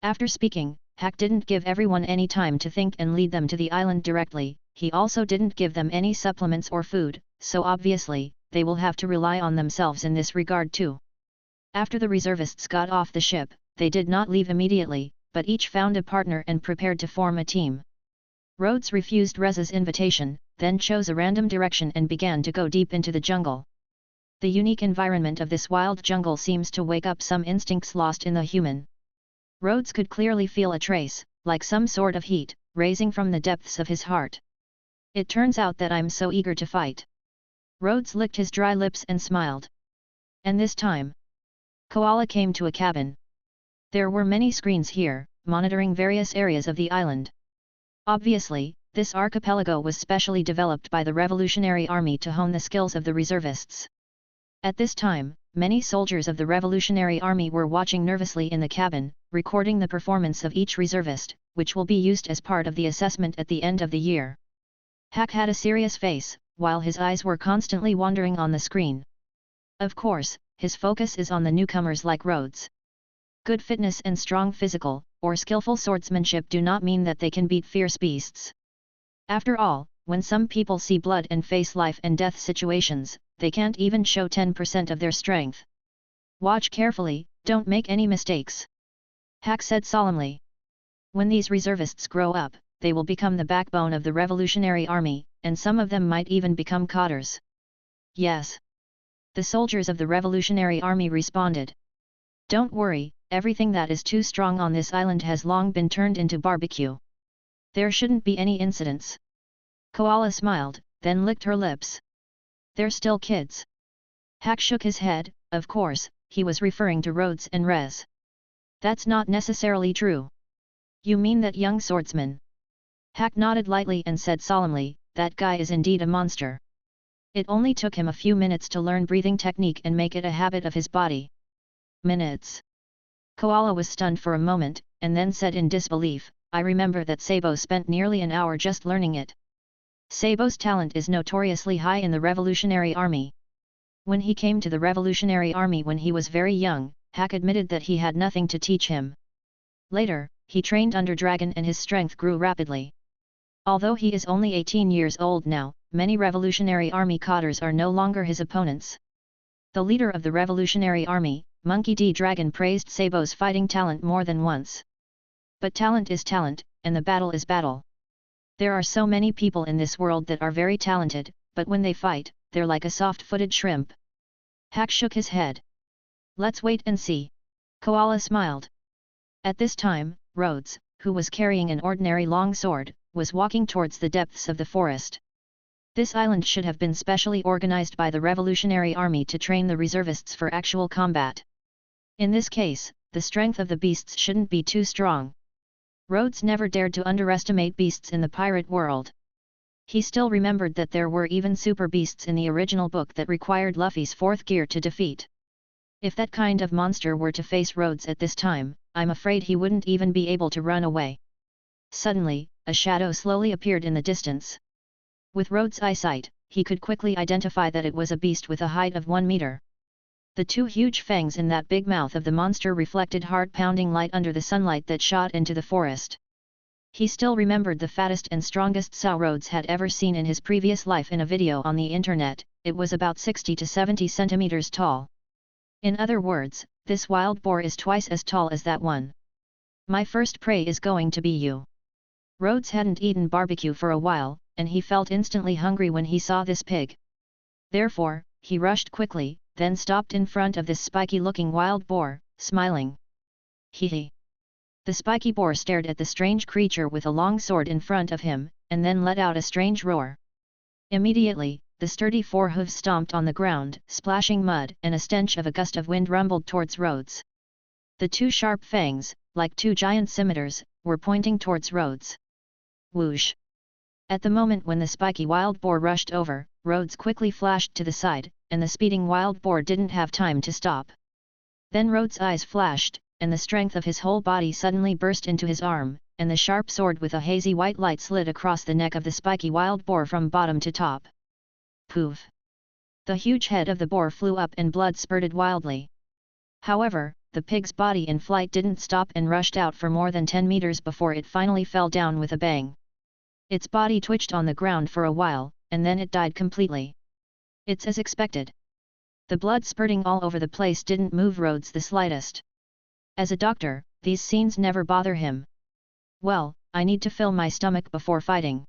After speaking, Hack didn't give everyone any time to think and lead them to the island directly. He also didn't give them any supplements or food, so obviously, they will have to rely on themselves in this regard too. After the reservists got off the ship, they did not leave immediately, but each found a partner and prepared to form a team. Rhodes refused Rez's invitation, then chose a random direction and began to go deep into the jungle. The unique environment of this wild jungle seems to wake up some instincts lost in the human. Rhodes could clearly feel a trace, like some sort of heat, rising from the depths of his heart. It turns out that I'm so eager to fight. Rhodes licked his dry lips and smiled. And this time, Koala came to a cabin. There were many screens here, monitoring various areas of the island. Obviously, this archipelago was specially developed by the Revolutionary Army to hone the skills of the reservists. At this time, many soldiers of the Revolutionary Army were watching nervously in the cabin, recording the performance of each reservist, which will be used as part of the assessment at the end of the year. Hack had a serious face, while his eyes were constantly wandering on the screen. Of course, his focus is on the newcomers like Rhodes. Good fitness and strong physical, or skillful swordsmanship do not mean that they can beat fierce beasts. After all, when some people see blood and face life and death situations, they can't even show 10% of their strength. Watch carefully, don't make any mistakes. Hack said solemnly. When these reservists grow up, they will become the backbone of the Revolutionary Army, and some of them might even become cotters. Yes. The soldiers of the Revolutionary Army responded. Don't worry, everything that is too strong on this island has long been turned into barbecue. There shouldn't be any incidents. Koala smiled, then licked her lips. They're still kids. Hack shook his head. Of course, he was referring to Rhodes and Rez. That's not necessarily true. You mean that young swordsman? Hack nodded lightly and said solemnly, that guy is indeed a monster. It only took him a few minutes to learn breathing technique and make it a habit of his body. Minutes. Koala was stunned for a moment, and then said in disbelief, I remember that Sabo spent nearly an hour just learning it. Sabo's talent is notoriously high in the Revolutionary Army. When he came to the Revolutionary Army when he was very young, Hack admitted that he had nothing to teach him. Later, he trained under Dragon and his strength grew rapidly. Although he is only 18 years old now, many Revolutionary Army cadres are no longer his opponents. The leader of the Revolutionary Army, Monkey D. Dragon, praised Sabo's fighting talent more than once. But talent is talent, and the battle is battle. There are so many people in this world that are very talented, but when they fight, they're like a soft-footed shrimp. Hack shook his head. Let's wait and see. Koala smiled. At this time, Rhodes, who was carrying an ordinary long sword, was walking towards the depths of the forest. This island should have been specially organized by the Revolutionary Army to train the reservists for actual combat. In this case, the strength of the beasts shouldn't be too strong. Rhodes never dared to underestimate beasts in the pirate world. He still remembered that there were even super beasts in the original book that required Luffy's fourth gear to defeat. If that kind of monster were to face Rhodes at this time, I'm afraid he wouldn't even be able to run away. Suddenly, a shadow slowly appeared in the distance. With Rhodes' eyesight, he could quickly identify that it was a beast with a height of 1 meter. The two huge fangs in that big mouth of the monster reflected heart-pounding light under the sunlight that shot into the forest. He still remembered the fattest and strongest sow Rhodes had ever seen in his previous life in a video on the internet. It was about 60 to 70 centimeters tall. In other words, this wild boar is twice as tall as that one. My first prey is going to be you. Rhodes hadn't eaten barbecue for a while, and he felt instantly hungry when he saw this pig. Therefore, he rushed quickly, then stopped in front of this spiky-looking wild boar, smiling. Hee hee. The spiky boar stared at the strange creature with a long sword in front of him, and then let out a strange roar. Immediately, the sturdy forehooves stomped on the ground, splashing mud, and a stench of a gust of wind rumbled towards Rhodes. The two sharp fangs, like two giant scimitars, were pointing towards Rhodes. Whoosh! At the moment when the spiky wild boar rushed over, Rhodes quickly flashed to the side, and the speeding wild boar didn't have time to stop. Then Rhodes' eyes flashed, and the strength of his whole body suddenly burst into his arm, and the sharp sword with a hazy white light slid across the neck of the spiky wild boar from bottom to top. Poof! The huge head of the boar flew up and blood spurted wildly. However, the pig's body in flight didn't stop and rushed out for more than 10 meters before it finally fell down with a bang. Its body twitched on the ground for a while, and then it died completely. It's as expected. The blood spurting all over the place didn't move Rhodes the slightest. As a doctor, these scenes never bother him. Well, I need to fill my stomach before fighting.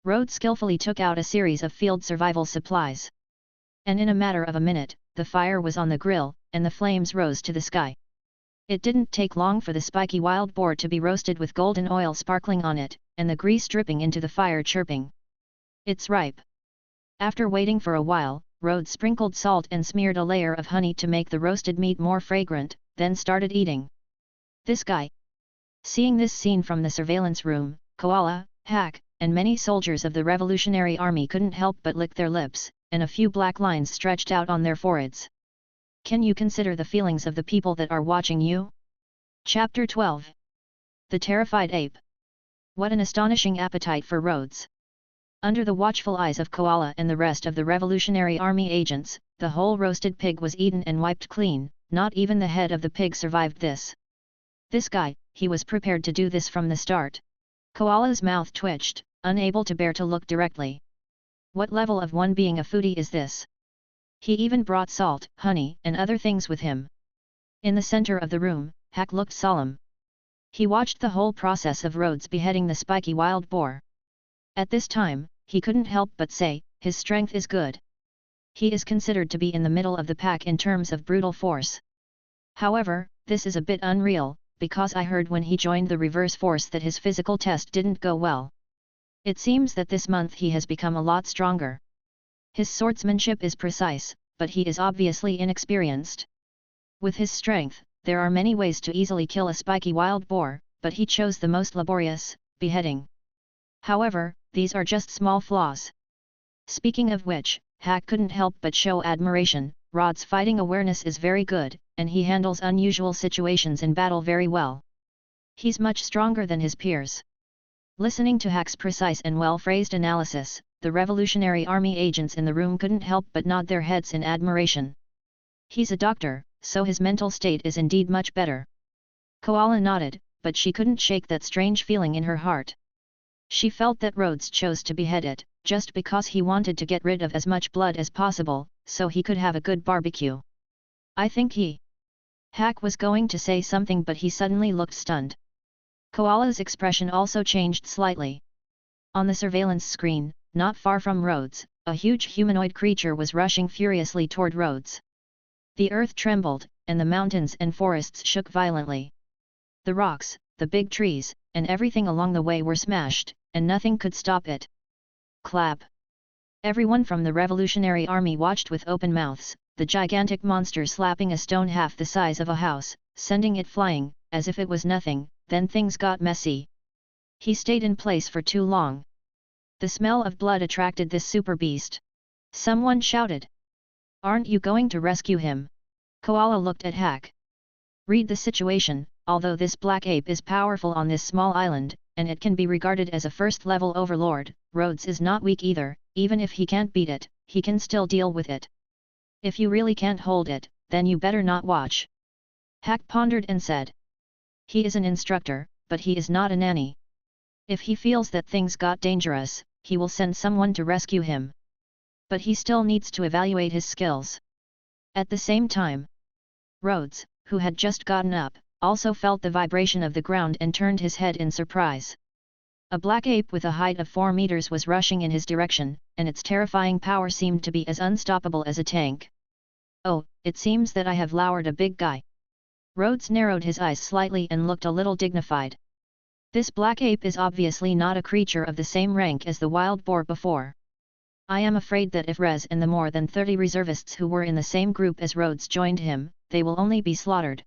Rhodes skillfully took out a series of field survival supplies. And in a matter of a minute, the fire was on the grill, and the flames rose to the sky. It didn't take long for the spiky wild boar to be roasted with golden oil sparkling on it, and the grease dripping into the fire chirping. It's ripe. After waiting for a while, Rhodes sprinkled salt and smeared a layer of honey to make the roasted meat more fragrant, then started eating. This guy. Seeing this scene from the surveillance room, Koala, Hack, and many soldiers of the Revolutionary Army couldn't help but lick their lips, and a few black lines stretched out on their foreheads. Can you consider the feelings of the people that are watching you? Chapter 12. The Terrified Ape. What an astonishing appetite for Rhodes! Under the watchful eyes of Koala and the rest of the Revolutionary Army agents, the whole roasted pig was eaten and wiped clean. Not even the head of the pig survived this. This guy, he was prepared to do this from the start. Koala's mouth twitched, unable to bear to look directly. What level of one being a foodie is this? He even brought salt, honey, and other things with him. In the center of the room, Hack looked solemn. He watched the whole process of Rhodes beheading the spiky wild boar. At this time, he couldn't help but say, his strength is good. He is considered to be in the middle of the pack in terms of brutal force. However, this is a bit unreal, because I heard when he joined the reverse force that his physical test didn't go well. It seems that this month he has become a lot stronger. His swordsmanship is precise, but he is obviously inexperienced. With his strength, there are many ways to easily kill a spiky wild boar, but he chose the most laborious, beheading. However, these are just small flaws. Speaking of which, Hack couldn't help but show admiration. Rod's fighting awareness is very good, and he handles unusual situations in battle very well. He's much stronger than his peers. Listening to Hack's precise and well-phrased analysis, the Revolutionary Army agents in the room couldn't help but nod their heads in admiration. He's a doctor, so his mental state is indeed much better. Koala nodded, but she couldn't shake that strange feeling in her heart. She felt that Rhodes chose to behead it, just because he wanted to get rid of as much blood as possible, so he could have a good barbecue. I think he... Hack was going to say something, but he suddenly looked stunned. Koala's expression also changed slightly. On the surveillance screen, not far from Rhodes, a huge humanoid creature was rushing furiously toward Rhodes. The earth trembled, and the mountains and forests shook violently. The rocks, the big trees, and everything along the way were smashed, and nothing could stop it. Clap! Everyone from the Revolutionary Army watched with open mouths, the gigantic monster slapping a stone half the size of a house, sending it flying, as if it was nothing. Then things got messy. He stayed in place for too long. The smell of blood attracted this super beast. Someone shouted. Aren't you going to rescue him? Koala looked at Hack. Read the situation. Although this black ape is powerful on this small island, and it can be regarded as a first-level overlord, Rhodes is not weak either. Even if he can't beat it, he can still deal with it. If you really can't hold it, then you better not watch. Hack pondered and said. He is an instructor, but he is not a nanny. If he feels that things got dangerous, he will send someone to rescue him. But he still needs to evaluate his skills. At the same time, Rhodes, who had just gotten up, also felt the vibration of the ground and turned his head in surprise. A black ape with a height of 4 meters was rushing in his direction, and its terrifying power seemed to be as unstoppable as a tank. Oh, it seems that I have lowered a big guy. Rhodes narrowed his eyes slightly and looked a little dignified. This black ape is obviously not a creature of the same rank as the wild boar before. I am afraid that if Rez and the more than 30 reservists who were in the same group as Rhodes joined him, they will only be slaughtered.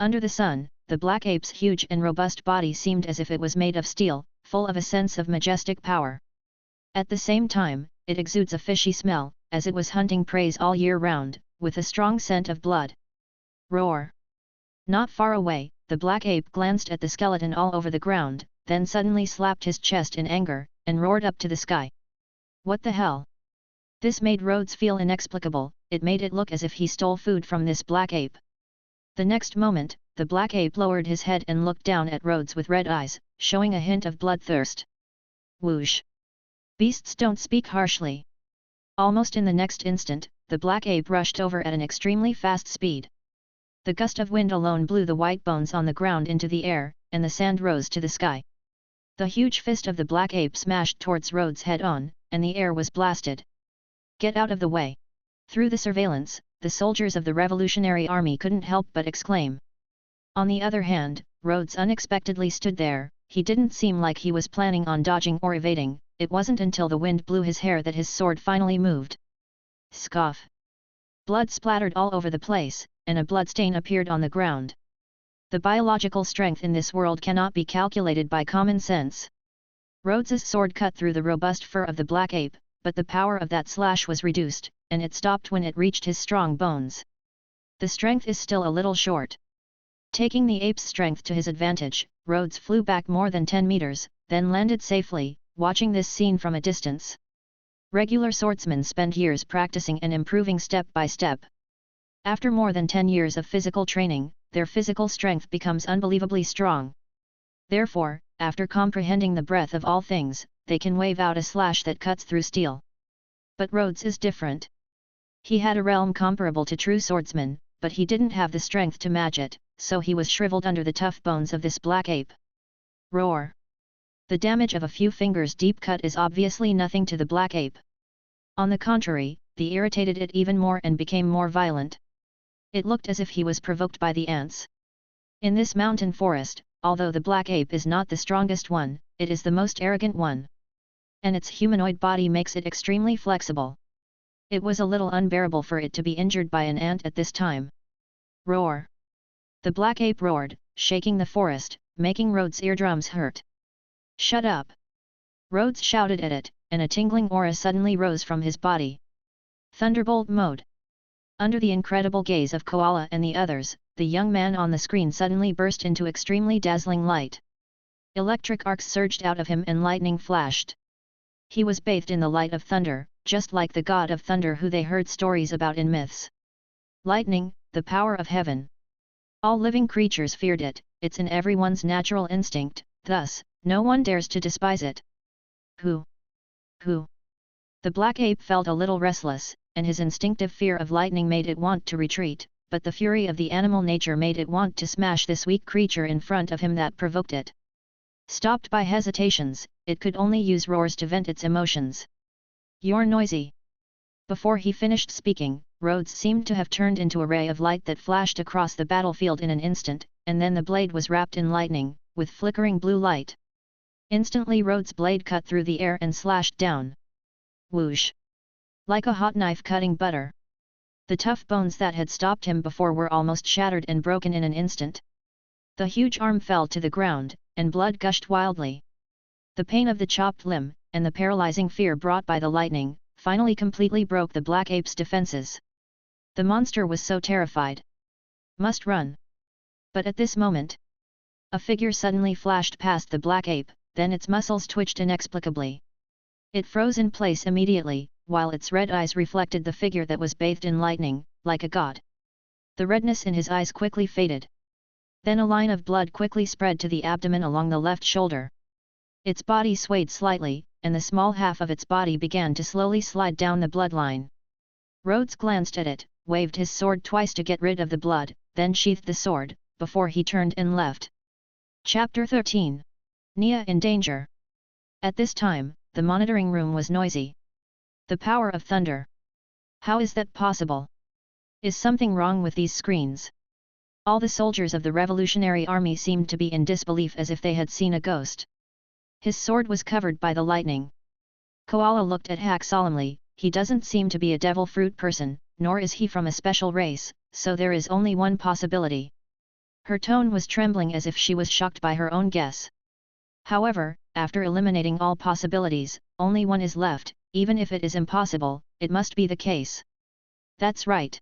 Under the sun, the black ape's huge and robust body seemed as if it was made of steel, full of a sense of majestic power. At the same time, it exudes a fishy smell, as it was hunting prey all year round, with a strong scent of blood. Roar! Not far away, the black ape glanced at the skeleton all over the ground, then suddenly slapped his chest in anger, and roared up to the sky. What the hell? This made Rhodes feel inexplicable. It made it look as if he stole food from this black ape. The next moment, the black ape lowered his head and looked down at Rhodes with red eyes, showing a hint of bloodthirst. Whoosh! Beasts don't speak harshly. Almost in the next instant, the black ape rushed over at an extremely fast speed. The gust of wind alone blew the white bones on the ground into the air, and the sand rose to the sky. The huge fist of the black ape smashed towards Rhodes head-on, and the air was blasted. Get out of the way! Through the surveillance, the soldiers of the Revolutionary Army couldn't help but exclaim. On the other hand, Rhodes unexpectedly stood there. He didn't seem like he was planning on dodging or evading. It wasn't until the wind blew his hair that his sword finally moved. Scoff! Blood splattered all over the place, and a bloodstain appeared on the ground. The biological strength in this world cannot be calculated by common sense. Rhodes's sword cut through the robust fur of the black ape, but the power of that slash was reduced, and it stopped when it reached his strong bones. The strength is still a little short. Taking the ape's strength to his advantage, Rhodes flew back more than 10 meters, then landed safely, watching this scene from a distance. Regular swordsmen spend years practicing and improving step by step. After more than 10 years of physical training, their physical strength becomes unbelievably strong. Therefore, after comprehending the breadth of all things, they can wave out a slash that cuts through steel. But Rhodes is different. He had a realm comparable to true swordsmen, but he didn't have the strength to match it, so he was shriveled under the tough bones of this black ape. Roar! The damage of a few fingers deep cut is obviously nothing to the black ape. On the contrary, the irritated it even more and became more violent. It looked as if he was provoked by the ants. In this mountain forest, although the black ape is not the strongest one, it is the most arrogant one. And its humanoid body makes it extremely flexible. It was a little unbearable for it to be injured by an ant at this time. Roar! The black ape roared, shaking the forest, making Rhodes' eardrums hurt. Shut up! Rhodes shouted at it, and a tingling aura suddenly rose from his body. Thunderbolt mode! Under the incredible gaze of Koala and the others, the young man on the screen suddenly burst into extremely dazzling light. Electric arcs surged out of him and lightning flashed. He was bathed in the light of thunder, just like the god of thunder who they heard stories about in myths. Lightning, the power of heaven. All living creatures feared it, it's in everyone's natural instinct, thus, no one dares to despise it. Who? Who? The black ape felt a little restless, and his instinctive fear of lightning made it want to retreat, but the fury of the animal nature made it want to smash this weak creature in front of him that provoked it. Stopped by hesitations, it could only use roars to vent its emotions. "You're noisy." Before he finished speaking, Rhodes seemed to have turned into a ray of light that flashed across the battlefield in an instant, and then the blade was wrapped in lightning, with flickering blue light. Instantly Rhodes' blade cut through the air and slashed down. Whoosh! Like a hot knife cutting butter. The tough bones that had stopped him before were almost shattered and broken in an instant. The huge arm fell to the ground, and blood gushed wildly. The pain of the chopped limb, and the paralyzing fear brought by the lightning, finally completely broke the black ape's defenses. The monster was so terrified. Must run. But at this moment, a figure suddenly flashed past the black ape, then its muscles twitched inexplicably. It froze in place immediately, while its red eyes reflected the figure that was bathed in lightning, like a god. The redness in his eyes quickly faded. Then a line of blood quickly spread to the abdomen along the left shoulder. Its body swayed slightly, and the small half of its body began to slowly slide down the bloodline. Rhodes glanced at it, waved his sword twice to get rid of the blood, then sheathed the sword, before he turned and left. Chapter 13. Nia in danger. At this time, the monitoring room was noisy. The power of thunder. How is that possible? Is something wrong with these screens? All the soldiers of the Revolutionary Army seemed to be in disbelief as if they had seen a ghost. His sword was covered by the lightning. Koala looked at Hack solemnly. He doesn't seem to be a devil fruit person, nor is he from a special race, so there is only one possibility. Her tone was trembling as if she was shocked by her own guess. However, after eliminating all possibilities, only one is left. Even if it is impossible, it must be the case. That's right.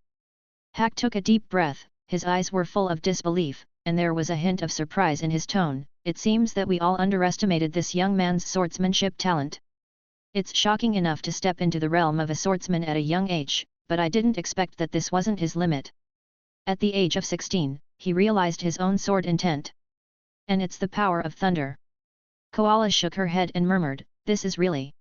Hack took a deep breath. His eyes were full of disbelief, and there was a hint of surprise in his tone. It seems that we all underestimated this young man's swordsmanship talent. It's shocking enough to step into the realm of a swordsman at a young age, but I didn't expect that this wasn't his limit. At the age of 16, he realized his own sword intent. And it's the power of thunder. Koala shook her head and murmured, "This is really..."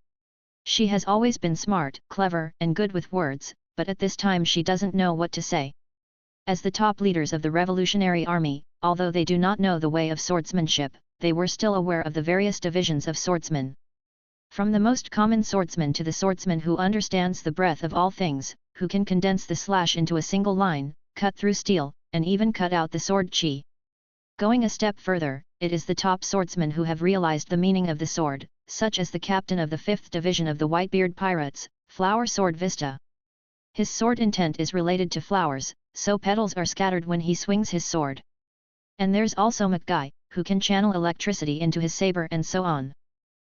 She has always been smart, clever, and good with words, but at this time she doesn't know what to say. As the top leaders of the Revolutionary Army, although they do not know the way of swordsmanship, they were still aware of the various divisions of swordsmen. From the most common swordsman to the swordsman who understands the breadth of all things, who can condense the slash into a single line, cut through steel, and even cut out the sword chi. Going a step further, it is the top swordsmen who have realized the meaning of the sword, such as the captain of the 5th Division of the Whitebeard Pirates, Flower Sword Vista. His sword intent is related to flowers, so petals are scattered when he swings his sword. And there's also McGuy, who can channel electricity into his saber and so on.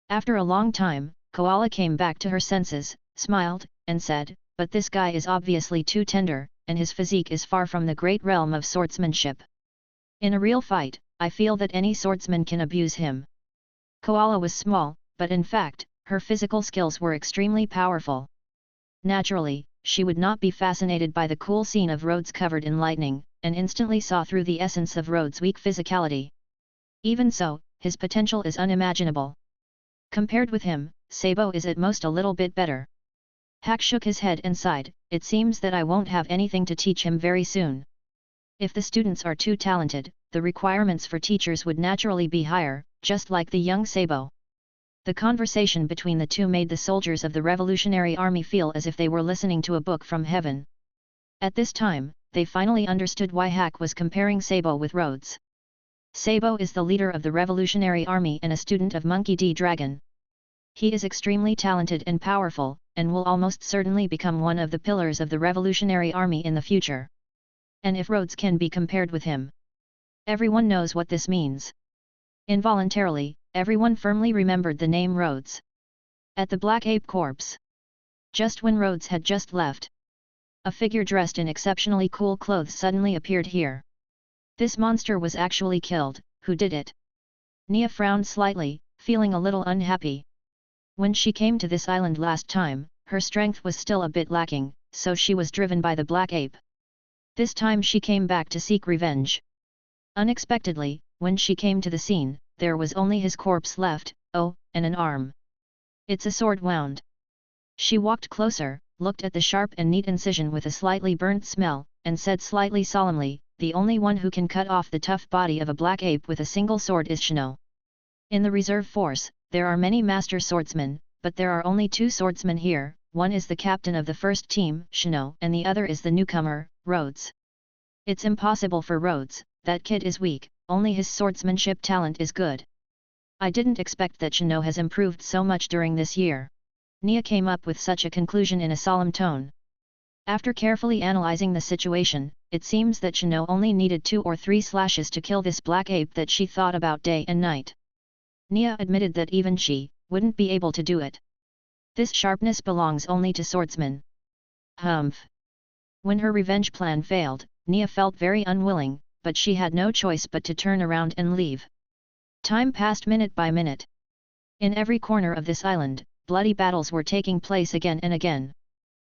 After a long time, Koala came back to her senses, smiled, and said, "But this guy is obviously too tender, and his physique is far from the great realm of swordsmanship. In a real fight, I feel that any swordsman can abuse him." Koala was small, but in fact, her physical skills were extremely powerful. Naturally, she would not be fascinated by the cool scene of Rhodes covered in lightning, and instantly saw through the essence of Rhodes' weak physicality. Even so, his potential is unimaginable. Compared with him, Sabo is at most a little bit better. Hack shook his head and sighed, "It seems that I won't have anything to teach him very soon. If the students are too talented, the requirements for teachers would naturally be higher, just like the young Sabo." The conversation between the two made the soldiers of the Revolutionary Army feel as if they were listening to a book from heaven. At this time, they finally understood why Hack was comparing Sabo with Rhodes. Sabo is the leader of the Revolutionary Army and a student of Monkey D. Dragon. He is extremely talented and powerful, and will almost certainly become one of the pillars of the Revolutionary Army in the future. And if Rhodes can be compared with him, everyone knows what this means. Involuntarily, everyone firmly remembered the name Rhodes. At the Black Ape Corpse. Just when Rhodes had just left, a figure dressed in exceptionally cool clothes suddenly appeared here. This monster was actually killed. Who did it? Nia frowned slightly, feeling a little unhappy. When she came to this island last time, her strength was still a bit lacking, so she was driven by the Black Ape. This time she came back to seek revenge. Unexpectedly, When she came to the scene, there was only his corpse left, oh, and an arm. It's a sword wound. She walked closer, looked at the sharp and neat incision with a slightly burnt smell, and said slightly solemnly, the only one who can cut off the tough body of a black ape with a single sword is Shino. In the reserve force, there are many master swordsmen, but there are only 2 swordsmen here, one is the captain of the first team, Shino, and the other is the newcomer, Rhodes. It's impossible for Rhodes, that kid is weak, only his swordsmanship talent is good. I didn't expect that Shino has improved so much during this year. Nia came up with such a conclusion in a solemn tone. After carefully analyzing the situation, it seems that Shino only needed 2 or 3 slashes to kill this black ape that she thought about day and night. Nia admitted that even she wouldn't be able to do it. This sharpness belongs only to swordsmen. Humph. When her revenge plan failed, Nia felt very unwilling, but she had no choice but to turn around and leave. Time passed minute by minute. In every corner of this island, bloody battles were taking place again and again.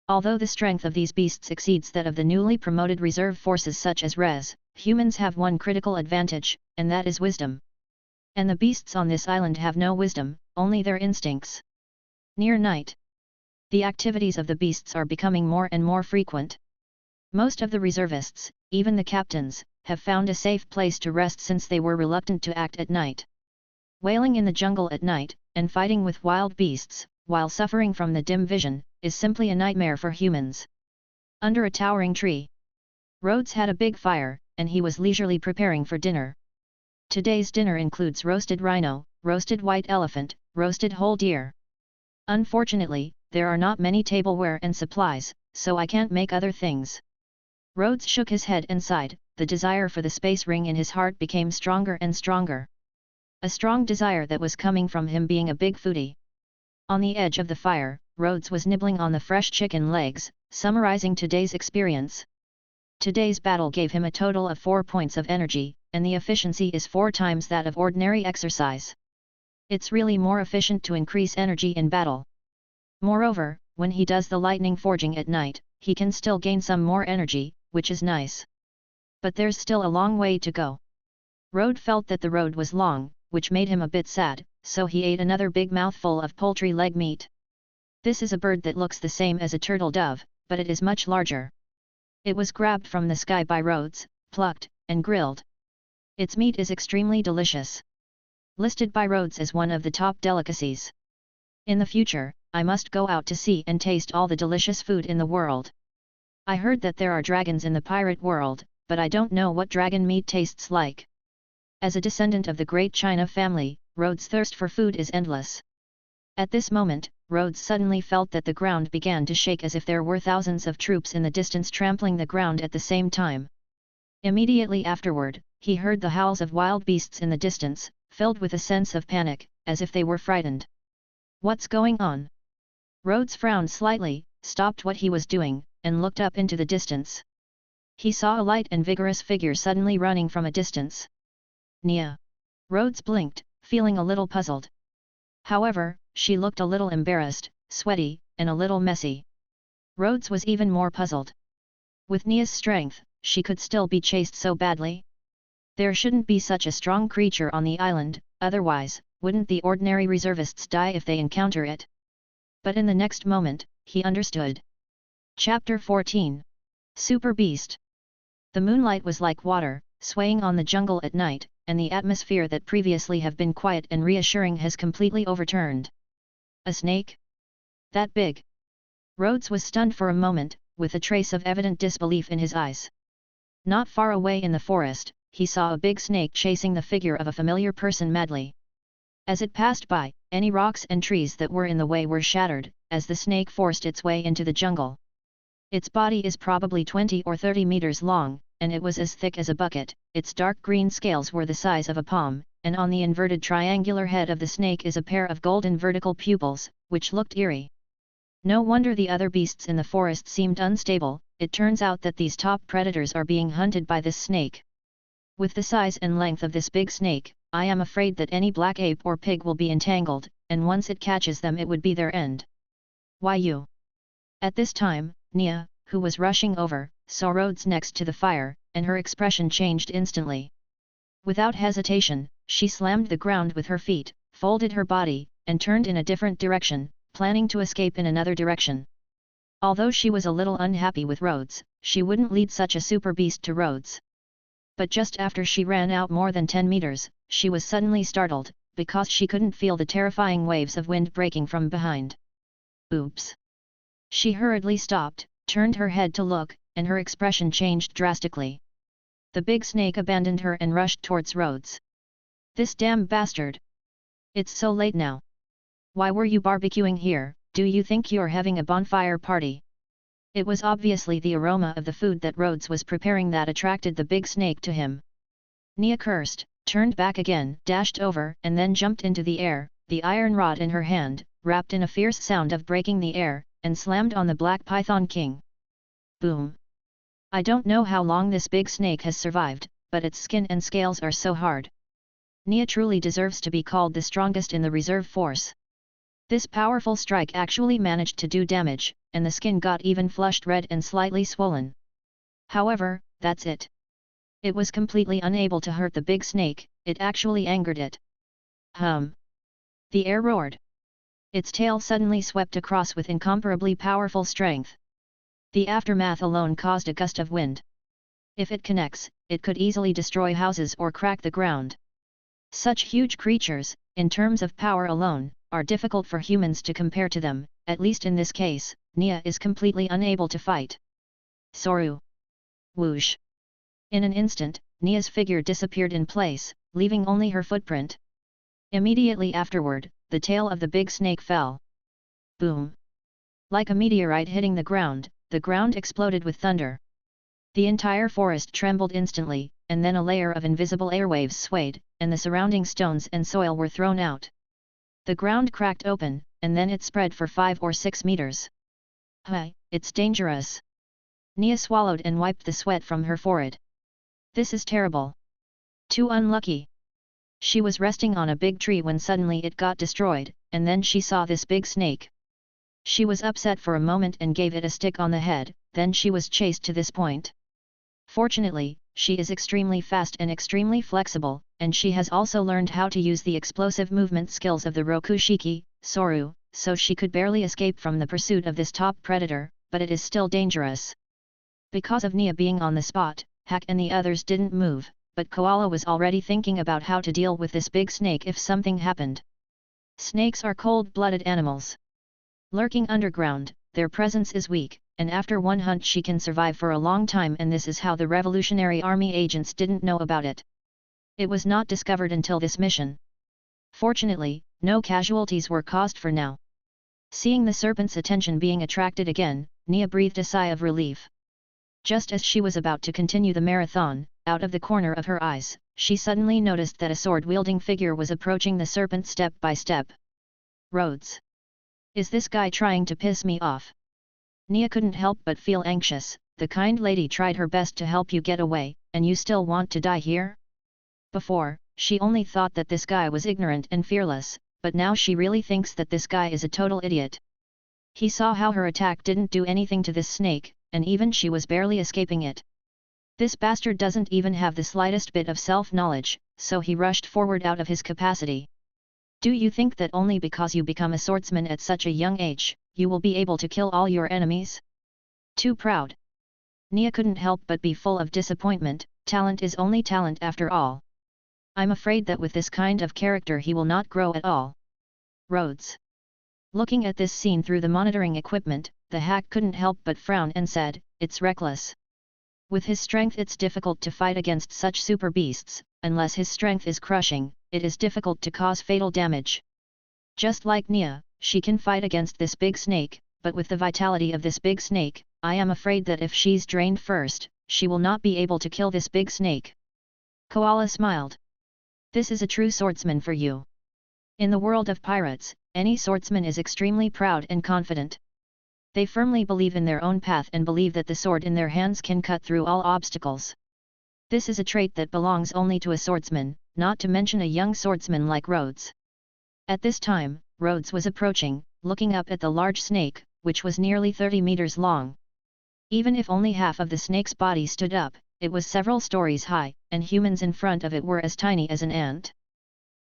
Although the strength of these beasts exceeds that of the newly promoted reserve forces such as Res, humans have one critical advantage, and that is wisdom. And the beasts on this island have no wisdom, only their instincts. Near night, the activities of the beasts are becoming more and more frequent. Most of the reservists, even the captains, have found a safe place to rest since they were reluctant to act at night. Wailing in the jungle at night, and fighting with wild beasts, while suffering from the dim vision, is simply a nightmare for humans. Under a towering tree, Rhodes had a big fire, and he was leisurely preparing for dinner. Today's dinner includes roasted rhino, roasted white elephant, roasted whole deer. Unfortunately, there are not many tableware and supplies, so I can't make other things. Rhodes shook his head and sighed, the desire for the space ring in his heart became stronger and stronger. A strong desire that was coming from him being a big foodie. On the edge of the fire, Rhodes was nibbling on the fresh chicken legs, summarizing today's experience. Today's battle gave him a total of 4 points of energy, and the efficiency is 4 times that of ordinary exercise. It's really more efficient to increase energy in battle. Moreover, when he does the lightning forging at night, he can still gain some more energy, which is nice. But there's still a long way to go. Rhodes felt that the road was long, which made him a bit sad, so he ate another big mouthful of poultry leg meat. This is a bird that looks the same as a turtle dove, but it is much larger. It was grabbed from the sky by Rhodes, plucked, and grilled. Its meat is extremely delicious. Listed by Rhodes as one of the top delicacies. In the future, I must go out to sea and taste all the delicious food in the world. I heard that there are dragons in the pirate world, but I don't know what dragon meat tastes like. As a descendant of the great China family, Rhodes' thirst for food is endless. At this moment, Rhodes suddenly felt that the ground began to shake as if there were thousands of troops in the distance trampling the ground at the same time. Immediately afterward, he heard the howls of wild beasts in the distance, filled with a sense of panic, as if they were frightened. What's going on? Rhodes frowned slightly, stopped what he was doing, and looked up into the distance. He saw a light and vigorous figure suddenly running from a distance. Nia. Rhodes blinked, feeling a little puzzled. However, she looked a little embarrassed, sweaty, and a little messy. Rhodes was even more puzzled. With Nia's strength, she could still be chased so badly? There shouldn't be such a strong creature on the island, otherwise, wouldn't the ordinary reservists die if they encounter it? But in the next moment, he understood. Chapter 14. Super Beast. The moonlight was like water, swaying on the jungle at night, and the atmosphere that previously have been quiet and reassuring has completely overturned. A snake? That big? Rhodes was stunned for a moment, with a trace of evident disbelief in his eyes. Not far away in the forest, he saw a big snake chasing the figure of a familiar person madly. As it passed by, any rocks and trees that were in the way were shattered, as the snake forced its way into the jungle. Its body is probably 20 or 30 meters long, and it was as thick as a bucket, its dark green scales were the size of a palm, and on the inverted triangular head of the snake is a pair of golden vertical pupils, which looked eerie. No wonder the other beasts in the forest seemed unstable, it turns out that these top predators are being hunted by this snake. With the size and length of this big snake, I am afraid that any black ape or pig will be entangled, and once it catches them it would be their end. Why you? At this time, Nia, who was rushing over, saw Rhodes next to the fire, and her expression changed instantly. Without hesitation, she slammed the ground with her feet, folded her body, and turned in a different direction, planning to escape in another direction. Although she was a little unhappy with Rhodes, she wouldn't lead such a super beast to Rhodes. But just after she ran out more than 10 meters, she was suddenly startled, because she couldn't feel the terrifying waves of wind breaking from behind. Oops! She hurriedly stopped, turned her head to look, and her expression changed drastically. The big snake abandoned her and rushed towards Rhodes. This damn bastard! It's so late now. Why were you barbecuing here? Do you think you're having a bonfire party? It was obviously the aroma of the food that Rhodes was preparing that attracted the big snake to him. Nia cursed, turned back again, dashed over, and then jumped into the air, the iron rod in her hand, wrapped in a fierce sound of breaking the air, and slammed on the black python king. Boom! I don't know how long this big snake has survived, but its skin and scales are so hard. Nia truly deserves to be called the strongest in the reserve force. This powerful strike actually managed to do damage, and the skin got even flushed red and slightly swollen. However, that's it. It was completely unable to hurt the big snake, it actually angered it. The air roared. Its tail suddenly swept across with incomparably powerful strength. The aftermath alone caused a gust of wind. If it connects, it could easily destroy houses or crack the ground. Such huge creatures, in terms of power alone, are difficult for humans to compare to them, at least in this case, Nia is completely unable to fight. Soru! Whoosh! In an instant, Nia's figure disappeared in place, leaving only her footprint. Immediately afterward, the tail of the big snake fell. Boom! Like a meteorite hitting the ground exploded with thunder. The entire forest trembled instantly, and then a layer of invisible airwaves swayed, and the surrounding stones and soil were thrown out. The ground cracked open, and then it spread for 5 or 6 meters. Hey, it's dangerous! Nia swallowed and wiped the sweat from her forehead. This is terrible. Too unlucky. She was resting on a big tree when suddenly it got destroyed, and then she saw this big snake. She was upset for a moment and gave it a stick on the head, then she was chased to this point. Fortunately, she is extremely fast and extremely flexible, and she has also learned how to use the explosive movement skills of the Rokushiki, Soru, so she could barely escape from the pursuit of this top predator, but it is still dangerous. Because of Nia being on the spot, Hack and the others didn't move, but Koala was already thinking about how to deal with this big snake if something happened. Snakes are cold-blooded animals. Lurking underground, their presence is weak, and after one hunt she can survive for a long time, and this is how the Revolutionary Army agents didn't know about it. It was not discovered until this mission. Fortunately, no casualties were caused for now. Seeing the serpent's attention being attracted again, Nia breathed a sigh of relief. Just as she was about to continue the marathon, out of the corner of her eyes, she suddenly noticed that a sword-wielding figure was approaching the serpent step by step. Rhodes! Is this guy trying to piss me off? Nia couldn't help but feel anxious. The kind lady tried her best to help you get away, and you still want to die here? Before, she only thought that this guy was ignorant and fearless, but now she really thinks that this guy is a total idiot. He saw how her attack didn't do anything to this snake, and even she was barely escaping it. This bastard doesn't even have the slightest bit of self-knowledge, so he rushed forward out of his capacity. Do you think that only because you become a swordsman at such a young age, you will be able to kill all your enemies? Too proud. Nia couldn't help but be full of disappointment. Talent is only talent after all. I'm afraid that with this kind of character he will not grow at all. Rhodes. Looking at this scene through the monitoring equipment, the hack couldn't help but frown and said, "It's reckless. With his strength it's difficult to fight against such super beasts, unless his strength is crushing, it is difficult to cause fatal damage. Just like Nia, she can fight against this big snake, but with the vitality of this big snake, I am afraid that if she's drained first, she will not be able to kill this big snake." Koala smiled. This is a true swordsman for you. In the world of pirates, any swordsman is extremely proud and confident. They firmly believe in their own path and believe that the sword in their hands can cut through all obstacles. This is a trait that belongs only to a swordsman, not to mention a young swordsman like Rhodes. At this time, Rhodes was approaching, looking up at the large snake, which was nearly 30 meters long. Even if only half of the snake's body stood up, it was several stories high, and humans in front of it were as tiny as an ant.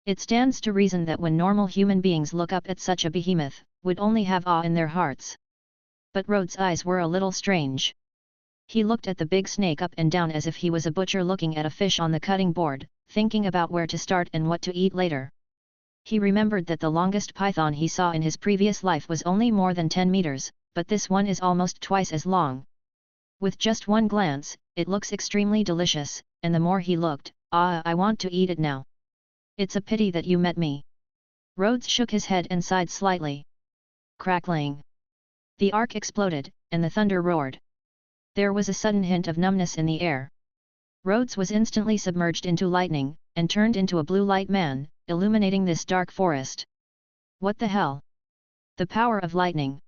It stands to reason that when normal human beings look up at such a behemoth, would only have awe in their hearts. But Rhodes' eyes were a little strange. He looked at the big snake up and down as if he was a butcher looking at a fish on the cutting board, thinking about where to start and what to eat later. He remembered that the longest python he saw in his previous life was only more than 10 meters, but this one is almost twice as long. With just one glance, it looks extremely delicious, and the more he looked, I want to eat it now. It's a pity that you met me. Rhodes shook his head and sighed slightly. Crackling. The ark exploded, and the thunder roared. There was a sudden hint of numbness in the air. Rhodes was instantly submerged into lightning, and turned into a blue light man, illuminating this dark forest. What the hell? The power of lightning.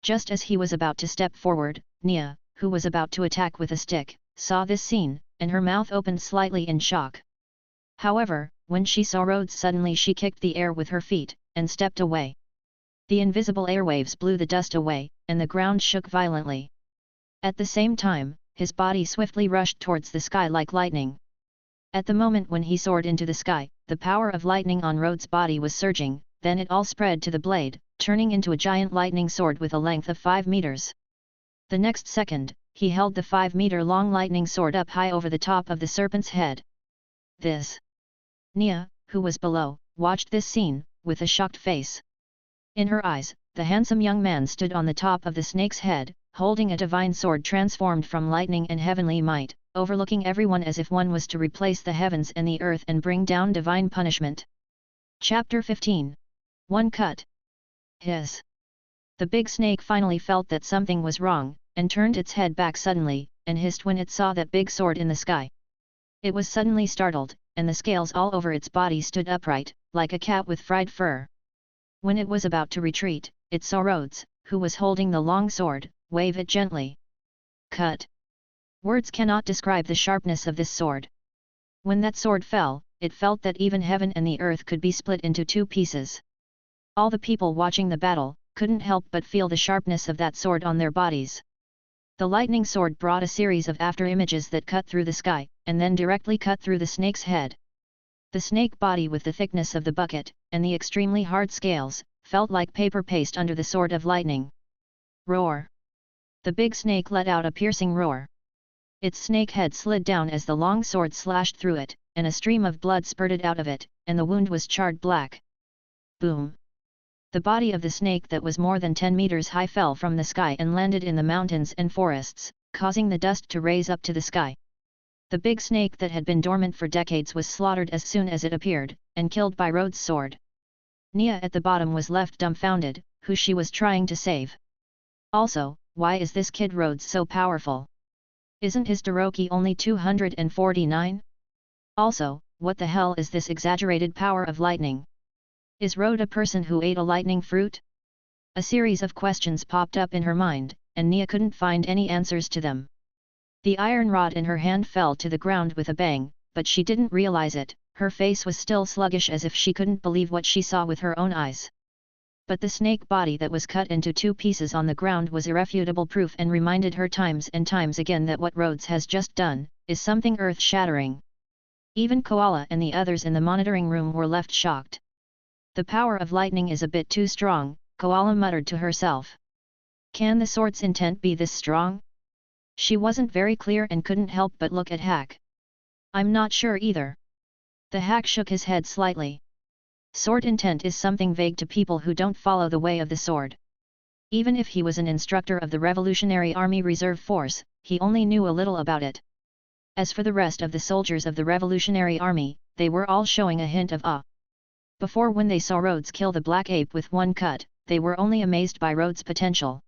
Just as he was about to step forward, Nia, who was about to attack with a stick, saw this scene, and her mouth opened slightly in shock. However, when she saw Rhodes suddenly she kicked the air with her feet, and stepped away. The invisible airwaves blew the dust away, and the ground shook violently. At the same time, his body swiftly rushed towards the sky like lightning. At the moment when he soared into the sky, the power of lightning on Rhodes' body was surging, then it all spread to the blade, turning into a giant lightning sword with a length of 5 meters. The next second, he held the 5-meter-long lightning sword up high over the top of the serpent's head. This. Nia, who was below, watched this scene, with a shocked face. In her eyes, the handsome young man stood on the top of the snake's head, holding a divine sword transformed from lightning and heavenly might, overlooking everyone as if one was to replace the heavens and the earth and bring down divine punishment. Chapter 15. One cut. Hiss. The big snake finally felt that something was wrong, and turned its head back suddenly, and hissed when it saw that big sword in the sky. It was suddenly startled, and the scales all over its body stood upright, like a cat with fried fur. When it was about to retreat, it saw Rhodes, who was holding the long sword, wave it gently. Cut. Words cannot describe the sharpness of this sword. When that sword fell, it felt that even heaven and the earth could be split into 2 pieces. All the people watching the battle couldn't help but feel the sharpness of that sword on their bodies. The lightning sword brought a series of after-images that cut through the sky, and then directly cut through the snake's head. The snake body with the thickness of the bucket, and the extremely hard scales, felt like paper paste under the sword of lightning. Roar! The big snake let out a piercing roar. Its snake head slid down as the long sword slashed through it, and a stream of blood spurted out of it, and the wound was charred black. Boom! The body of the snake that was more than 10 meters high fell from the sky and landed in the mountains and forests, causing the dust to raise up to the sky. The big snake that had been dormant for decades was slaughtered as soon as it appeared, and killed by Rhodes' sword. Nia at the bottom was left dumbfounded, who she was trying to save. Also, why is this kid Rhodes so powerful? Isn't his Daroki only 249? Also, what the hell is this exaggerated power of lightning? Is Rhodes a person who ate a lightning fruit? A series of questions popped up in her mind, and Nia couldn't find any answers to them. The iron rod in her hand fell to the ground with a bang, but she didn't realize it. Her face was still sluggish as if she couldn't believe what she saw with her own eyes. But the snake body that was cut into 2 pieces on the ground was irrefutable proof and reminded her times and times again that what Rhodes has just done is something earth-shattering. Even Koala and the others in the monitoring room were left shocked. The power of lightning is a bit too strong, Koala muttered to herself. Can the sword's intent be this strong? She wasn't very clear and couldn't help but look at Hack. I'm not sure either. The Hack shook his head slightly. Sword intent is something vague to people who don't follow the way of the sword. Even if he was an instructor of the Revolutionary Army Reserve Force, he only knew a little about it. As for the rest of the soldiers of the Revolutionary Army, they were all showing a hint of awe. Before, when they saw Rhodes kill the black ape with one cut, they were only amazed by Rhodes' potential.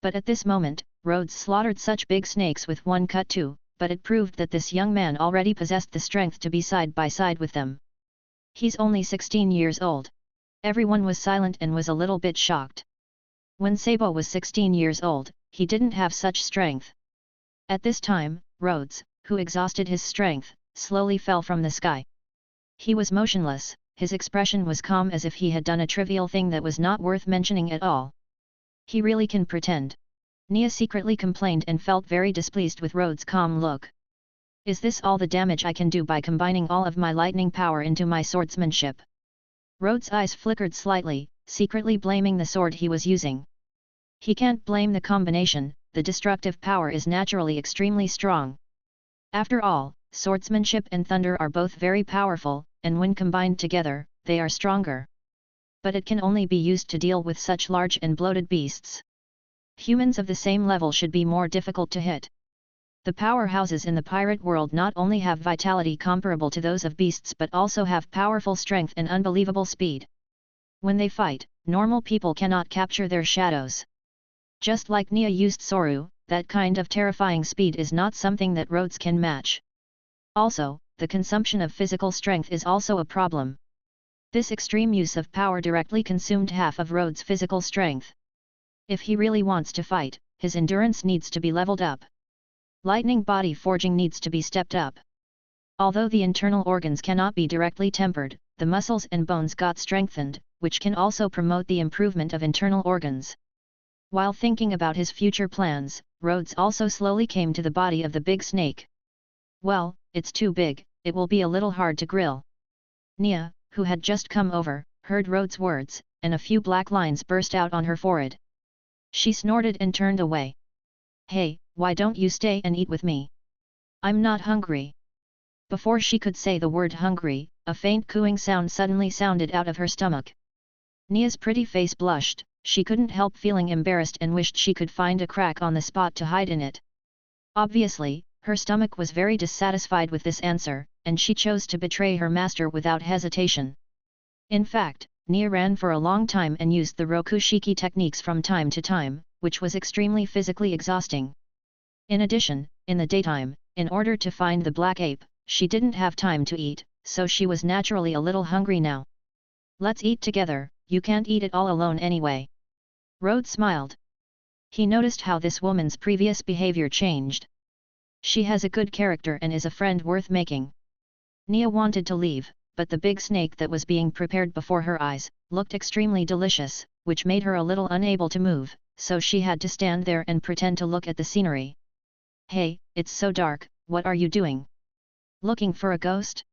But at this moment, Rhodes slaughtered such big snakes with one cut too, but it proved that this young man already possessed the strength to be side by side with them. He's only 16 years old. Everyone was silent and was a little bit shocked. When Sabo was 16 years old, he didn't have such strength. At this time, Rhodes, who exhausted his strength, slowly fell from the sky. He was motionless. His expression was calm as if he had done a trivial thing that was not worth mentioning at all. He really can pretend. Nia secretly complained and felt very displeased with Rhodes' calm look. Is this all the damage I can do by combining all of my lightning power into my swordsmanship? Rhodes' eyes flickered slightly, secretly blaming the sword he was using. He can't blame the combination, the destructive power is naturally extremely strong. After all, swordsmanship and thunder are both very powerful, and when combined together, they are stronger. But it can only be used to deal with such large and bloated beasts. Humans of the same level should be more difficult to hit. The powerhouses in the pirate world not only have vitality comparable to those of beasts but also have powerful strength and unbelievable speed. When they fight, normal people cannot capture their shadows. Just like Nia used Soru, that kind of terrifying speed is not something that Rhodes can match. Also, the consumption of physical strength is also a problem. This extreme use of power directly consumed half of Rhodes' physical strength. If he really wants to fight, his endurance needs to be leveled up. Lightning body forging needs to be stepped up. Although the internal organs cannot be directly tempered, the muscles and bones got strengthened, which can also promote the improvement of internal organs. While thinking about his future plans, Rhodes also slowly came to the body of the big snake. Well, it's too big, it will be a little hard to grill. Nia, who had just come over, heard Rhodes' words, and a few black lines burst out on her forehead. She snorted and turned away. Hey, why don't you stay and eat with me? I'm not hungry. Before she could say the word hungry, a faint cooing sound suddenly sounded out of her stomach. Nia's pretty face blushed, she couldn't help feeling embarrassed and wished she could find a crack on the spot to hide in it. Obviously, her stomach was very dissatisfied with this answer, and she chose to betray her master without hesitation. In fact, Nia ran for a long time and used the Rokushiki techniques from time to time, which was extremely physically exhausting. In addition, in the daytime, in order to find the black ape, she didn't have time to eat, so she was naturally a little hungry now. Let's eat together, you can't eat it all alone anyway. Rhodes smiled. He noticed how this woman's previous behavior changed. She has a good character and is a friend worth making. Nia wanted to leave, but the big snake that was being prepared before her eyes, looked extremely delicious, which made her a little unable to move, so she had to stand there and pretend to look at the scenery. Hey, it's so dark, what are you doing? Looking for a ghost?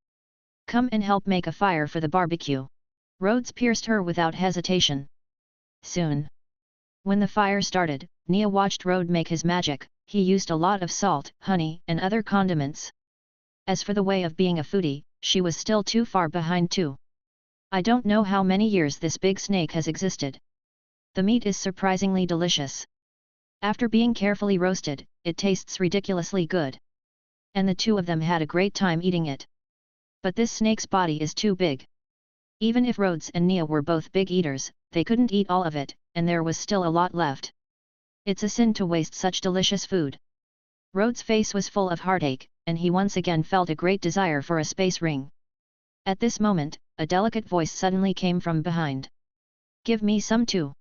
Come and help make a fire for the barbecue. Rhodes pierced her without hesitation. Soon. When the fire started, Nia watched Rhodes make his magic. He used a lot of salt, honey, and other condiments. As for the way of being a foodie, she was still too far behind too. I don't know how many years this big snake has existed. The meat is surprisingly delicious. After being carefully roasted, it tastes ridiculously good. And the two of them had a great time eating it. But this snake's body is too big. Even if Rhodes and Nia were both big eaters, they couldn't eat all of it, and there was still a lot left. It's a sin to waste such delicious food. Rhodes' face was full of heartache, and he once again felt a great desire for a space ring. At this moment, a delicate voice suddenly came from behind. Give me some too.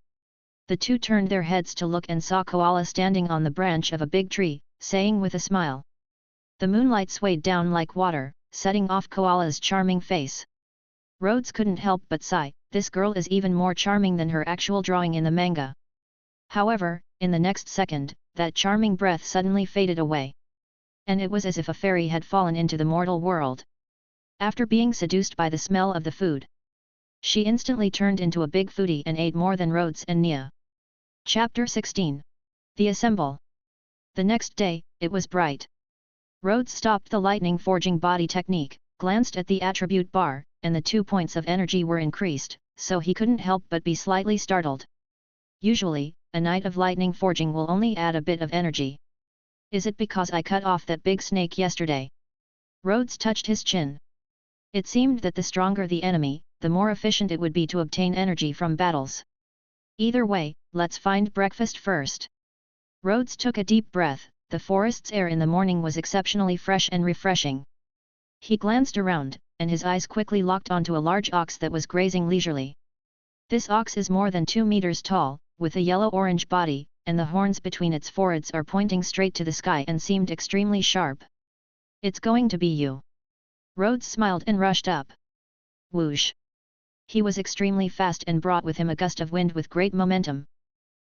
The two turned their heads to look and saw Koala standing on the branch of a big tree, saying with a smile. The moonlight swayed down like water, setting off Koala's charming face. Rhodes couldn't help but sigh, this girl is even more charming than her actual drawing in the manga. However, in the next second, that charming breath suddenly faded away. And it was as if a fairy had fallen into the mortal world. After being seduced by the smell of the food, she instantly turned into a big foodie and ate more than Rhodes and Nia. Chapter 16. The Assemble. The next day, it was bright. Rhodes stopped the lightning forging body technique, glanced at the attribute bar, and the 2 points of energy were increased, so he couldn't help but be slightly startled. Usually, a night of lightning forging will only add a bit of energy. Is it because I cut off that big snake yesterday? Rhodes touched his chin. It seemed that the stronger the enemy, the more efficient it would be to obtain energy from battles. Either way, let's find breakfast first. Rhodes took a deep breath, the forest's air in the morning was exceptionally fresh and refreshing. He glanced around, and his eyes quickly locked onto a large ox that was grazing leisurely. This ox is more than 2 meters tall, with a yellow-orange body, and the horns between its foreheads are pointing straight to the sky and seemed extremely sharp. It's going to be you. Rhodes smiled and rushed up. Whoosh! He was extremely fast and brought with him a gust of wind with great momentum.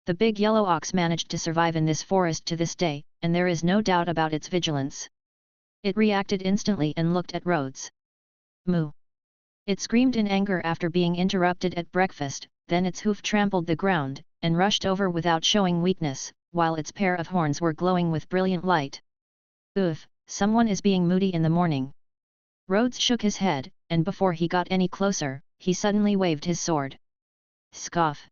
The big yellow ox managed to survive in this forest to this day, and there is no doubt about its vigilance. It reacted instantly and looked at Rhodes. Moo! It screamed in anger after being interrupted at breakfast, then its hoof trampled the ground, and rushed over without showing weakness, while its pair of horns were glowing with brilliant light. Oof, someone is being moody in the morning. Rhodes shook his head, and before he got any closer, he suddenly waved his sword. Scoff!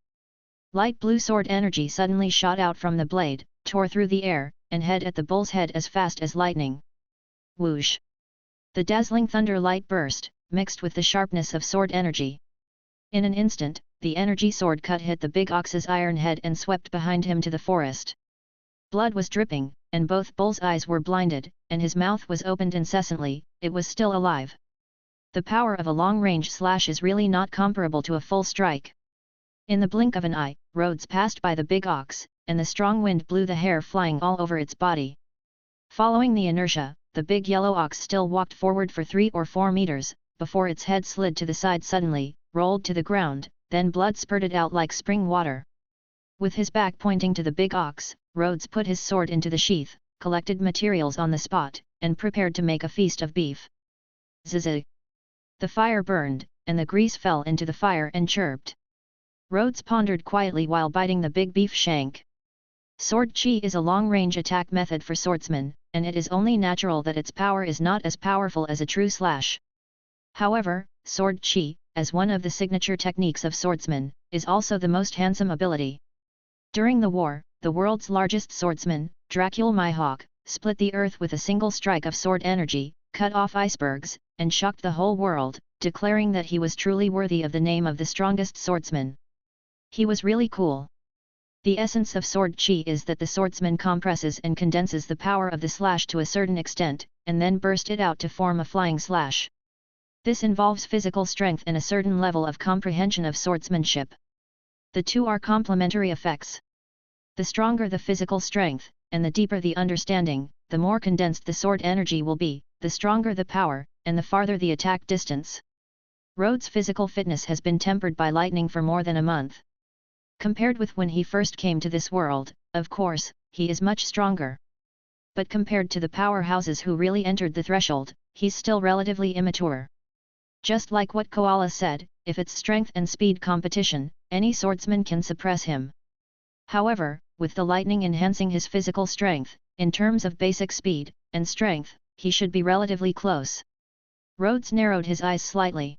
Light blue sword energy suddenly shot out from the blade, tore through the air, and head at the bull's head as fast as lightning. Whoosh! The dazzling thunder light burst, mixed with the sharpness of sword energy. In an instant, the energy sword cut hit the big ox's iron head and swept behind him to the forest. Blood was dripping, and both bull's eyes were blinded, and his mouth was opened incessantly. It was still alive. The power of a long-range slash is really not comparable to a full strike. In the blink of an eye, Rhodes passed by the big ox, and the strong wind blew the hair flying all over its body. Following the inertia, the big yellow ox still walked forward for 3 or 4 meters, before its head slid to the side suddenly, rolled to the ground, then blood spurted out like spring water. With his back pointing to the big ox, Rhodes put his sword into the sheath, collected materials on the spot, and prepared to make a feast of beef. Zzz! The fire burned, and the grease fell into the fire and chirped. Rhodes pondered quietly while biting the big beef shank. Sword chi is a long-range attack method for swordsmen, and it is only natural that its power is not as powerful as a true slash. However, sword chi, as one of the signature techniques of swordsmen, is also the most handsome ability. During the war, the world's largest swordsman, Dracul Mihawk, split the earth with a single strike of sword energy, cut off icebergs, and shocked the whole world, declaring that he was truly worthy of the name of the strongest swordsman. He was really cool. The essence of sword chi is that the swordsman compresses and condenses the power of the slash to a certain extent, and then burst it out to form a flying slash. This involves physical strength and a certain level of comprehension of swordsmanship. The two are complementary effects. The stronger the physical strength, and the deeper the understanding, the more condensed the sword energy will be, the stronger the power, and the farther the attack distance. Rhodes' physical fitness has been tempered by lightning for more than a month. Compared with when he first came to this world, of course, he is much stronger. But compared to the powerhouses who really entered the threshold, he's still relatively immature. Just like what Koala said, if it's strength and speed competition, any swordsman can suppress him. However, with the lightning enhancing his physical strength, in terms of basic speed and strength, he should be relatively close. Rhodes narrowed his eyes slightly.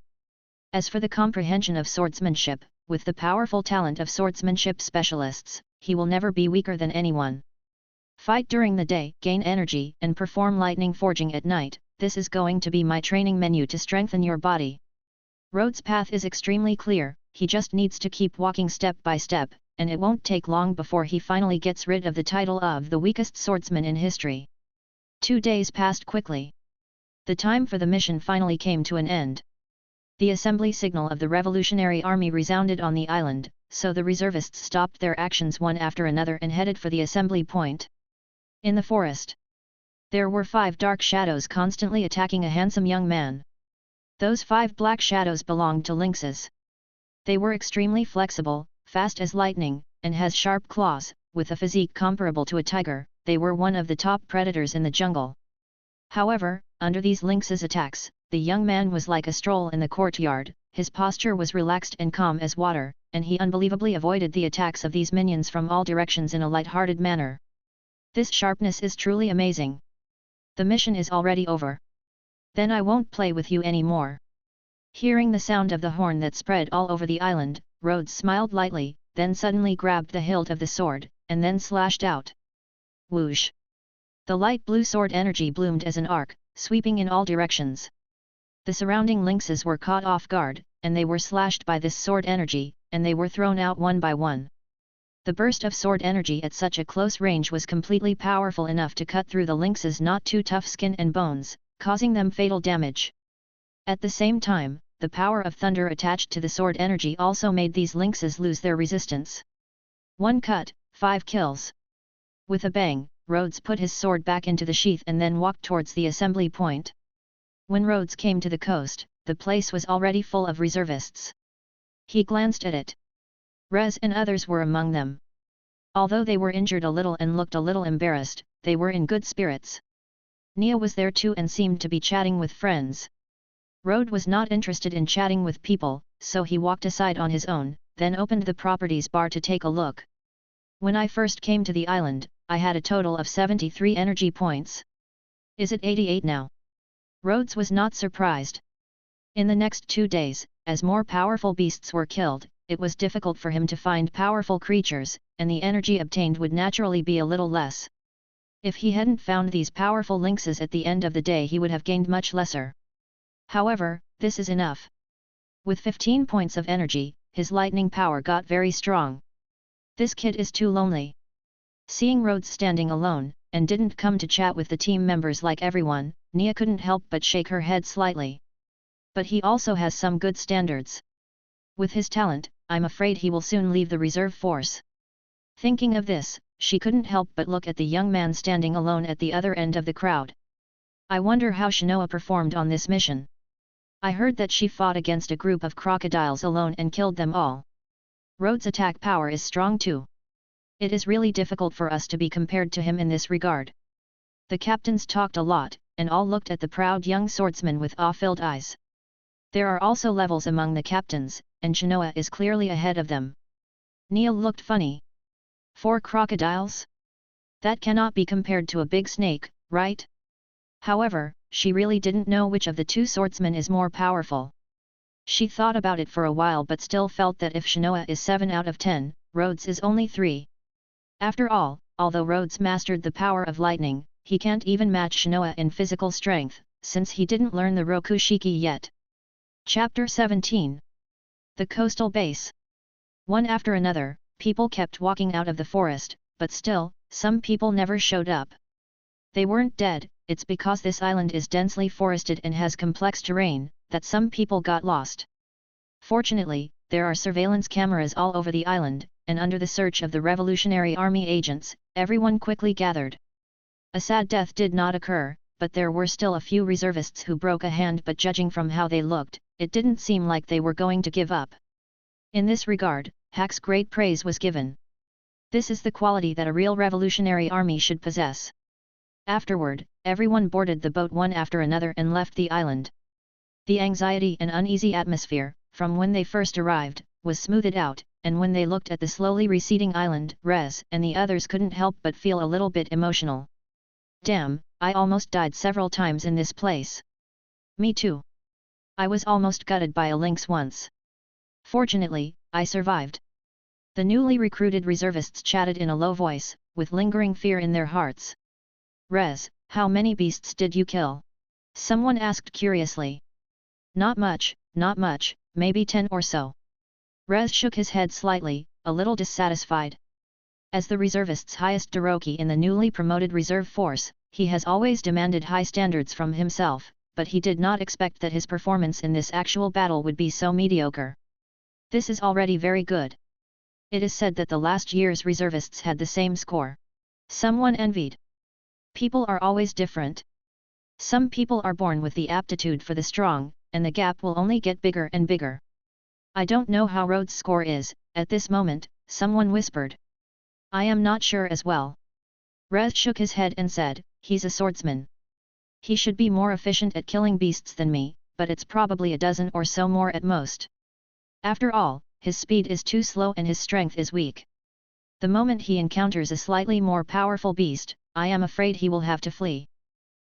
As for the comprehension of swordsmanship, with the powerful talent of swordsmanship specialists, he will never be weaker than anyone. Fight during the day, gain energy, and perform lightning forging at night. This is going to be my training menu to strengthen your body. Rhodes' path is extremely clear, he just needs to keep walking step by step, and it won't take long before he finally gets rid of the title of the weakest swordsman in history. 2 days passed quickly. The time for the mission finally came to an end. The assembly signal of the Revolutionary Army resounded on the island, so the reservists stopped their actions one after another and headed for the assembly point. In the forest, there were 5 dark shadows constantly attacking a handsome young man. Those 5 black shadows belonged to lynxes. They were extremely flexible, fast as lightning, and has sharp claws. With a physique comparable to a tiger, they were one of the top predators in the jungle. However, under these lynxes' attacks, the young man was like a stroll in the courtyard, his posture was relaxed and calm as water, and he unbelievably avoided the attacks of these minions from all directions in a light-hearted manner. This sharpness is truly amazing. The mission is already over. Then I won't play with you anymore. Hearing the sound of the horn that spread all over the island, Rhodes smiled lightly, then suddenly grabbed the hilt of the sword, and then slashed out. Whoosh! The light blue sword energy bloomed as an arc, sweeping in all directions. The surrounding lynxes were caught off guard, and they were slashed by this sword energy, and they were thrown out one by one. The burst of sword energy at such a close range was completely powerful enough to cut through the lynx's not too tough skin and bones, causing them fatal damage. At the same time, the power of thunder attached to the sword energy also made these lynxes lose their resistance. 1 cut, 5 kills. With a bang, Rhodes put his sword back into the sheath and then walked towards the assembly point. When Rhodes came to the coast, the place was already full of reservists. He glanced at it. Rez and others were among them. Although they were injured a little and looked a little embarrassed, they were in good spirits. Nia was there too and seemed to be chatting with friends. Rhodes was not interested in chatting with people, so he walked aside on his own, then opened the properties bar to take a look. When I first came to the island, I had a total of 73 energy points. Is it 88 now? Rhodes was not surprised. In the next 2 days, as more powerful beasts were killed, it was difficult for him to find powerful creatures, and the energy obtained would naturally be a little less. If he hadn't found these powerful lynxes at the end of the day, he would have gained much lesser. However, this is enough. With 15 points of energy, his lightning power got very strong. This kid is too lonely. Seeing Rhodes standing alone, and didn't come to chat with the team members like everyone, Nia couldn't help but shake her head slightly. But he also has some good standards. With his talent, I'm afraid he will soon leave the reserve force. Thinking of this, she couldn't help but look at the young man standing alone at the other end of the crowd. I wonder how Shanoa performed on this mission. I heard that she fought against a group of crocodiles alone and killed them all. Rhodes' attack power is strong too. It is really difficult for us to be compared to him in this regard. The captains talked a lot, and all looked at the proud young swordsman with awe-filled eyes. There are also levels among the captains, and Shanoa is clearly ahead of them. Nia looked funny. 4 crocodiles? That cannot be compared to a big snake, right? However, she really didn't know which of the 2 swordsmen is more powerful. She thought about it for a while but still felt that if Shanoa is 7 out of 10, Rhodes is only 3. After all, although Rhodes mastered the power of lightning, he can't even match Shanoa in physical strength, since he didn't learn the Rokushiki yet. Chapter 17. The Coastal Base. One after another, people kept walking out of the forest, but still, some people never showed up. They weren't dead, it's because this island is densely forested and has complex terrain, that some people got lost. Fortunately, there are surveillance cameras all over the island, and under the search of the Revolutionary Army agents, everyone quickly gathered. A sad death did not occur, but there were still a few reservists who broke a hand, but judging from how they looked, it didn't seem like they were going to give up. In this regard, Hack's great praise was given. This is the quality that a real revolutionary army should possess. Afterward, everyone boarded the boat one after another and left the island. The anxiety and uneasy atmosphere, from when they first arrived, was smoothed out, and when they looked at the slowly receding island, Rez and the others couldn't help but feel a little bit emotional. Damn, I almost died several times in this place. Me too. I was almost gutted by a lynx once. Fortunately, I survived. The newly recruited reservists chatted in a low voice, with lingering fear in their hearts. Rez, how many beasts did you kill? Someone asked curiously. Not much, maybe 10 or so. Rez shook his head slightly, a little dissatisfied. As the reservist's highest Daroki in the newly promoted reserve force, he has always demanded high standards from himself, but he did not expect that his performance in this actual battle would be so mediocre. This is already very good. It is said that the last year's reservists had the same score. Someone envied. People are always different. Some people are born with the aptitude for the strong, and the gap will only get bigger and bigger. I don't know how Rhodes' score is, at this moment, someone whispered. I am not sure as well. Rez shook his head and said, he's a swordsman. He should be more efficient at killing beasts than me, but it's probably a dozen or so more at most. After all, his speed is too slow and his strength is weak. The moment he encounters a slightly more powerful beast, I am afraid he will have to flee.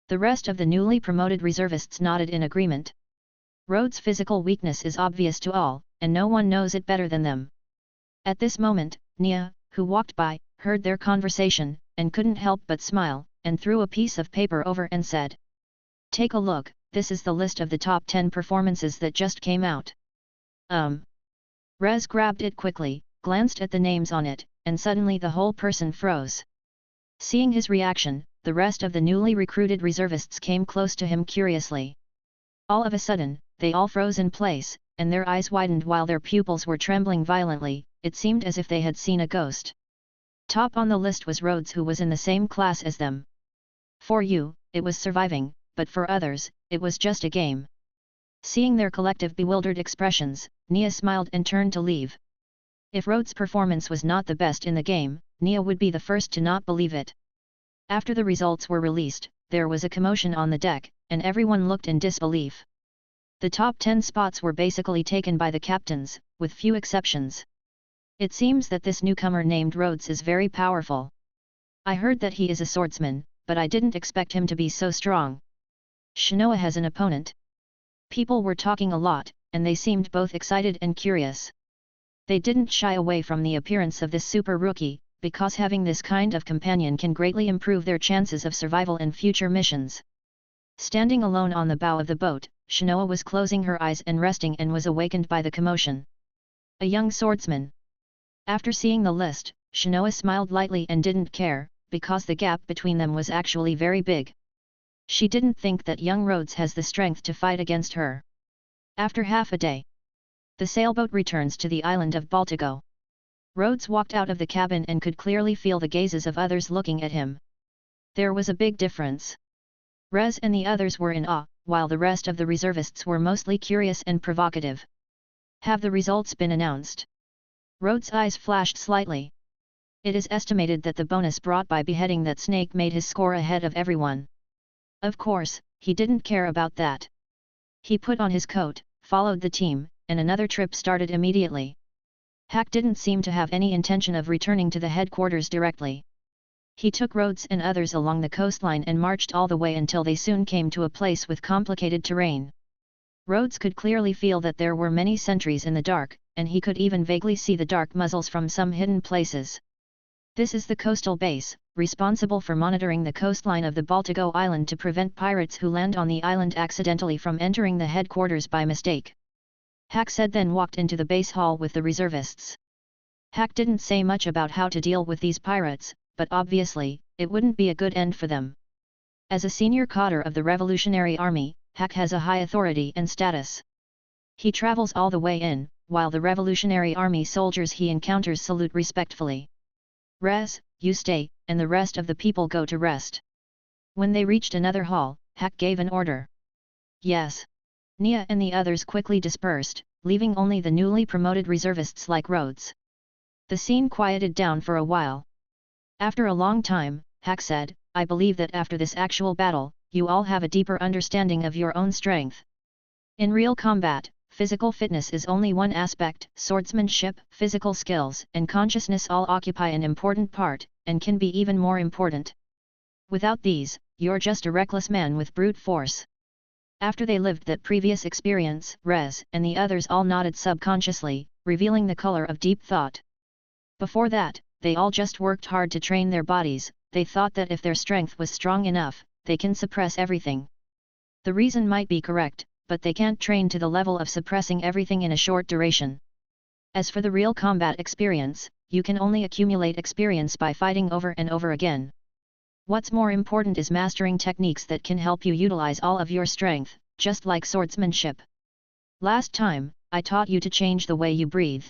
The rest of the newly promoted reservists nodded in agreement. Rhodes' physical weakness is obvious to all, and no one knows it better than them. At this moment, Nia, who walked by, heard their conversation, and couldn't help but smile, and threw a piece of paper over and said. Take a look, this is the list of the top 10 performances that just came out. Rez grabbed it quickly, glanced at the names on it, and suddenly the whole person froze. Seeing his reaction, the rest of the newly recruited reservists came close to him curiously. All of a sudden, they all froze in place, and their eyes widened while their pupils were trembling violently. It seemed as if they had seen a ghost. Top on the list was Rhodes, who was in the same class as them. For you, it was surviving, but for others, it was just a game. Seeing their collective bewildered expressions, Nia smiled and turned to leave. If Rhodes' performance was not the best in the game, Nia would be the first to not believe it. After the results were released, there was a commotion on the deck, and everyone looked in disbelief. The top 10 spots were basically taken by the captains, with few exceptions. It seems that this newcomer named Rhodes is very powerful. I heard that he is a swordsman, but I didn't expect him to be so strong. Shinoa has an opponent. People were talking a lot, and they seemed both excited and curious. They didn't shy away from the appearance of this super rookie, because having this kind of companion can greatly improve their chances of survival in future missions. Standing alone on the bow of the boat, Shinoa was closing her eyes and resting and was awakened by the commotion. A young swordsman. After seeing the list, Shinoa smiled lightly and didn't care, because the gap between them was actually very big. She didn't think that young Rhodes has the strength to fight against her. After half a day, the sailboat returns to the island of Baltigo. Rhodes walked out of the cabin and could clearly feel the gazes of others looking at him. There was a big difference. Rez and the others were in awe, while the rest of the reservists were mostly curious and provocative. Have the results been announced? Rhodes' eyes flashed slightly. It is estimated that the bonus brought by beheading that snake made his score ahead of everyone. Of course, he didn't care about that. He put on his coat, followed the team, and another trip started immediately. Hack didn't seem to have any intention of returning to the headquarters directly. He took Rhodes and others along the coastline and marched all the way until they soon came to a place with complicated terrain. Rhodes could clearly feel that there were many sentries in the dark, and he could even vaguely see the dark muzzles from some hidden places. This is the coastal base, responsible for monitoring the coastline of the Baltigo island to prevent pirates who land on the island accidentally from entering the headquarters by mistake. Hack said, then walked into the base hall with the reservists. Hack didn't say much about how to deal with these pirates, but obviously, it wouldn't be a good end for them. As a senior cadre of the Revolutionary Army, Hack has a high authority and status. He travels all the way in, while the Revolutionary Army soldiers he encounters salute respectfully. Rez, you stay, and the rest of the people go to rest. When they reached another hall, Hack gave an order. Yes. Nia and the others quickly dispersed, leaving only the newly promoted reservists like Rhodes. The scene quieted down for a while. After a long time, Hack said, I believe that after this actual battle, you all have a deeper understanding of your own strength. In real combat, physical fitness is only one aspect. Swordsmanship, physical skills, and consciousness all occupy an important part, and can be even more important. Without these, you're just a reckless man with brute force. After they lived that previous experience, Rez and the others all nodded subconsciously, revealing the color of deep thought. Before that, they all just worked hard to train their bodies. They thought that if their strength was strong enough, they can suppress everything. The reason might be correct, but they can't train to the level of suppressing everything in a short duration. As for the real combat experience, you can only accumulate experience by fighting over and over again. What's more important is mastering techniques that can help you utilize all of your strength, just like swordsmanship. Last time, I taught you to change the way you breathe.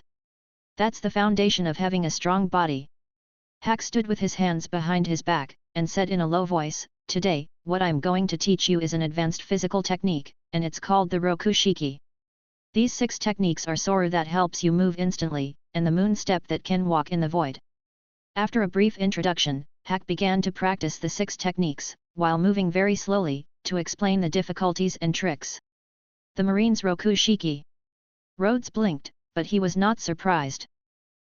That's the foundation of having a strong body. Hack stood with his hands behind his back, and said in a low voice, Today, what I'm going to teach you is an advanced physical technique, and it's called the Rokushiki. These 6 techniques are Soru that helps you move instantly, and the moon step that can walk in the void. After a brief introduction, Hack began to practice the 6 techniques, while moving very slowly, to explain the difficulties and tricks. The Marine's Rokushiki. Rhodes blinked, but he was not surprised.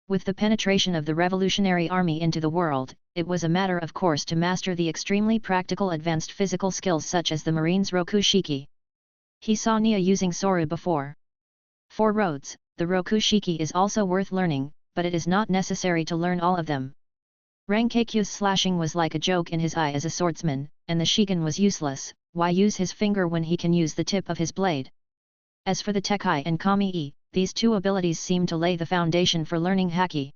With the penetration of the Revolutionary Army into the world, it was a matter of course to master the extremely practical advanced physical skills such as the Marine's Rokushiki. He saw Nia using Soru before. For Rhodes, the Rokushiki is also worth learning, but it is not necessary to learn all of them. Rankakyu's slashing was like a joke in his eye as a swordsman, and the shiken was useless. Why use his finger when he can use the tip of his blade? As for the Tekai and Kami-e, these 2 abilities seem to lay the foundation for learning Haki.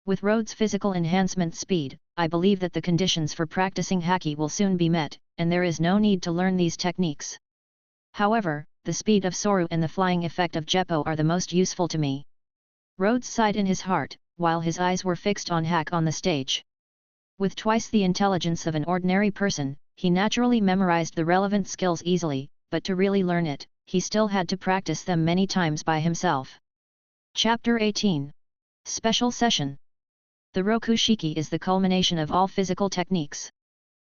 With Rhodes' physical enhancement speed, I believe that the conditions for practicing Haki will soon be met, and there is no need to learn these techniques. However, the speed of Soru and the flying effect of Jeppo are the most useful to me. Rhodes sighed in his heart, while his eyes were fixed on Hack on the stage. With twice the intelligence of an ordinary person, he naturally memorized the relevant skills easily, but to really learn it, he still had to practice them many times by himself. Chapter 18. Special Session. The Rokushiki is the culmination of all physical techniques.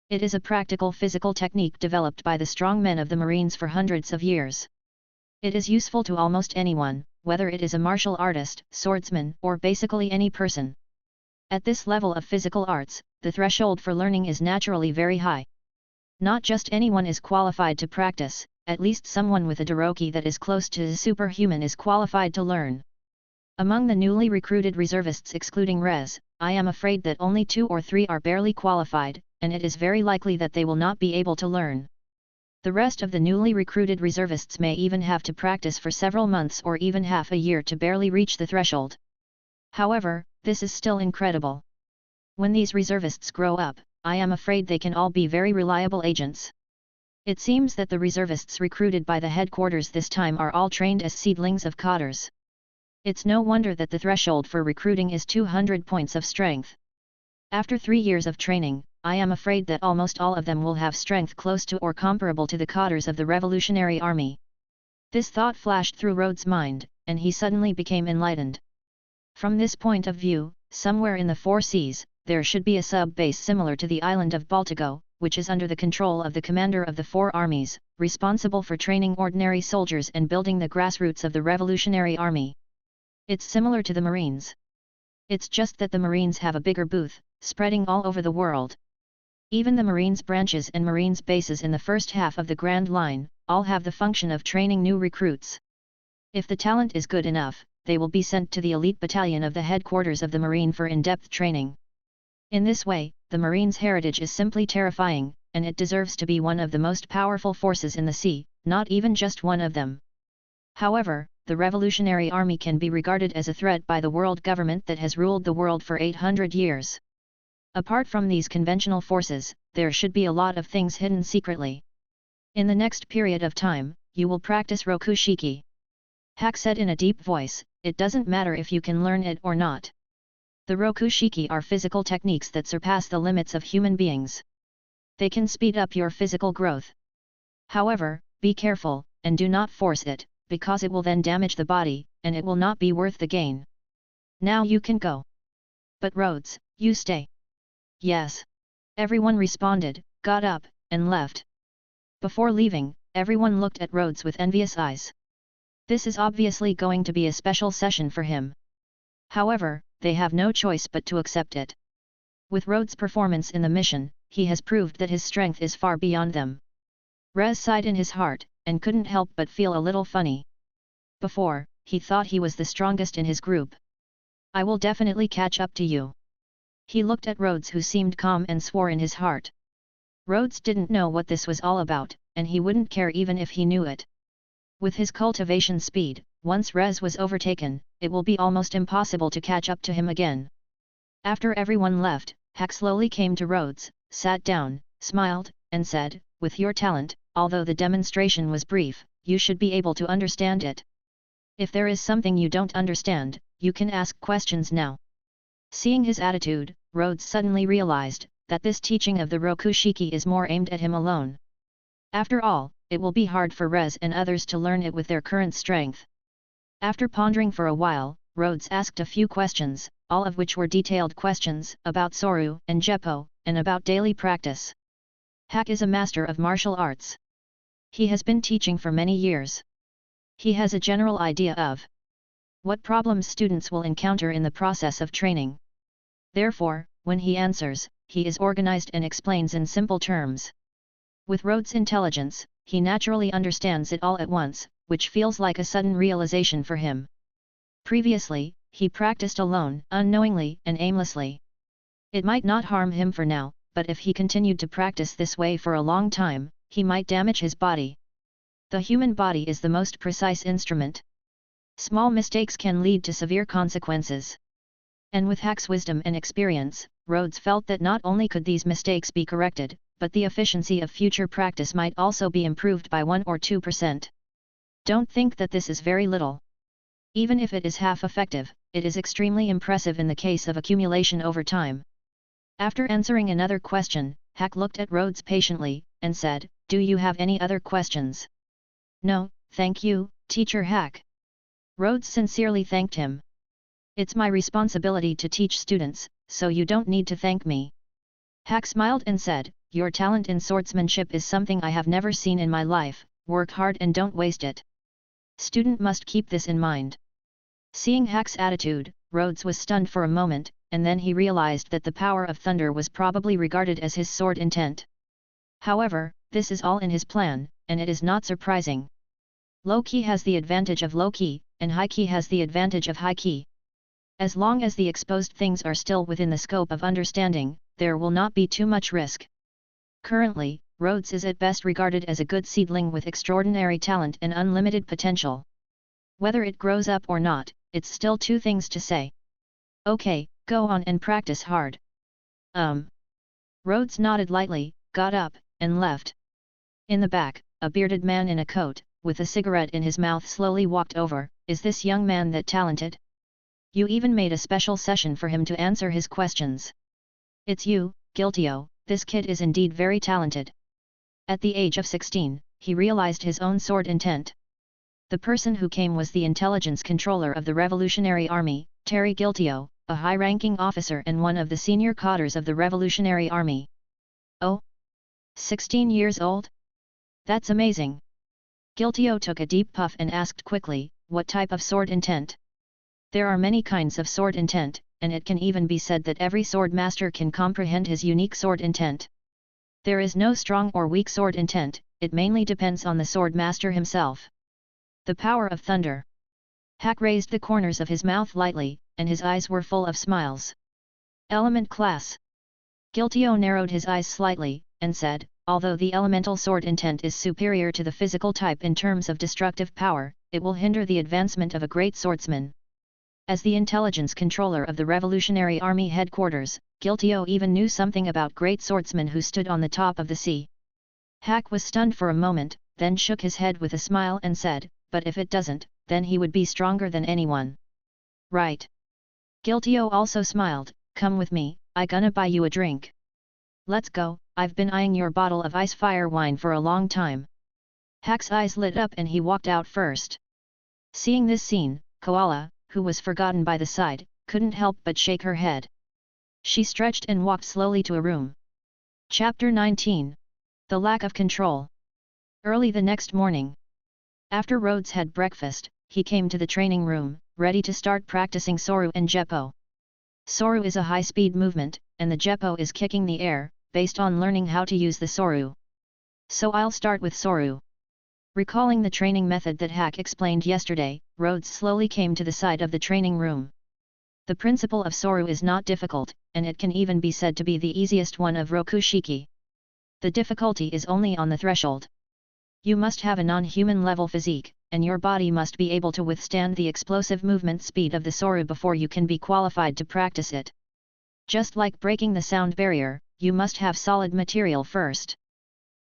It is a practical physical technique developed by the strong men of the Marines for hundreds of years. It is useful to almost anyone, whether it is a martial artist, swordsman, or basically any person. At this level of physical arts, the threshold for learning is naturally very high. Not just anyone is qualified to practice, at least someone with a Daroki that is close to superhuman is qualified to learn. Among the newly recruited reservists excluding Rez, I am afraid that only 2 or 3 are barely qualified, and it is very likely that they will not be able to learn. The rest of the newly recruited reservists may even have to practice for several months or even half a year to barely reach the threshold. However, this is still incredible. When these reservists grow up, I am afraid they can all be very reliable agents. It seems that the reservists recruited by the headquarters this time are all trained as seedlings of cotters. It's no wonder that the threshold for recruiting is 200 points of strength. After 3 years of training, I am afraid that almost all of them will have strength close to or comparable to the cotters of the Revolutionary Army. This thought flashed through Rhodes' mind, and he suddenly became enlightened. From this point of view, somewhere in the 4 seas, there should be a sub-base similar to the island of Baltigo, which is under the control of the commander of the 4 armies, responsible for training ordinary soldiers and building the grassroots of the Revolutionary Army. It's similar to the Marines. It's just that the Marines have a bigger booth, spreading all over the world. Even the Marines branches and Marines bases in the first half of the Grand Line, all have the function of training new recruits. If the talent is good enough, they will be sent to the elite battalion of the headquarters of the Marine for in-depth training. In this way, the Marines' heritage is simply terrifying, and it deserves to be one of the most powerful forces in the sea, not even just one of them. However, the Revolutionary Army can be regarded as a threat by the world government that has ruled the world for 800 years. Apart from these conventional forces, there should be a lot of things hidden secretly. In the next period of time, you will practice Rokushiki. Hack said in a deep voice, it doesn't matter if you can learn it or not. The Rokushiki are physical techniques that surpass the limits of human beings. They can speed up your physical growth. However, be careful, and do not force it, because it will then damage the body, and it will not be worth the gain. Now you can go. But Rhodes, you stay. Yes. Everyone responded, got up, and left. Before leaving, everyone looked at Rhodes with envious eyes. This is obviously going to be a special session for him. However, they have no choice but to accept it. With Rhodes' performance in the mission, he has proved that his strength is far beyond them. Rez sighed in his heart, and couldn't help but feel a little funny. Before, he thought he was the strongest in his group. I will definitely catch up to you. He looked at Rhodes, who seemed calm, and swore in his heart. Rhodes didn't know what this was all about, and he wouldn't care even if he knew it. With his cultivation speed, once Rez was overtaken, it will be almost impossible to catch up to him again. After everyone left, Hack slowly came to Rhodes, sat down, smiled, and said, with your talent, although the demonstration was brief, you should be able to understand it. If there is something you don't understand, you can ask questions now. Seeing his attitude, Rhodes suddenly realized that this teaching of the Rokushiki is more aimed at him alone. After all, it will be hard for Rez and others to learn it with their current strength. After pondering for a while, Rhodes asked a few questions, all of which were detailed questions about Soru and Jeppo, and about daily practice. Hack is a master of martial arts. He has been teaching for many years. He has a general idea of what problems students will encounter in the process of training. Therefore, when he answers, he is organized and explains in simple terms. With Rhodes' intelligence, he naturally understands it all at once, which feels like a sudden realization for him. Previously, he practiced alone, unknowingly and aimlessly. It might not harm him for now, but if he continued to practice this way for a long time, he might damage his body. The human body is the most precise instrument. Small mistakes can lead to severe consequences. And with Hack's wisdom and experience, Rhodes felt that not only could these mistakes be corrected, but the efficiency of future practice might also be improved by 1 or 2%. Don't think that this is very little. Even if it is half effective, it is extremely impressive in the case of accumulation over time. After answering another question, Hack looked at Rhodes patiently, and said, "Do you have any other questions?" "No, thank you, Teacher Hack." Rhodes sincerely thanked him. "It's my responsibility to teach students, so you don't need to thank me." Hack smiled and said, your talent in swordsmanship is something I have never seen in my life, work hard and don't waste it. Student must keep this in mind. Seeing Hack's attitude, Rhodes was stunned for a moment, and then he realized that the power of thunder was probably regarded as his sword intent. However, this is all in his plan, and it is not surprising. Low key has the advantage of low key, and high key has the advantage of high key. As long as the exposed things are still within the scope of understanding, there will not be too much risk. Currently, Rhodes is at best regarded as a good seedling with extraordinary talent and unlimited potential. Whether it grows up or not, it's still two things to say. Okay, go on and practice hard. Rhodes nodded lightly, got up, and left. In the back, a bearded man in a coat, with a cigarette in his mouth slowly walked over. Is this young man that talented? You even made a special session for him to answer his questions. It's you, Guiltio, this kid is indeed very talented. At the age of 16, he realized his own sword intent. The person who came was the intelligence controller of the Revolutionary Army, Terry Guiltio, a high-ranking officer and one of the senior cadres of the Revolutionary Army. Oh? 16 years old? That's amazing. Guiltio took a deep puff and asked quickly, what type of sword intent? There are many kinds of sword intent, and it can even be said that every sword master can comprehend his unique sword intent. There is no strong or weak sword intent, it mainly depends on the sword master himself. The power of thunder. Hack raised the corners of his mouth lightly, and his eyes were full of smiles. Element class. Guiltio narrowed his eyes slightly, and said, although the elemental sword intent is superior to the physical type in terms of destructive power, it will hinder the advancement of a great swordsman. As the intelligence controller of the Revolutionary Army headquarters, Guiltio even knew something about great swordsmen who stood on the top of the sea. Hack was stunned for a moment, then shook his head with a smile and said, but if it doesn't, then he would be stronger than anyone. Right. Guiltio also smiled, come with me, I gonna buy you a drink. Let's go, I've been eyeing your bottle of ice fire wine for a long time. Hack's eyes lit up and he walked out first. Seeing this scene, Koala, who was forgotten by the side, couldn't help but shake her head. She stretched and walked slowly to a room. Chapter 19. The Lack of Control. Early the next morning. After Rhodes had breakfast, he came to the training room, ready to start practicing Soru and Jeppo. Soru is a high-speed movement, and the Jeppo is kicking the air, based on learning how to use the Soru. So I'll start with Soru. Recalling the training method that Hack explained yesterday, Rhodes slowly came to the side of the training room. The principle of Soru is not difficult, and it can even be said to be the easiest one of Rokushiki. The difficulty is only on the threshold. You must have a non-human level physique, and your body must be able to withstand the explosive movement speed of the Soru before you can be qualified to practice it. Just like breaking the sound barrier, you must have solid material first.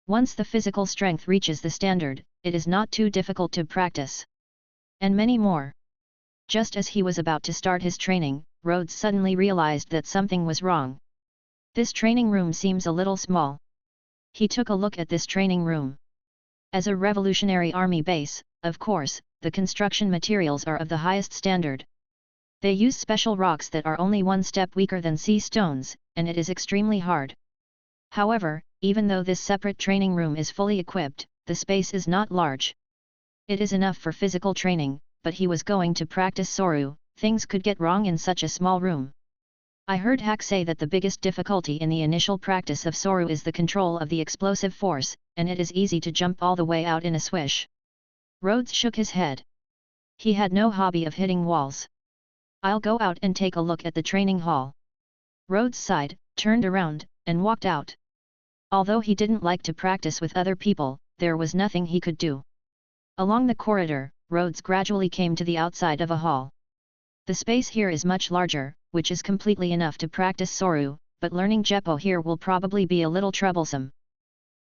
Once the physical strength reaches the standard, it is not too difficult to practice. And many more. Just as he was about to start his training, Rhodes suddenly realized that something was wrong. This training room seems a little small. He took a look at this training room. As a Revolutionary Army base, of course, the construction materials are of the highest standard. They use special rocks that are only one step weaker than sea stones, and it is extremely hard. However, even though this separate training room is fully equipped, the space is not large. It is enough for physical training, but he was going to practice Soru, things could get wrong in such a small room. I heard Hack say that the biggest difficulty in the initial practice of Soru is the control of the explosive force, and it is easy to jump all the way out in a swish. Rhodes shook his head. He had no hobby of hitting walls. I'll go out and take a look at the training hall. Rhodes sighed, turned around, and walked out. Although he didn't like to practice with other people, there was nothing he could do. Along the corridor, Rhodes gradually came to the outside of a hall. The space here is much larger, which is completely enough to practice Soru, but learning Jeppo here will probably be a little troublesome.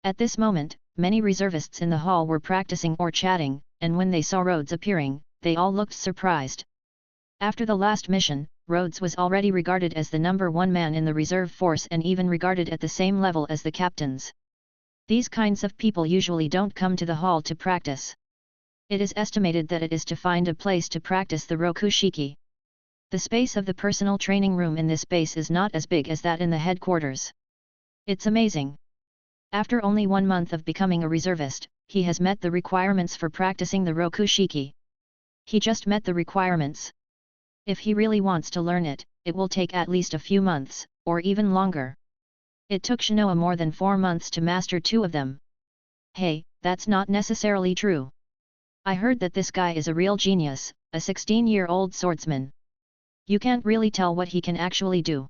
At this moment, many reservists in the hall were practicing or chatting, and when they saw Rhodes appearing, they all looked surprised. After the last mission, Rhodes was already regarded as the #1 man in the reserve force and even regarded at the same level as the captains. These kinds of people usually don't come to the hall to practice. It is estimated that it is to find a place to practice the Rokushiki. The space of the personal training room in this base is not as big as that in the headquarters. It's amazing. After only 1 month of becoming a reservist, he has met the requirements for practicing the Rokushiki. He just met the requirements. If he really wants to learn it, it will take at least a few months, or even longer. It took Shinoa more than 4 months to master 2 of them. Hey, that's not necessarily true. I heard that this guy is a real genius, a 16-year-old swordsman. You can't really tell what he can actually do.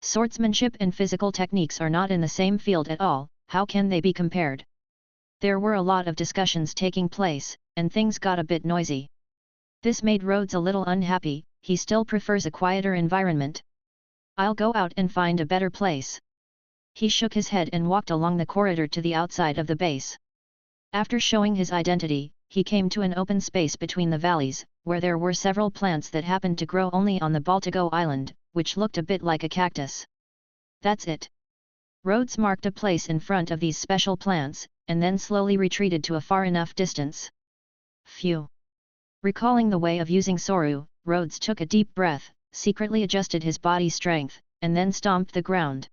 Swordsmanship and physical techniques are not in the same field at all, how can they be compared? There were a lot of discussions taking place, and things got a bit noisy. This made Rhodes a little unhappy. He still prefers a quieter environment. I'll go out and find a better place. He shook his head and walked along the corridor to the outside of the base. After showing his identity, he came to an open space between the valleys, where there were several plants that happened to grow only on the Baltigo island, which looked a bit like a cactus. That's it. Rhodes marked a place in front of these special plants, and then slowly retreated to a far enough distance. Phew! Recalling the way of using Soru, Rhodes took a deep breath, secretly adjusted his body strength, and then stomped the ground.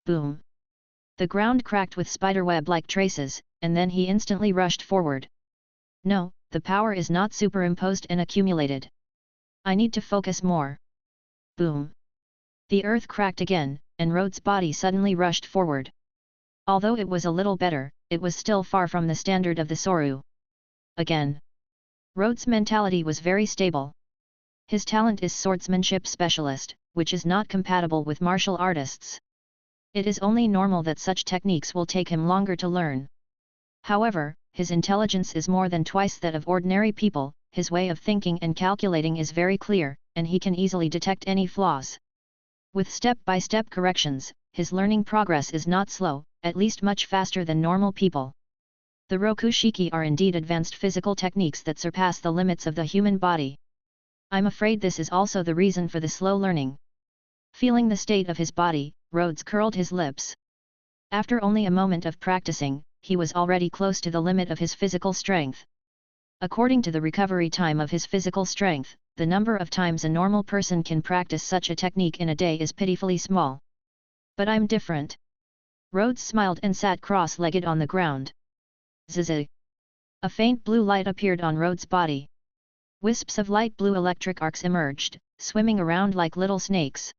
Boom! The ground cracked with spiderweb-like traces, and then he instantly rushed forward. No, the power is not superimposed and accumulated. I need to focus more. Boom! The earth cracked again, and Rhodes' body suddenly rushed forward. Although it was a little better, it was still far from the standard of the Soru. Again. Rhodes' mentality was very stable. His talent is swordsmanship specialist, which is not compatible with martial artists. It is only normal that such techniques will take him longer to learn. However, his intelligence is more than twice that of ordinary people, his way of thinking and calculating is very clear, and he can easily detect any flaws. With step-by-step corrections, his learning progress is not slow, at least much faster than normal people. The Rokushiki are indeed advanced physical techniques that surpass the limits of the human body. I'm afraid this is also the reason for the slow learning. Feeling the state of his body, Rhodes curled his lips. After only a moment of practicing, he was already close to the limit of his physical strength. According to the recovery time of his physical strength, the number of times a normal person can practice such a technique in a day is pitifully small. But I'm different. Rhodes smiled and sat cross-legged on the ground. Zzz. A faint blue light appeared on Rhodes' body. Wisps of light blue electric arcs emerged, swimming around like little snakes.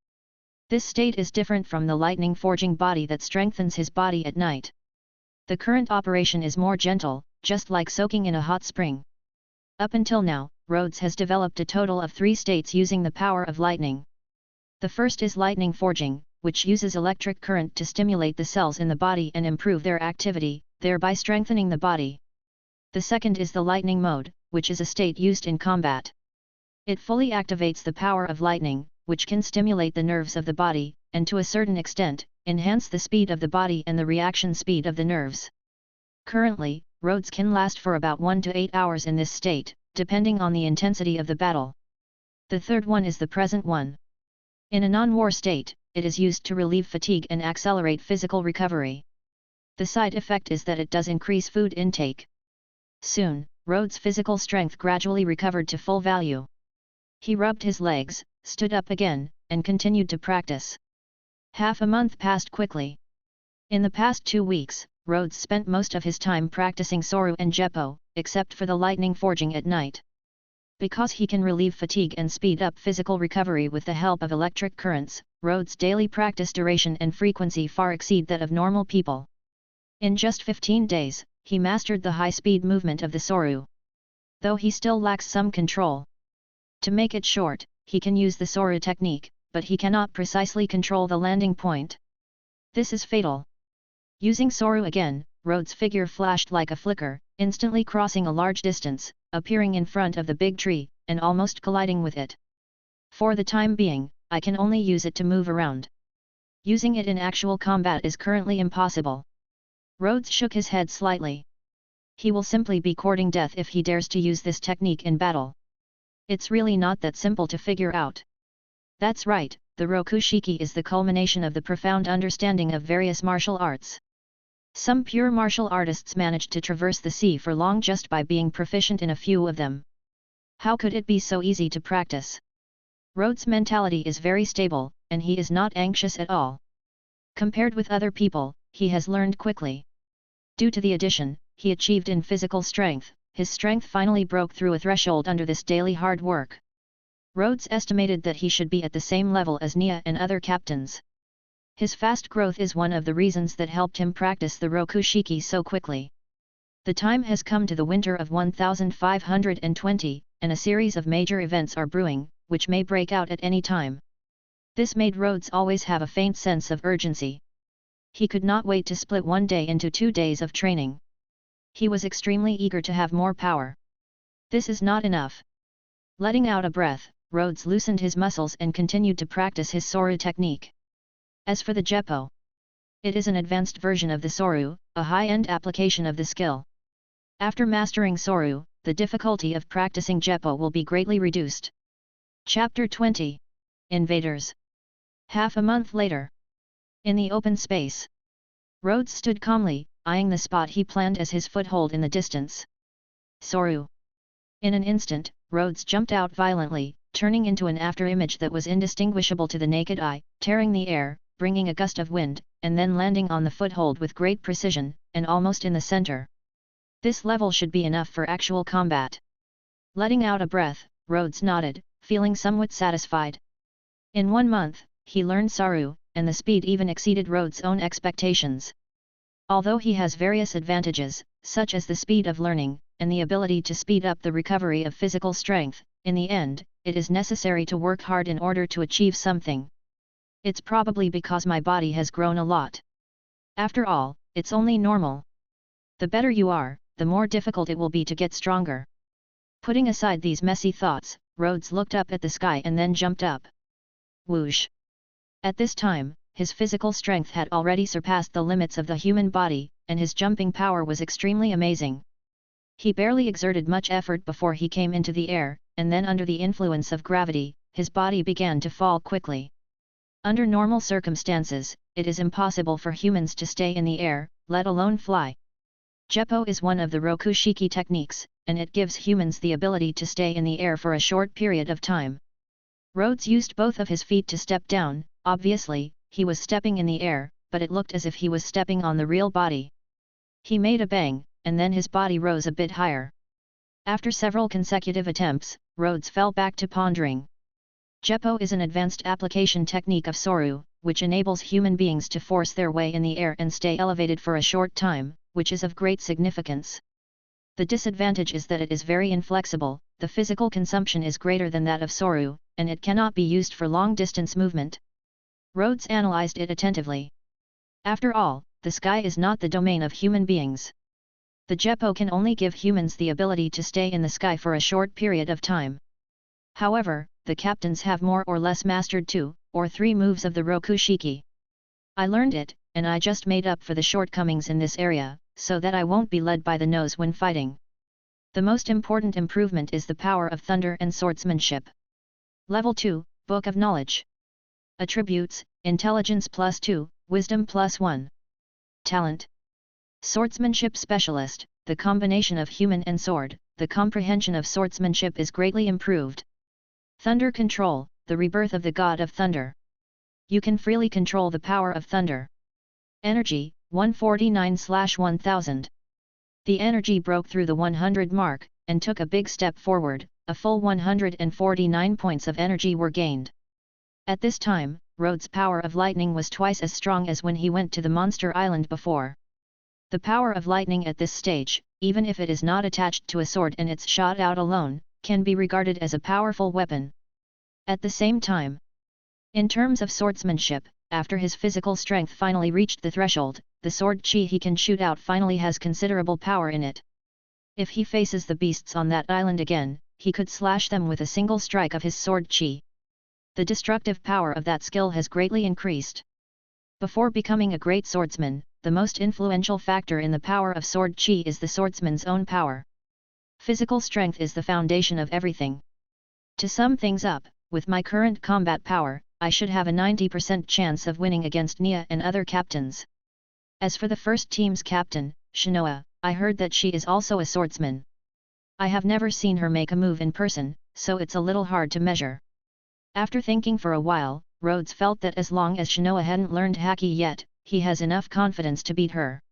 This state is different from the lightning forging body that strengthens his body at night. The current operation is more gentle, just like soaking in a hot spring. Up until now, Rhodes has developed a total of 3 states using the power of lightning. The first is lightning forging, which uses electric current to stimulate the cells in the body and improve their activity, thereby strengthening the body. The second is the lightning mode, which is a state used in combat. It fully activates the power of lightning, which can stimulate the nerves of the body, and to a certain extent, enhance the speed of the body and the reaction speed of the nerves. Currently, Rhodes can last for about 1 to 8 hours in this state, depending on the intensity of the battle. The third one is the present one. In a non-war state, it is used to relieve fatigue and accelerate physical recovery. The side effect is that it does increase food intake. Soon, Rhodes' physical strength gradually recovered to full value. He rubbed his legs, stood up again, and continued to practice. Half a month passed quickly. In the past 2 weeks, Rhodes spent most of his time practicing Soru and Jeppo, except for the lightning forging at night. Because he can relieve fatigue and speed up physical recovery with the help of electric currents, Rhodes' daily practice duration and frequency far exceed that of normal people. In just 15 days, he mastered the high-speed movement of the Soru. Though he still lacks some control. To make it short, he can use the Soru technique, but he cannot precisely control the landing point. This is fatal. Using Soru again, Rhodes' figure flashed like a flicker, instantly crossing a large distance, appearing in front of the big tree, and almost colliding with it. For the time being, I can only use it to move around. Using it in actual combat is currently impossible. Rhodes shook his head slightly. He will simply be courting death if he dares to use this technique in battle. It's really not that simple to figure out. That's right, the Rokushiki is the culmination of the profound understanding of various martial arts. Some pure martial artists managed to traverse the sea for long just by being proficient in a few of them. How could it be so easy to practice? Rhodes' mentality is very stable, and he is not anxious at all. Compared with other people, he has learned quickly. Due to the addition he achieved in physical strength, his strength finally broke through a threshold under this daily hard work. Rhodes estimated that he should be at the same level as Nia and other captains. His fast growth is one of the reasons that helped him practice the Rokushiki so quickly. The time has come to the winter of 1520, and a series of major events are brewing, which may break out at any time. This made Rhodes always have a faint sense of urgency. He could not wait to split one day into 2 days of training. He was extremely eager to have more power. This is not enough. Letting out a breath, Rhodes loosened his muscles and continued to practice his Soru technique. As for the Jeppo, it is an advanced version of the Soru, a high-end application of the skill. After mastering Soru, the difficulty of practicing Jeppo will be greatly reduced. Chapter 20. Invaders. Half a month later. In the open space, Rhodes stood calmly, eyeing the spot he planned as his foothold in the distance. Soru. In an instant, Rhodes jumped out violently, turning into an after-image that was indistinguishable to the naked eye, tearing the air, bringing a gust of wind, and then landing on the foothold with great precision, and almost in the center. This level should be enough for actual combat. Letting out a breath, Rhodes nodded, feeling somewhat satisfied. In 1 month, he learned Soru, and the speed even exceeded Rhodes' own expectations. Although he has various advantages, such as the speed of learning, and the ability to speed up the recovery of physical strength, in the end, it is necessary to work hard in order to achieve something. It's probably because my body has grown a lot. After all, it's only normal. The better you are, the more difficult it will be to get stronger. Putting aside these messy thoughts, Rhodes looked up at the sky and then jumped up. Whoosh! At this time, his physical strength had already surpassed the limits of the human body, and his jumping power was extremely amazing. He barely exerted much effort before he came into the air, and then under the influence of gravity, his body began to fall quickly. Under normal circumstances, it is impossible for humans to stay in the air, let alone fly. Jeppo is one of the Rokushiki techniques, and it gives humans the ability to stay in the air for a short period of time. Rhodes used both of his feet to step down. Obviously, he was stepping in the air, but it looked as if he was stepping on the real body. He made a bang, and then his body rose a bit higher. After several consecutive attempts, Rhodes fell back to pondering. Jeppo is an advanced application technique of Soru, which enables human beings to force their way in the air and stay elevated for a short time, which is of great significance. The disadvantage is that it is very inflexible, the physical consumption is greater than that of Soru, and it cannot be used for long-distance movement. Rhodes analyzed it attentively. After all, the sky is not the domain of human beings. The Jeppo can only give humans the ability to stay in the sky for a short period of time. However, the captains have more or less mastered 2 or 3 moves of the Rokushiki. I learned it, and I just made up for the shortcomings in this area, so that I won't be led by the nose when fighting. The most important improvement is the power of thunder and swordsmanship. Level 2, Book of Knowledge. Attributes: Intelligence +2, Wisdom +1. Talent: Swordsmanship Specialist. The combination of human and sword, the comprehension of swordsmanship is greatly improved. Thunder Control: The rebirth of the god of thunder. You can freely control the power of thunder. Energy: 149/1000. The energy broke through the 100 mark, and took a big step forward. A full 149 points of energy were gained. At this time, Rhodes' power of lightning was twice as strong as when he went to the monster island before. The power of lightning at this stage, even if it is not attached to a sword and it's shot out alone, can be regarded as a powerful weapon. At the same time, in terms of swordsmanship, after his physical strength finally reached the threshold, the sword chi he can shoot out finally has considerable power in it. If he faces the beasts on that island again, he could slash them with a single strike of his sword chi. The destructive power of that skill has greatly increased. Before becoming a great swordsman, the most influential factor in the power of sword chi is the swordsman's own power. Physical strength is the foundation of everything. To sum things up, with my current combat power, I should have a 90% chance of winning against Nia and other captains. As for the first team's captain, Shinoa, I heard that she is also a swordsman. I have never seen her make a move in person, so it's a little hard to measure. After thinking for a while, Rhodes felt that as long as Shinoa hadn't learned Haki yet, he has enough confidence to beat her.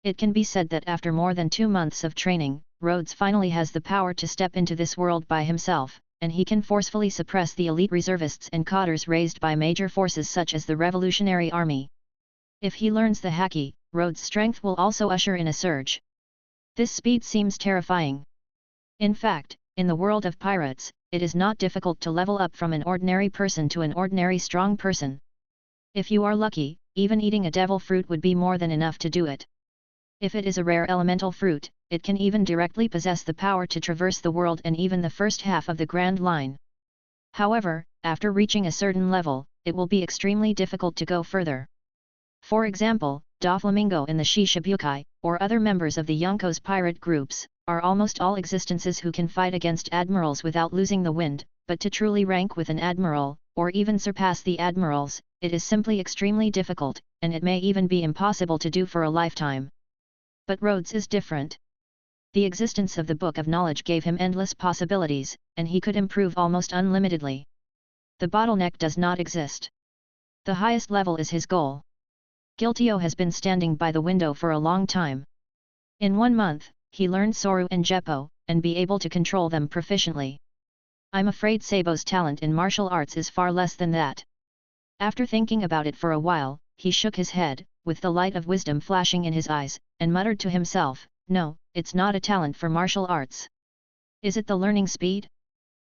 It can be said that after more than 2 months of training, Rhodes finally has the power to step into this world by himself, and he can forcefully suppress the elite reservists and cadres raised by major forces such as the Revolutionary Army. If he learns the haki, Rhodes' strength will also usher in a surge. This speed seems terrifying. In fact, in the world of pirates, it is not difficult to level up from an ordinary person to an ordinary strong person. If you are lucky, even eating a devil fruit would be more than enough to do it. If it is a rare elemental fruit, it can even directly possess the power to traverse the world and even the first half of the Grand Line. However, after reaching a certain level, it will be extremely difficult to go further. For example, Doflamingo and the Shishibukai, or other members of the Yonko's pirate groups, are almost all existences who can fight against admirals without losing the wind, but to truly rank with an admiral, or even surpass the admirals, it is simply extremely difficult, and it may even be impossible to do for a lifetime. But Rhodes is different. The existence of the Book of Knowledge gave him endless possibilities, and he could improve almost unlimitedly. The bottleneck does not exist. The highest level is his goal. Giltio has been standing by the window for a long time. In 1 month, he learned Soru and Jeppo, and be able to control them proficiently. I'm afraid Sabo's talent in martial arts is far less than that. After thinking about it for a while, he shook his head, with the light of wisdom flashing in his eyes, and muttered to himself, "No, it's not a talent for martial arts. Is it the learning speed?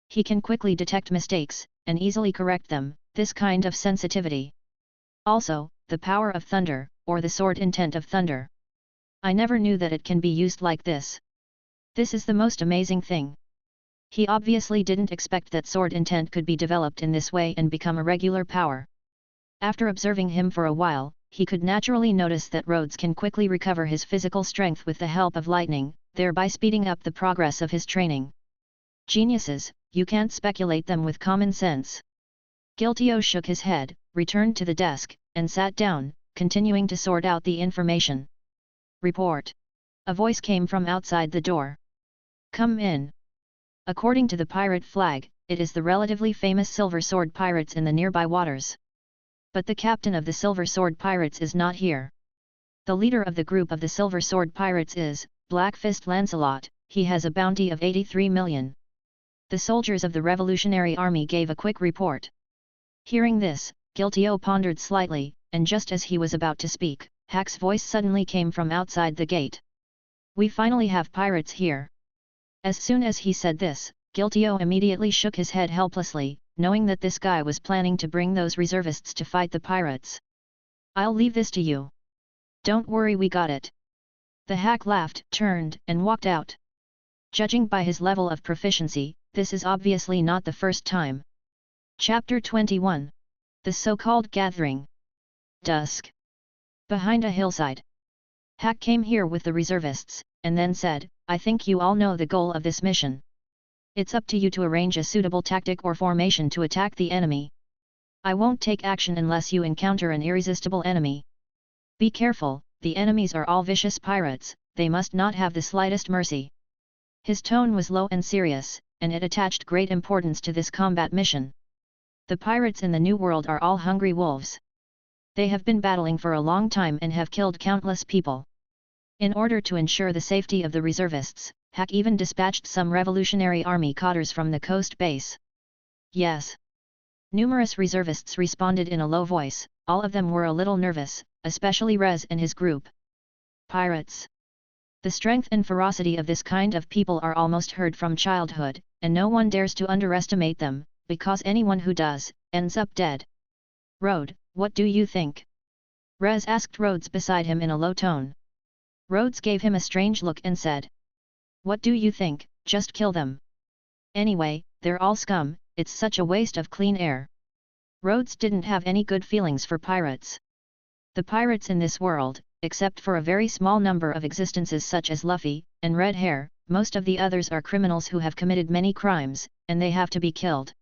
He can quickly detect mistakes, and easily correct them, this kind of sensitivity. Also, the power of thunder, or the sword intent of thunder. I never knew that it can be used like this. This is the most amazing thing." He obviously didn't expect that sword intent could be developed in this way and become a regular power. After observing him for a while, he could naturally notice that Rhodes can quickly recover his physical strength with the help of lightning, thereby speeding up the progress of his training. Geniuses, you can't speculate them with common sense. Giltio shook his head, returned to the desk, and sat down, continuing to sort out the information. "Report." A voice came from outside the door. "Come in." According to the pirate flag, it is the relatively famous Silver Sword Pirates in the nearby waters. But the captain of the Silver Sword Pirates is not here. The leader of the group of the Silver Sword Pirates is Black Fist Lancelot. He has a bounty of 83 million. The soldiers of the Revolutionary Army gave a quick report. Hearing this, Giltio pondered slightly, and just as he was about to speak, Hack's voice suddenly came from outside the gate. "We finally have pirates here." As soon as he said this, Giltio immediately shook his head helplessly, knowing that this guy was planning to bring those reservists to fight the pirates. "I'll leave this to you. Don't worry, we got it." The hack laughed, turned, and walked out. Judging by his level of proficiency, this is obviously not the first time. Chapter 21. The so-called gathering. Dusk. Behind a hillside. Hack came here with the reservists, and then said, "I think you all know the goal of this mission. It's up to you to arrange a suitable tactic or formation to attack the enemy. I won't take action unless you encounter an irresistible enemy. Be careful, the enemies are all vicious pirates, they must not have the slightest mercy." His tone was low and serious, and it attached great importance to this combat mission. The pirates in the New World are all hungry wolves. They have been battling for a long time and have killed countless people. In order to ensure the safety of the reservists, Hack even dispatched some Revolutionary Army cadres from the coast base. "Yes." Numerous reservists responded in a low voice, all of them were a little nervous, especially Rez and his group. Pirates. The strength and ferocity of this kind of people are almost heard from childhood, and no one dares to underestimate them, because anyone who does, ends up dead. "Rhodes, what do you think?" Rez asked Rhodes beside him in a low tone. Rhodes gave him a strange look and said, "What do you think? Just kill them. Anyway, they're all scum, it's such a waste of clean air." Rhodes didn't have any good feelings for pirates. The pirates in this world, except for a very small number of existences such as Luffy and Red Hair, most of the others are criminals who have committed many crimes, and they have to be killed.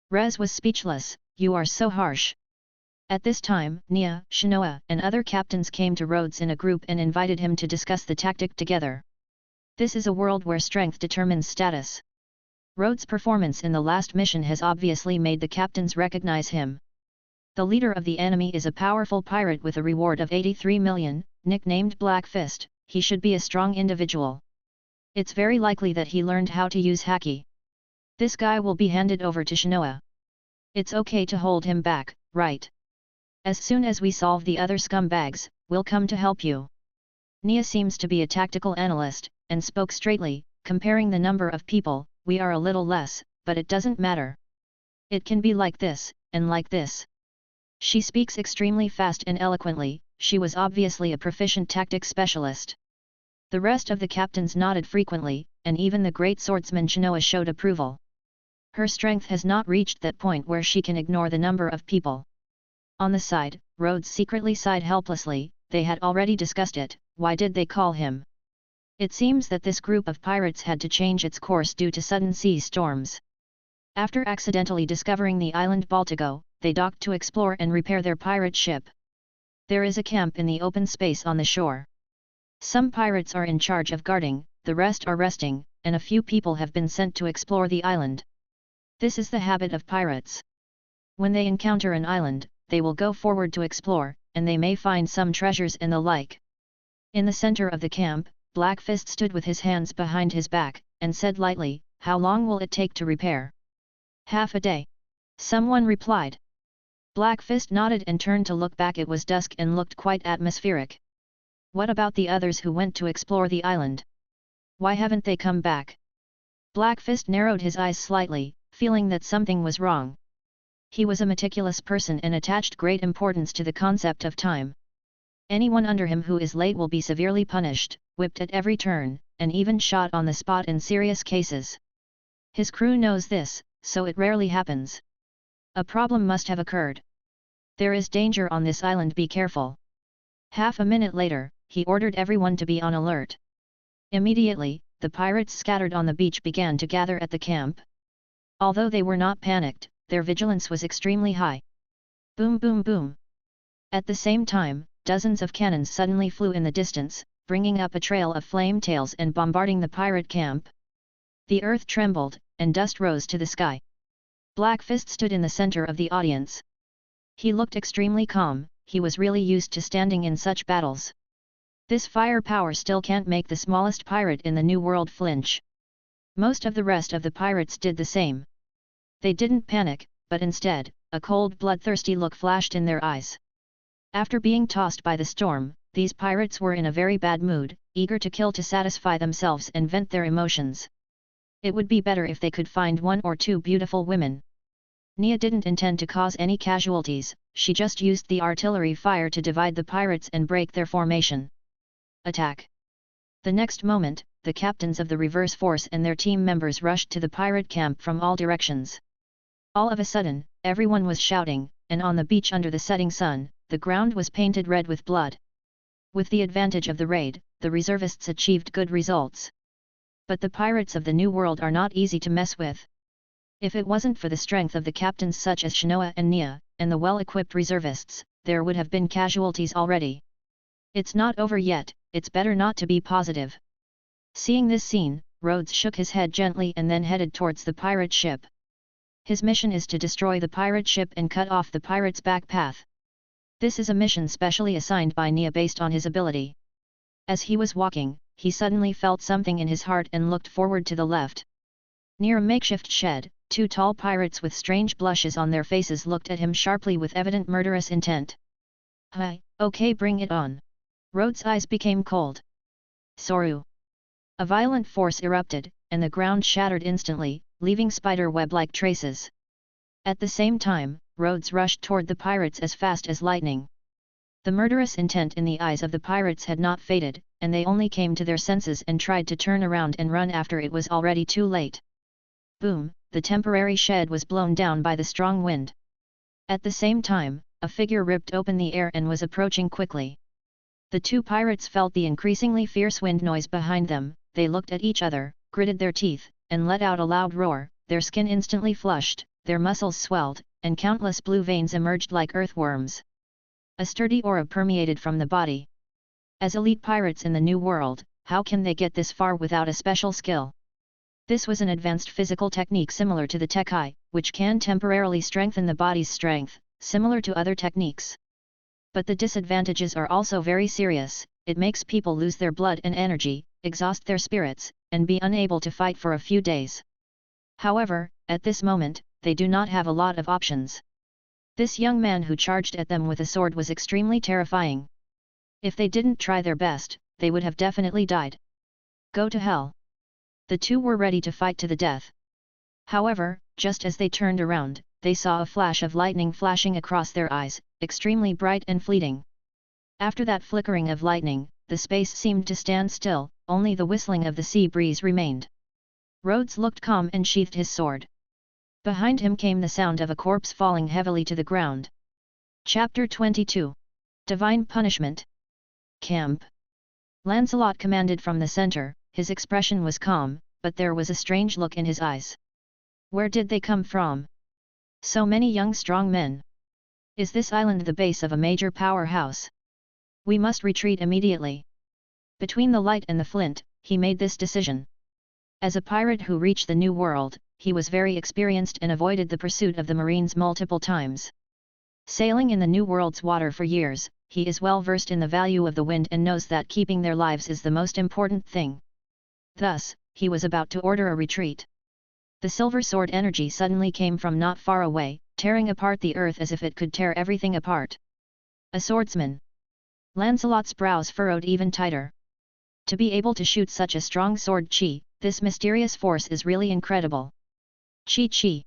Rez was speechless. "You are so harsh." At this time, Nia, Shinoa, and other captains came to Rhodes in a group and invited him to discuss the tactic together. This is a world where strength determines status. Rhodes' performance in the last mission has obviously made the captains recognize him. The leader of the enemy is a powerful pirate with a reward of 83 million, nicknamed Black Fist. He should be a strong individual. It's very likely that he learned how to use haki. This guy will be handed over to Shinoa. It's okay to hold him back, right? As soon as we solve the other scumbags, we'll come to help you. Nia seems to be a tactical analyst, and spoke straightly, comparing the number of people, we are a little less, but it doesn't matter. It can be like this, and like this. She speaks extremely fast and eloquently, she was obviously a proficient tactics specialist. The rest of the captains nodded frequently, and even the great swordsman Shinoa showed approval. Her strength has not reached that point where she can ignore the number of people. On the side, Rhodes secretly sighed helplessly, they had already discussed it, why did they call him? It seems that this group of pirates had to change its course due to sudden sea storms. After accidentally discovering the island Baltigo, they docked to explore and repair their pirate ship. There is a camp in the open space on the shore. Some pirates are in charge of guarding, the rest are resting, and a few people have been sent to explore the island. This is the habit of pirates. When they encounter an island, they will go forward to explore, and they may find some treasures and the like. In the center of the camp, Black Fist stood with his hands behind his back, and said lightly, "How long will it take to repair?" "Half a day." Someone replied. Black Fist nodded and turned to look back. It was dusk and looked quite atmospheric. What about the others who went to explore the island? Why haven't they come back? Black Fist narrowed his eyes slightly, feeling that something was wrong. He was a meticulous person and attached great importance to the concept of time. Anyone under him who is late will be severely punished, whipped at every turn, and even shot on the spot in serious cases. His crew knows this, so it rarely happens. A problem must have occurred. There is danger on this island, be careful. Half a minute later, he ordered everyone to be on alert. Immediately, the pirates scattered on the beach began to gather at the camp. Although they were not panicked, their vigilance was extremely high. Boom boom boom. At the same time, dozens of cannons suddenly flew in the distance, bringing up a trail of flame tails and bombarding the pirate camp. The earth trembled, and dust rose to the sky. Black Fist stood in the center of the audience. He looked extremely calm, he was really used to standing in such battles. This firepower still can't make the smallest pirate in the New World flinch. Most of the rest of the pirates did the same. They didn't panic, but instead, a cold bloodthirsty look flashed in their eyes. After being tossed by the storm, these pirates were in a very bad mood, eager to kill to satisfy themselves and vent their emotions. It would be better if they could find one or two beautiful women. Nia didn't intend to cause any casualties, she just used the artillery fire to divide the pirates and break their formation. Attack! The next moment, the captains of the reverse force and their team members rushed to the pirate camp from all directions. All of a sudden, everyone was shouting, and on the beach under the setting sun, the ground was painted red with blood. With the advantage of the raid, the reservists achieved good results. But the pirates of the New World are not easy to mess with. If it wasn't for the strength of the captains such as Shinoa and Nia, and the well-equipped reservists, there would have been casualties already. It's not over yet, it's better not to be positive. Seeing this scene, Rhodes shook his head gently and then headed towards the pirate ship. His mission is to destroy the pirate ship and cut off the pirate's back path. This is a mission specially assigned by Nia based on his ability. As he was walking, he suddenly felt something in his heart and looked forward to the left. Near a makeshift shed, two tall pirates with strange blushes on their faces looked at him sharply with evident murderous intent. "Hi, okay, bring it on." Rhodes' eyes became cold. "Soru!" A violent force erupted, and the ground shattered instantly, leaving spider web-like traces. At the same time, Rhodes rushed toward the pirates as fast as lightning. The murderous intent in the eyes of the pirates had not faded, and they only came to their senses and tried to turn around and run after it was already too late. Boom! The temporary shed was blown down by the strong wind. At the same time, a figure ripped open the air and was approaching quickly. The two pirates felt the increasingly fierce wind noise behind them, they looked at each other, gritted their teeth, and let out a loud roar, their skin instantly flushed, their muscles swelled, and countless blue veins emerged like earthworms. A sturdy aura permeated from the body. As elite pirates in the New World, how can they get this far without a special skill? This was an advanced physical technique similar to the Tekai, which can temporarily strengthen the body's strength, similar to other techniques. But the disadvantages are also very serious. It makes people lose their blood and energy, exhaust their spirits, and be unable to fight for a few days. However, at this moment, they do not have a lot of options. This young man who charged at them with a sword was extremely terrifying. If they didn't try their best, they would have definitely died. Go to hell. The two were ready to fight to the death. However, just as they turned around, they saw a flash of lightning flashing across their eyes, extremely bright and fleeting. After that flickering of lightning, the space seemed to stand still, only the whistling of the sea breeze remained. Rhodes looked calm and sheathed his sword. Behind him came the sound of a corpse falling heavily to the ground. Chapter 22. Divine Punishment. Camp. Lancelot commanded from the center. His expression was calm, but there was a strange look in his eyes. Where did they come from? So many young strong men. Is this island the base of a major powerhouse? We must retreat immediately. Between the light and the flint, he made this decision. As a pirate who reached the New World, he was very experienced and avoided the pursuit of the Marines multiple times. Sailing in the New World's water for years, he is well versed in the value of the wind and knows that keeping their lives is the most important thing. Thus, he was about to order a retreat. The silver sword energy suddenly came from not far away, tearing apart the earth as if it could tear everything apart. A swordsman. Lancelot's brows furrowed even tighter. To be able to shoot such a strong sword chi, this mysterious force is really incredible. Chi.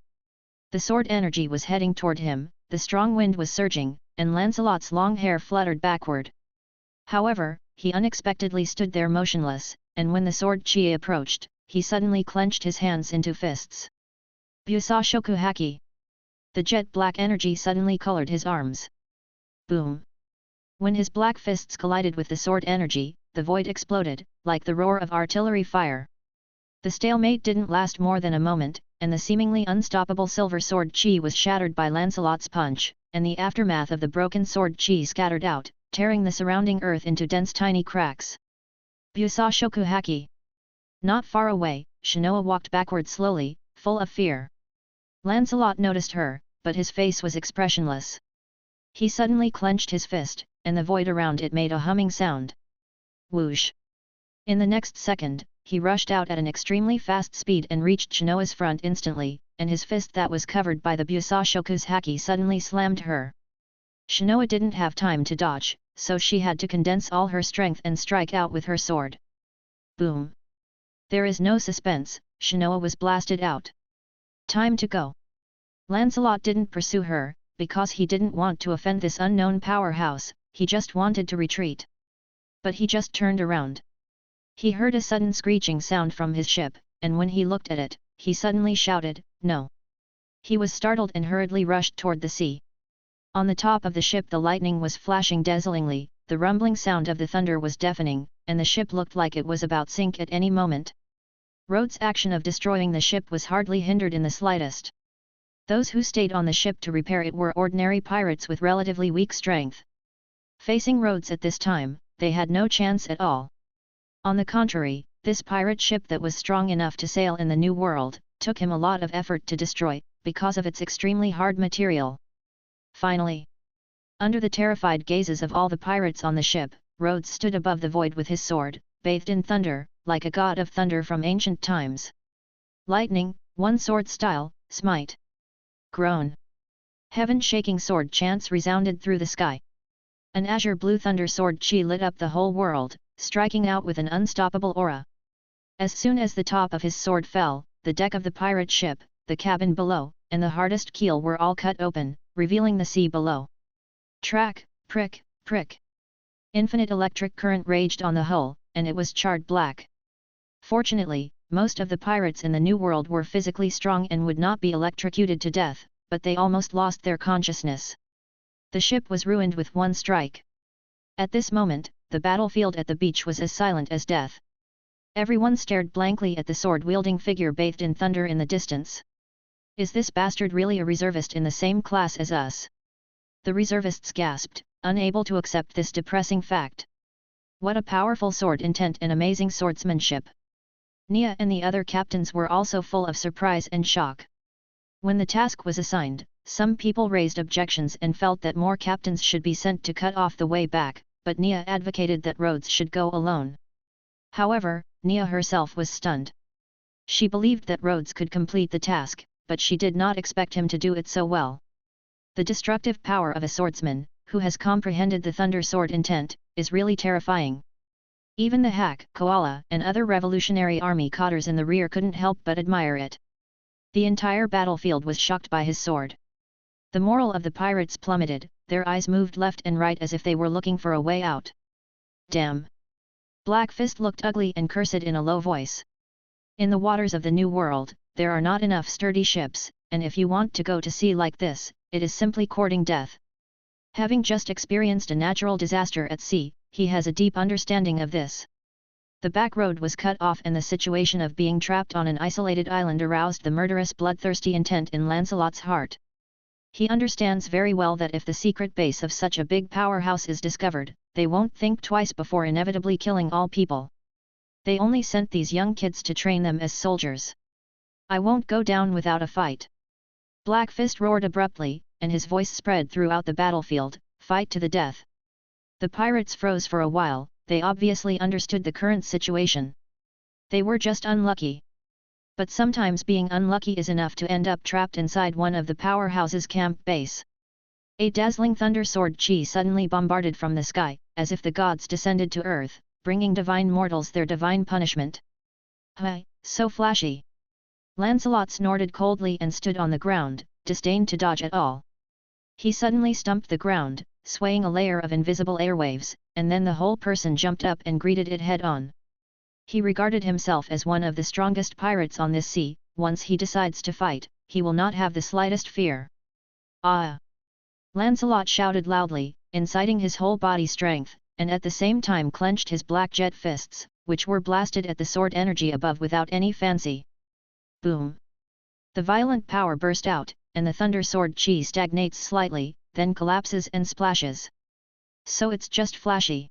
The sword energy was heading toward him, the strong wind was surging, and Lancelot's long hair fluttered backward. However, he unexpectedly stood there motionless, and when the sword chi approached, he suddenly clenched his hands into fists. Busashoku haki. The jet black energy suddenly colored his arms. Boom! When his black fists collided with the sword energy, the void exploded, like the roar of artillery fire. The stalemate didn't last more than a moment, and the seemingly unstoppable silver sword chi was shattered by Lancelot's punch, and the aftermath of the broken sword chi scattered out, tearing the surrounding earth into dense tiny cracks. Busashoku haki. Not far away, Shinoa walked backward slowly, full of fear. Lancelot noticed her, but his face was expressionless. He suddenly clenched his fist, and the void around it made a humming sound. Whoosh! In the next second, he rushed out at an extremely fast speed and reached Shinoa's front instantly, and his fist that was covered by the Busashoku's haki suddenly slammed her. Shinoa didn't have time to dodge, so she had to condense all her strength and strike out with her sword. Boom! There is no suspense, Shinoa was blasted out. Time to go. Lancelot didn't pursue her, because he didn't want to offend this unknown powerhouse, he just wanted to retreat. But he just turned around. He heard a sudden screeching sound from his ship, and when he looked at it, he suddenly shouted, "No!" He was startled and hurriedly rushed toward the sea. On the top of the ship the lightning was flashing dazzlingly, the rumbling sound of the thunder was deafening, and the ship looked like it was about to sink at any moment. Rhodes' action of destroying the ship was hardly hindered in the slightest. Those who stayed on the ship to repair it were ordinary pirates with relatively weak strength. Facing Rhodes at this time, they had no chance at all. On the contrary, this pirate ship that was strong enough to sail in the New World, took him a lot of effort to destroy, because of its extremely hard material. Finally, under the terrified gazes of all the pirates on the ship, Rhodes stood above the void with his sword, bathed in thunder, like a god of thunder from ancient times. Lightning, one sword style, smite. Groan. Heaven-shaking sword chants resounded through the sky. An azure blue thunder sword chi lit up the whole world, striking out with an unstoppable aura. As soon as the top of his sword fell, the deck of the pirate ship, the cabin below, and the hardest keel were all cut open, revealing the sea below. Track, prick, prick. Infinite electric current raged on the hull, and it was charred black. Fortunately, most of the pirates in the New World were physically strong and would not be electrocuted to death, but they almost lost their consciousness. The ship was ruined with one strike. At this moment, the battlefield at the beach was as silent as death. Everyone stared blankly at the sword-wielding figure bathed in thunder in the distance. Is this bastard really a reservist in the same class as us? The reservists gasped, unable to accept this depressing fact. What a powerful sword intent and amazing swordsmanship! Nia and the other captains were also full of surprise and shock. When the task was assigned, Some people raised objections and felt that more captains should be sent to cut off the way back, but Nia advocated that Rhodes should go alone. However, Nia herself was stunned. She believed that Rhodes could complete the task, but she did not expect him to do it so well. The destructive power of a swordsman, who has comprehended the Thunder Sword intent, is really terrifying. Even the Hack, Koala, and other Revolutionary Army cotters in the rear couldn't help but admire it. The entire battlefield was shocked by his sword. The morale of the pirates plummeted, their eyes moved left and right as if they were looking for a way out. Damn! Black Fist looked ugly and cursed in a low voice. In the waters of the New World, there are not enough sturdy ships, and if you want to go to sea like this, it is simply courting death. Having just experienced a natural disaster at sea, he has a deep understanding of this. The back road was cut off and the situation of being trapped on an isolated island aroused the murderous bloodthirsty intent in Lancelot's heart. He understands very well that if the secret base of such a big powerhouse is discovered, they won't think twice before inevitably killing all people. They only sent these young kids to train them as soldiers. I won't go down without a fight. Black Fist roared abruptly, and his voice spread throughout the battlefield, fight to the death. The pirates froze for a while, they obviously understood the current situation. They were just unlucky. But sometimes being unlucky is enough to end up trapped inside one of the powerhouse's camp base. A dazzling thunder sword chi suddenly bombarded from the sky, as if the gods descended to earth, bringing divine mortals their divine punishment. Hi, so flashy! Lancelot snorted coldly and stood on the ground, disdained to dodge at all. He suddenly stumped the ground, swaying a layer of invisible airwaves, and then the whole person jumped up and greeted it head-on. He regarded himself as one of the strongest pirates on this sea. Once he decides to fight, he will not have the slightest fear. Ah! Lancelot shouted loudly, inciting his whole body strength, and at the same time clenched his black jet fists, which were blasted at the sword energy above without any fancy. Boom! The violent power burst out, and the thunder sword chi stagnates slightly, then collapses and splashes. So it's just flashy.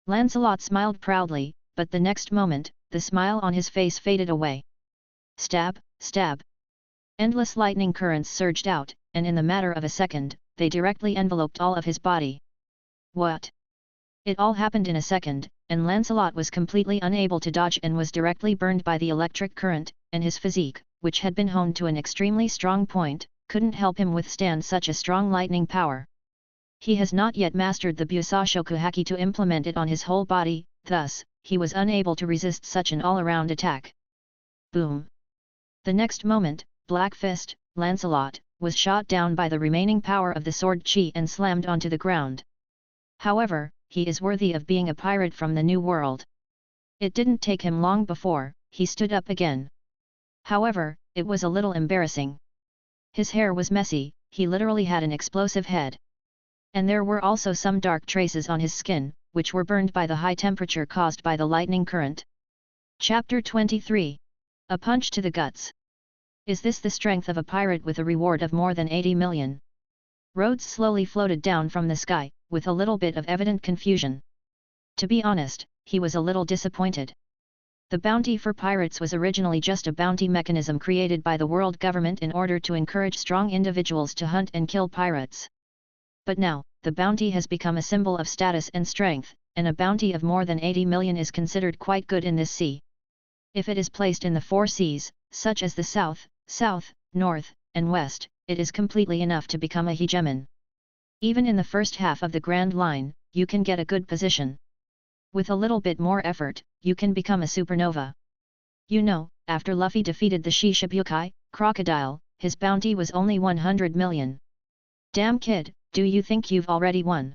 Lancelot smiled proudly, but the next moment, the smile on his face faded away. Stab, stab. Endless lightning currents surged out, and in the matter of a second, they directly enveloped all of his body. What? It all happened in a second, and Lancelot was completely unable to dodge and was directly burned by the electric current, and his physique, which had been honed to an extremely strong point, couldn't help him withstand such a strong lightning power. He has not yet mastered the Busashoku Haki to implement it on his whole body, thus, he was unable to resist such an all-around attack. Boom! The next moment, Black Fist, Lancelot, was shot down by the remaining power of the sword chi and slammed onto the ground. However, he is worthy of being a pirate from the New World. It didn't take him long before he stood up again. However, it was a little embarrassing. His hair was messy, he literally had an explosive head. And there were also some dark traces on his skin, which were burned by the high temperature caused by the lightning current. Chapter 23. A punch to the guts. Is this the strength of a pirate with a reward of more than 80 million? Rhodes slowly floated down from the sky, with a little bit of evident confusion. To be honest, he was a little disappointed. The bounty for pirates was originally just a bounty mechanism created by the world government in order to encourage strong individuals to hunt and kill pirates. But now, the bounty has become a symbol of status and strength, and a bounty of more than 80 million is considered quite good in this sea. If it is placed in the 4 seas, such as the South, North, and West, it is completely enough to become a hegemon. Even in the first half of the Grand Line, you can get a good position. With a little bit more effort, you can become a supernova. You know, after Luffy defeated the Shishibukai crocodile, his bounty was only 100 million. Damn kid, do you think you've already won?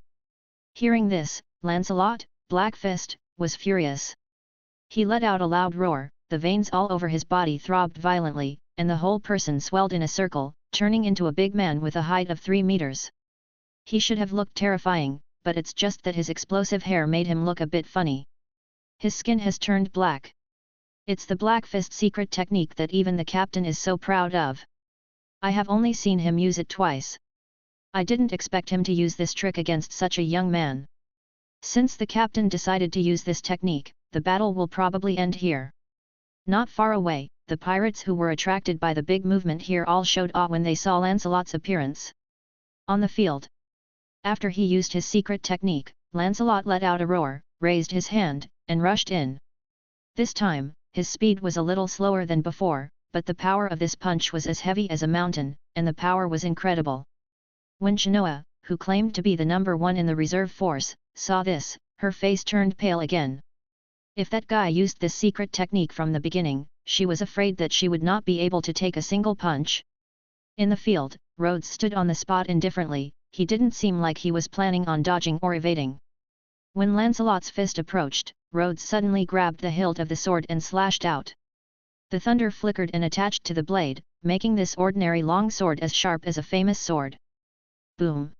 Hearing this, Lancelot, Black Fist, was furious. He let out a loud roar, the veins all over his body throbbed violently, and the whole person swelled in a circle, turning into a big man with a height of 3 meters. He should have looked terrifying, but it's just that his explosive hair made him look a bit funny. His skin has turned black. It's the Black Fist secret technique that even the captain is so proud of. I have only seen him use it twice. I didn't expect him to use this trick against such a young man. Since the captain decided to use this technique, the battle will probably end here. Not far away, the pirates who were attracted by the big movement here all showed awe when they saw Lancelot's appearance on the field. After he used his secret technique, Lancelot let out a roar, raised his hand, and rushed in. This time, his speed was a little slower than before, but the power of this punch was as heavy as a mountain, and the power was incredible. When Chenoa, who claimed to be the number one in the reserve force, saw this, her face turned pale again. If that guy used this secret technique from the beginning, she was afraid that she would not be able to take a single punch. In the field, Rhodes stood on the spot indifferently, he didn't seem like he was planning on dodging or evading. When Lancelot's fist approached, Rhodes suddenly grabbed the hilt of the sword and slashed out. The thunder flickered and attached to the blade, making this ordinary long sword as sharp as a famous sword. Boom!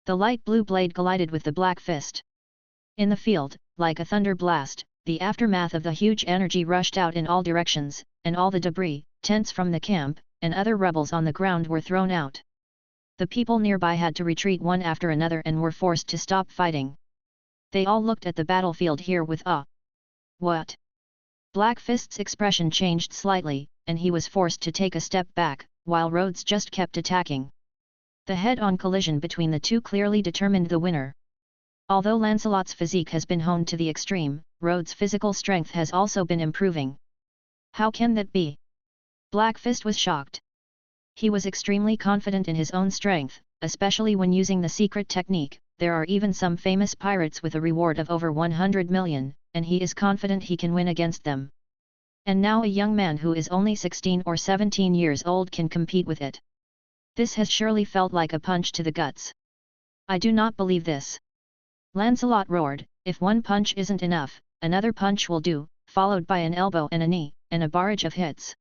The light blue blade collided with the black fist. In the field, like a thunder blast, the aftermath of the huge energy rushed out in all directions, and all the debris, tents from the camp, and other rebels on the ground were thrown out. The people nearby had to retreat one after another and were forced to stop fighting. They all looked at the battlefield here with awe. What? Black Fist's expression changed slightly, and he was forced to take a step back, while Rhodes just kept attacking. The head-on collision between the two clearly determined the winner. Although Lancelot's physique has been honed to the extreme, Rhodes' physical strength has also been improving. How can that be? Black Fist was shocked. He was extremely confident in his own strength, especially when using the secret technique. There are even some famous pirates with a reward of over 100 million, and he is confident he can win against them. And now a young man who is only 16 or 17 years old can compete with it. This has surely felt like a punch to the guts. I do not believe this. Lancelot roared, if one punch isn't enough, another punch will do, followed by an elbow and a knee, and a barrage of hits.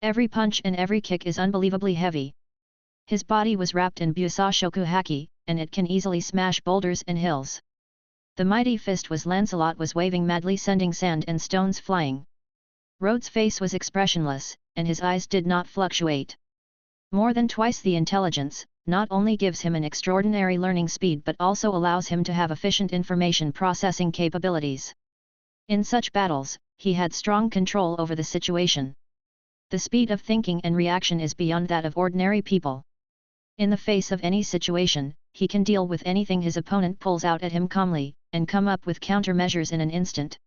Every punch and every kick is unbelievably heavy. His body was wrapped in Busashoku haki, and it can easily smash boulders and hills. The mighty fist Lancelot was waving madly, sending sand and stones flying. Rhodes' face was expressionless, and his eyes did not fluctuate. More than twice the intelligence, not only gives him an extraordinary learning speed but also allows him to have efficient information processing capabilities. In such battles, he had strong control over the situation. The speed of thinking and reaction is beyond that of ordinary people. In the face of any situation, he can deal with anything his opponent pulls out at him calmly, and come up with countermeasures in an instant.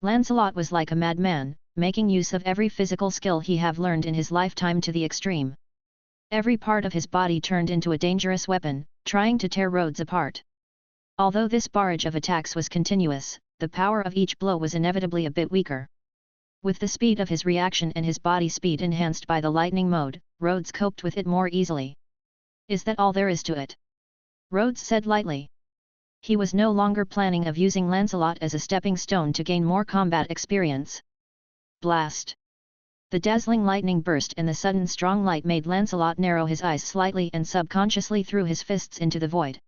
Lancelot was like a madman, making use of every physical skill he have learned in his lifetime to the extreme. Every part of his body turned into a dangerous weapon, trying to tear Rhodes apart. Although this barrage of attacks was continuous, the power of each blow was inevitably a bit weaker. With the speed of his reaction and his body speed enhanced by the lightning mode, Rhodes coped with it more easily. Is that all there is to it? Rhodes said lightly. He was no longer planning of using Lancelot as a stepping stone to gain more combat experience. Blast! The dazzling lightning burst and the sudden strong light made Lancelot narrow his eyes slightly and subconsciously threw his fists into the void.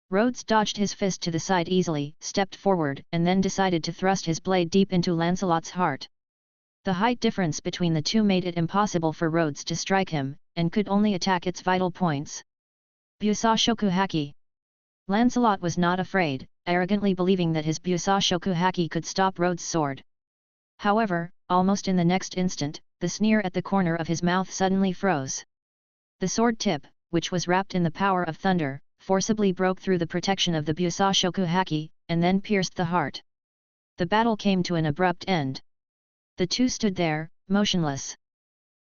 Rhodes dodged his fist to the side easily, stepped forward and then decided to thrust his blade deep into Lancelot's heart. The height difference between the two made it impossible for Rhodes to strike him, and could only attack its vital points. Busashoku haki. Lancelot was not afraid, arrogantly believing that his Busashoku haki could stop Rhodes' sword. However, almost in the next instant, the sneer at the corner of his mouth suddenly froze. The sword tip, which was wrapped in the power of thunder, forcibly broke through the protection of the Busashoku haki, and then pierced the heart. The battle came to an abrupt end. The two stood there, motionless.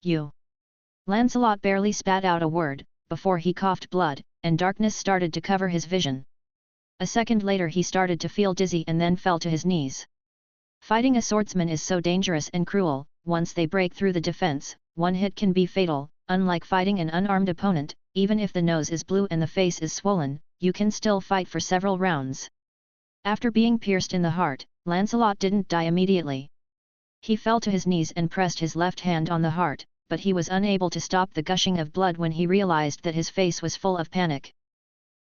You! Lancelot barely spat out a word, before he coughed blood, and darkness started to cover his vision. A second later he started to feel dizzy and then fell to his knees. Fighting a swordsman is so dangerous and cruel. Once they break through the defense, one hit can be fatal. Unlike fighting an unarmed opponent, even if the nose is blue and the face is swollen, you can still fight for several rounds. After being pierced in the heart, Lancelot didn't die immediately. He fell to his knees and pressed his left hand on the heart, but he was unable to stop the gushing of blood when he realized that his face was full of panic.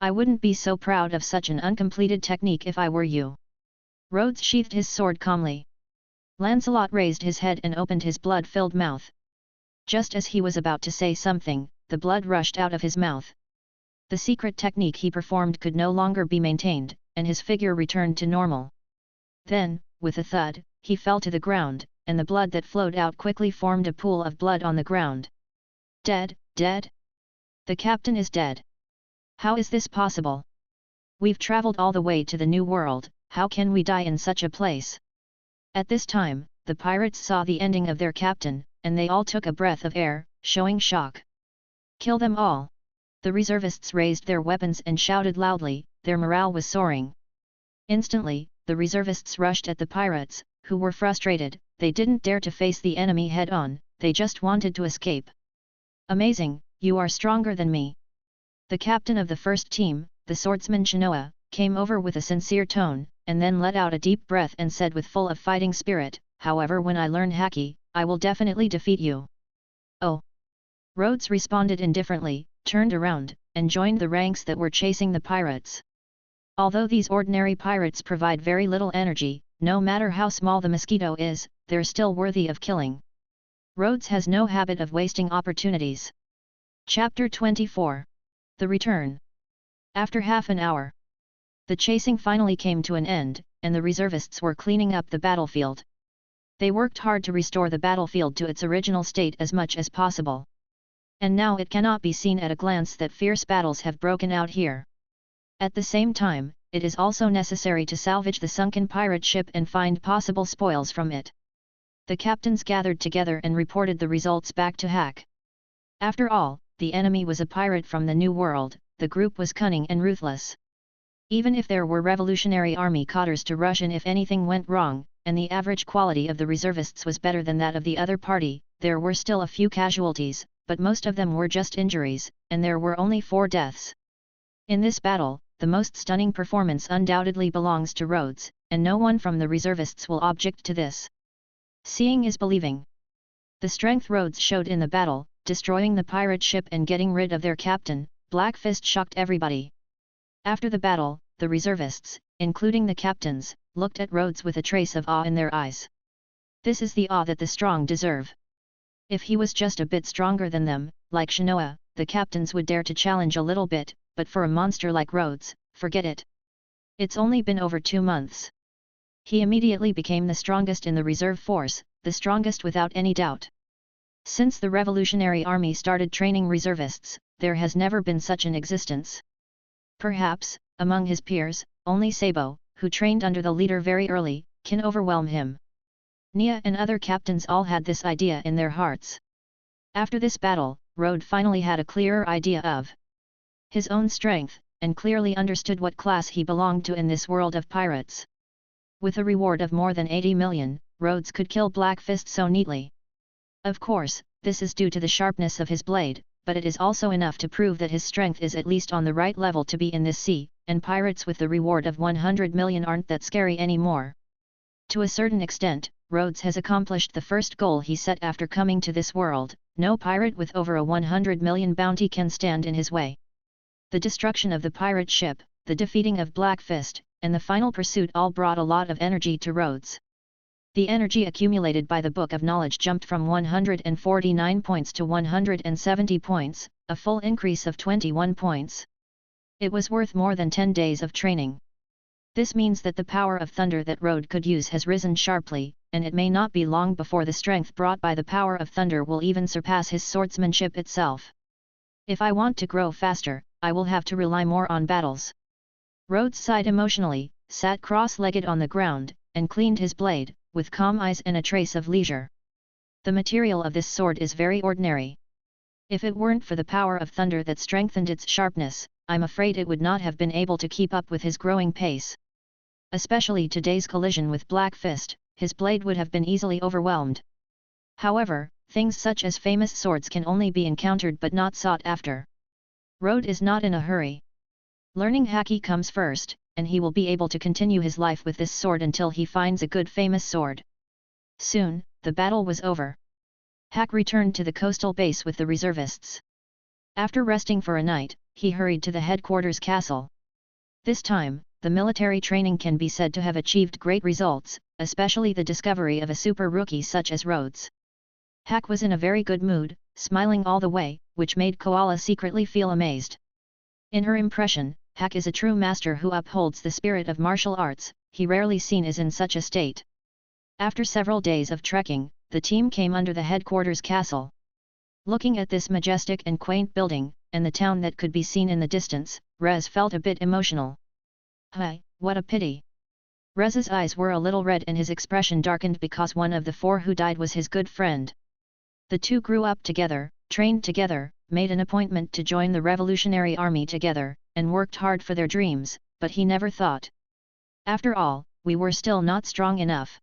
I wouldn't be so proud of such an uncompleted technique if I were you. Rhodes sheathed his sword calmly. Lancelot raised his head and opened his blood-filled mouth. Just as he was about to say something, the blood rushed out of his mouth. The secret technique he performed could no longer be maintained, and his figure returned to normal. Then, with a thud, he fell to the ground, and the blood that flowed out quickly formed a pool of blood on the ground. Dead, dead? The captain is dead. How is this possible? We've traveled all the way to the New World, how can we die in such a place? At this time, the pirates saw the ending of their captain, and they all took a breath of air, showing shock. Kill them all! The reservists raised their weapons and shouted loudly, their morale was soaring. Instantly, the reservists rushed at the pirates, who were frustrated, they didn't dare to face the enemy head-on, they just wanted to escape. Amazing, you are stronger than me. The captain of the first team, the swordsman Shinoa, came over with a sincere tone, and then let out a deep breath and said with full of fighting spirit, however when I learn Haki, I will definitely defeat you. Oh! Rhodes responded indifferently, turned around, and joined the ranks that were chasing the pirates. Although these ordinary pirates provide very little energy, no matter how small the mosquito is, they're still worthy of killing. Rhodes has no habit of wasting opportunities. Chapter 24. The Return. After half an hour, the chasing finally came to an end, and the reservists were cleaning up the battlefield. They worked hard to restore the battlefield to its original state as much as possible. And now it cannot be seen at a glance that fierce battles have broken out here. At the same time, it is also necessary to salvage the sunken pirate ship and find possible spoils from it. The captains gathered together and reported the results back to Hack. After all, the enemy was a pirate from the New World, the group was cunning and ruthless. Even if there were revolutionary army cotters to rush in if anything went wrong, and the average quality of the reservists was better than that of the other party, there were still a few casualties, but most of them were just injuries, and there were only 4 deaths. In this battle, the most stunning performance undoubtedly belongs to Rhodes, and no one from the reservists will object to this. Seeing is believing. The strength Rhodes showed in the battle, destroying the pirate ship and getting rid of their captain, Black Fist, shocked everybody. After the battle, the reservists, including the captains, looked at Rhodes with a trace of awe in their eyes. This is the awe that the strong deserve. If he was just a bit stronger than them, like Shinoa, the captains would dare to challenge a little bit, but for a monster like Rhodes, forget it. It's only been over 2 months. He immediately became the strongest in the reserve force, the strongest without any doubt. Since the Revolutionary Army started training reservists, there has never been such an existence. Perhaps, among his peers, only Sabo, who trained under the leader very early, can overwhelm him. Nia and other captains all had this idea in their hearts. After this battle, Rhodes finally had a clearer idea of his own strength, and clearly understood what class he belonged to in this world of pirates. With a reward of more than 80 million, Rhodes could kill Black Fist so neatly. Of course, this is due to the sharpness of his blade, but it is also enough to prove that his strength is at least on the right level to be in this sea, and pirates with the reward of 100 million aren't that scary anymore. To a certain extent, Rhodes has accomplished the first goal he set after coming to this world. No pirate with over a 100 million bounty can stand in his way. The destruction of the pirate ship, the defeating of Black Fist, and the final pursuit all brought a lot of energy to Rhodes. The energy accumulated by the Book of Knowledge jumped from 149 points to 170 points, a full increase of 21 points. It was worth more than 10 days of training. This means that the power of thunder that Rhodes could use has risen sharply, and it may not be long before the strength brought by the power of thunder will even surpass his swordsmanship itself. If I want to grow faster, I will have to rely more on battles. Rhodes sighed emotionally, sat cross-legged on the ground, and cleaned his blade, with calm eyes and a trace of leisure. The material of this sword is very ordinary. If it weren't for the power of thunder that strengthened its sharpness, I'm afraid it would not have been able to keep up with his growing pace. Especially today's collision with Black Fist, his blade would have been easily overwhelmed. However, things such as famous swords can only be encountered but not sought after. Rhodes is not in a hurry. Learning Haki comes first, and he will be able to continue his life with this sword until he finds a good famous sword. Soon, the battle was over. Hack returned to the coastal base with the reservists. After resting for a night, he hurried to the headquarters castle. This time, the military training can be said to have achieved great results, especially the discovery of a super rookie such as Rhodes. Hack was in a very good mood, smiling all the way, which made Koala secretly feel amazed. In her impression, Hack is a true master who upholds the spirit of martial arts, he rarely seen is in such a state. After several days of trekking, the team came under the headquarters castle. Looking at this majestic and quaint building, and the town that could be seen in the distance, Rez felt a bit emotional. Hey, what a pity! Rez's eyes were a little red and his expression darkened because one of the 4 who died was his good friend. The 2 grew up together, trained together, made an appointment to join the Revolutionary Army together, and worked hard for their dreams, but he never thought. After all, we were still not strong enough.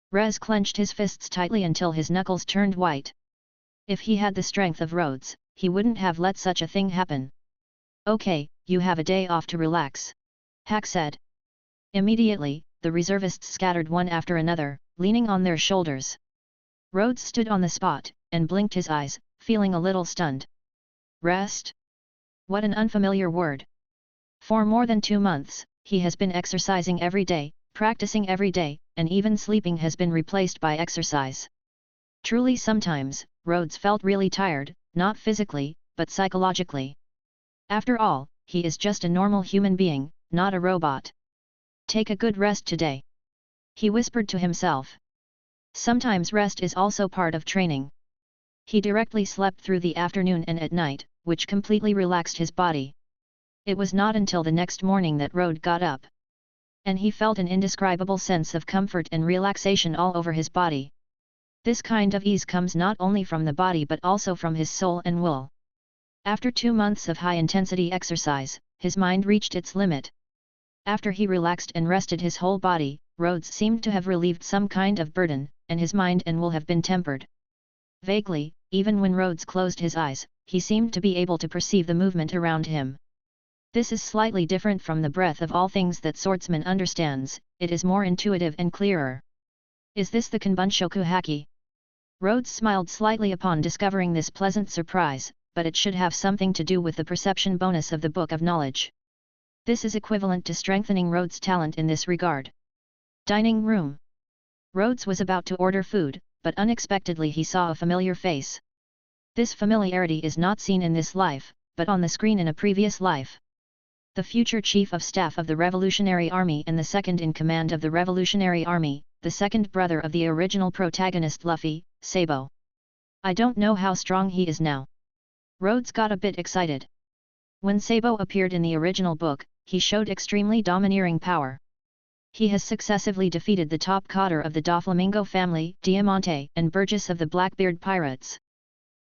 Rez clenched his fists tightly until his knuckles turned white. If he had the strength of Rhodes, he wouldn't have let such a thing happen. Okay, you have a day off to relax. Hack said. Immediately, the reservists scattered one after another, leaning on their shoulders. Rhodes stood on the spot, and blinked his eyes, feeling a little stunned. Rest? What an unfamiliar word. For more than 2 months, he has been exercising every day, practicing every day, and even sleeping has been replaced by exercise. Truly sometimes, Rhodes felt really tired, not physically, but psychologically. After all, he is just a normal human being, not a robot. Take a good rest today. He whispered to himself. Sometimes rest is also part of training. He directly slept through the afternoon and at night, which completely relaxed his body. It was not until the next morning that Rhodes got up. And he felt an indescribable sense of comfort and relaxation all over his body. This kind of ease comes not only from the body but also from his soul and will. After 2 months of high-intensity exercise, his mind reached its limit. After he relaxed and rested his whole body, Rhodes seemed to have relieved some kind of burden, and his mind and will have been tempered. Vaguely, even when Rhodes closed his eyes, he seemed to be able to perceive the movement around him. This is slightly different from the breath of all things that swordsman understands, it is more intuitive and clearer. Is this the Kanbunshoku Haki? Rhodes smiled slightly upon discovering this pleasant surprise, but it should have something to do with the perception bonus of the Book of Knowledge. This is equivalent to strengthening Rhodes' talent in this regard. Dining room. Rhodes was about to order food, but unexpectedly he saw a familiar face. This familiarity is not seen in this life, but on the screen in a previous life. The future Chief of Staff of the Revolutionary Army and the second in command of the Revolutionary Army, the second brother of the original protagonist Luffy, Sabo. I don't know how strong he is now. Rhodes got a bit excited. When Sabo appeared in the original book, he showed extremely domineering power. He has successively defeated the top cadre of the Doflamingo family, Diamante, and Burgess of the Blackbeard Pirates.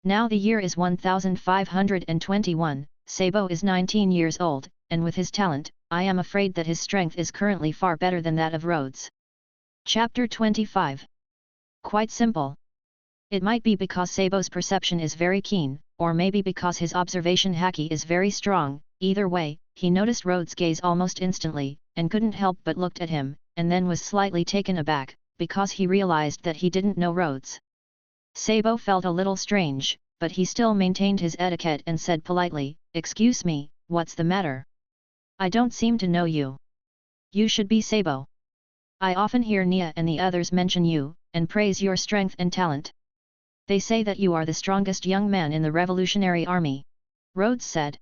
Now the year is 1521, Sabo is 19 years old, and with his talent, I am afraid that his strength is currently far better than that of Rhodes. Chapter 25. Quite simple. It might be because Sabo's perception is very keen, or maybe because his observation haki is very strong. Either way, he noticed Rhodes' gaze almost instantly, and couldn't help but looked at him, and then was slightly taken aback, because he realized that he didn't know Rhodes. Sabo felt a little strange, but he still maintained his etiquette and said politely, "Excuse me, what's the matter? I don't seem to know you. You should be Sabo. I often hear Nia and the others mention you, and praise your strength and talent. They say that you are the strongest young man in the Revolutionary Army," Rhodes said.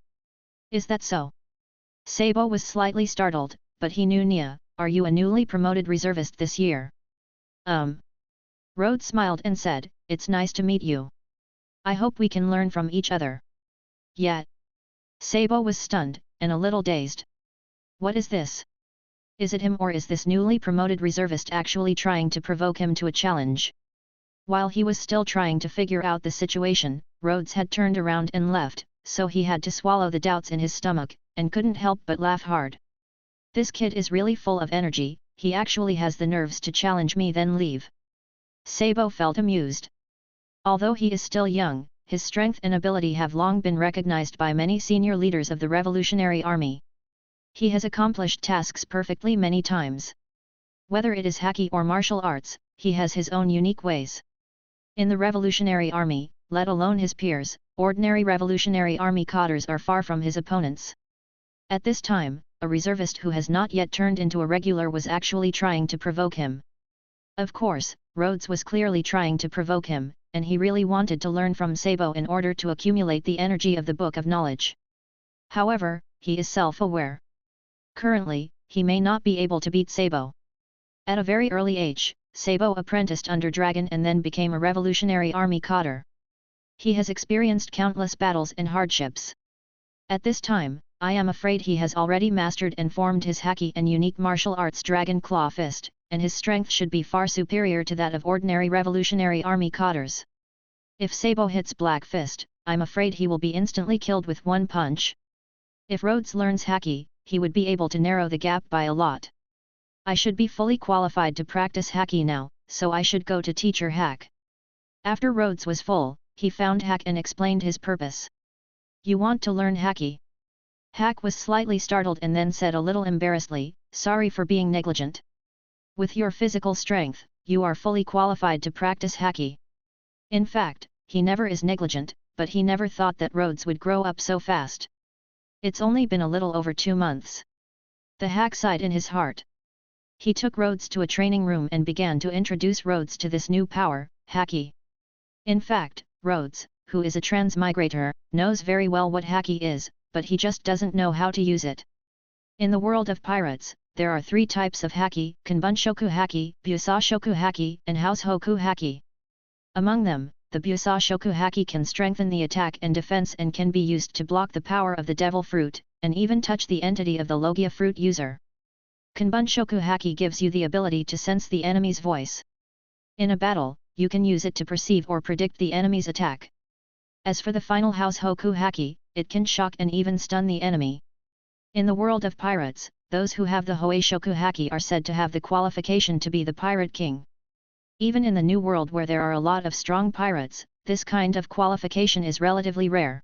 Is that so? Sabo was slightly startled, but he knew Nia. Are you a newly promoted reservist this year? Rhodes smiled and said, "It's nice to meet you. I hope we can learn from each other." Yet. Sabo was stunned, and a little dazed. What is this? Is it him or is this newly promoted reservist actually trying to provoke him to a challenge? While he was still trying to figure out the situation, Rhodes had turned around and left, so he had to swallow the doubts in his stomach, and couldn't help but laugh hard. This kid is really full of energy, he actually has the nerves to challenge me then leave. Sabo felt amused. Although he is still young, his strength and ability have long been recognized by many senior leaders of the Revolutionary Army. He has accomplished tasks perfectly many times. Whether it is haki or martial arts, he has his own unique ways. In the Revolutionary Army, let alone his peers, ordinary Revolutionary Army cadres are far from his opponents. At this time, a reservist who has not yet turned into a regular was actually trying to provoke him. Of course, Rhodes was clearly trying to provoke him, and he really wanted to learn from Sabo in order to accumulate the energy of the Book of Knowledge. However, he is self-aware. Currently, he may not be able to beat Sabo. At a very early age, Sabo apprenticed under Dragon and then became a revolutionary army cadre. He has experienced countless battles and hardships. At this time, I am afraid he has already mastered and formed his haki and unique martial arts Dragon Claw Fist, and his strength should be far superior to that of ordinary revolutionary army cadres. If Sabo hits Black Fist, I'm afraid he will be instantly killed with one punch. If Rhodes learns haki, he would be able to narrow the gap by a lot. I should be fully qualified to practice haki now, so I should go to teacher Hack. After Rhodes was full, he found Hack and explained his purpose. You want to learn haki? Hack was slightly startled and then said a little embarrassedly, sorry for being negligent. With your physical strength, you are fully qualified to practice haki. In fact, he never is negligent, but he never thought that Rhodes would grow up so fast. It's only been a little over 2 months. The Hack sighed in his heart. He took Rhodes to a training room and began to introduce Rhodes to this new power, haki. In fact, Rhodes, who is a transmigrator, knows very well what haki is, but he just doesn't know how to use it. In the world of pirates, there are 3 types of haki: Kanbunshoku haki, Busashoku haki, and Househoku haki. Among them, the Busashoku haki can strengthen the attack and defense and can be used to block the power of the devil fruit, and even touch the entity of the Logia fruit user. Kanbunshoku haki gives you the ability to sense the enemy's voice. In a battle, you can use it to perceive or predict the enemy's attack. As for the final Househoku haki, it can shock and even stun the enemy. In the world of pirates, those who have the Hoeishoku haki are said to have the qualification to be the pirate king. Even in the new world where there are a lot of strong pirates, this kind of qualification is relatively rare.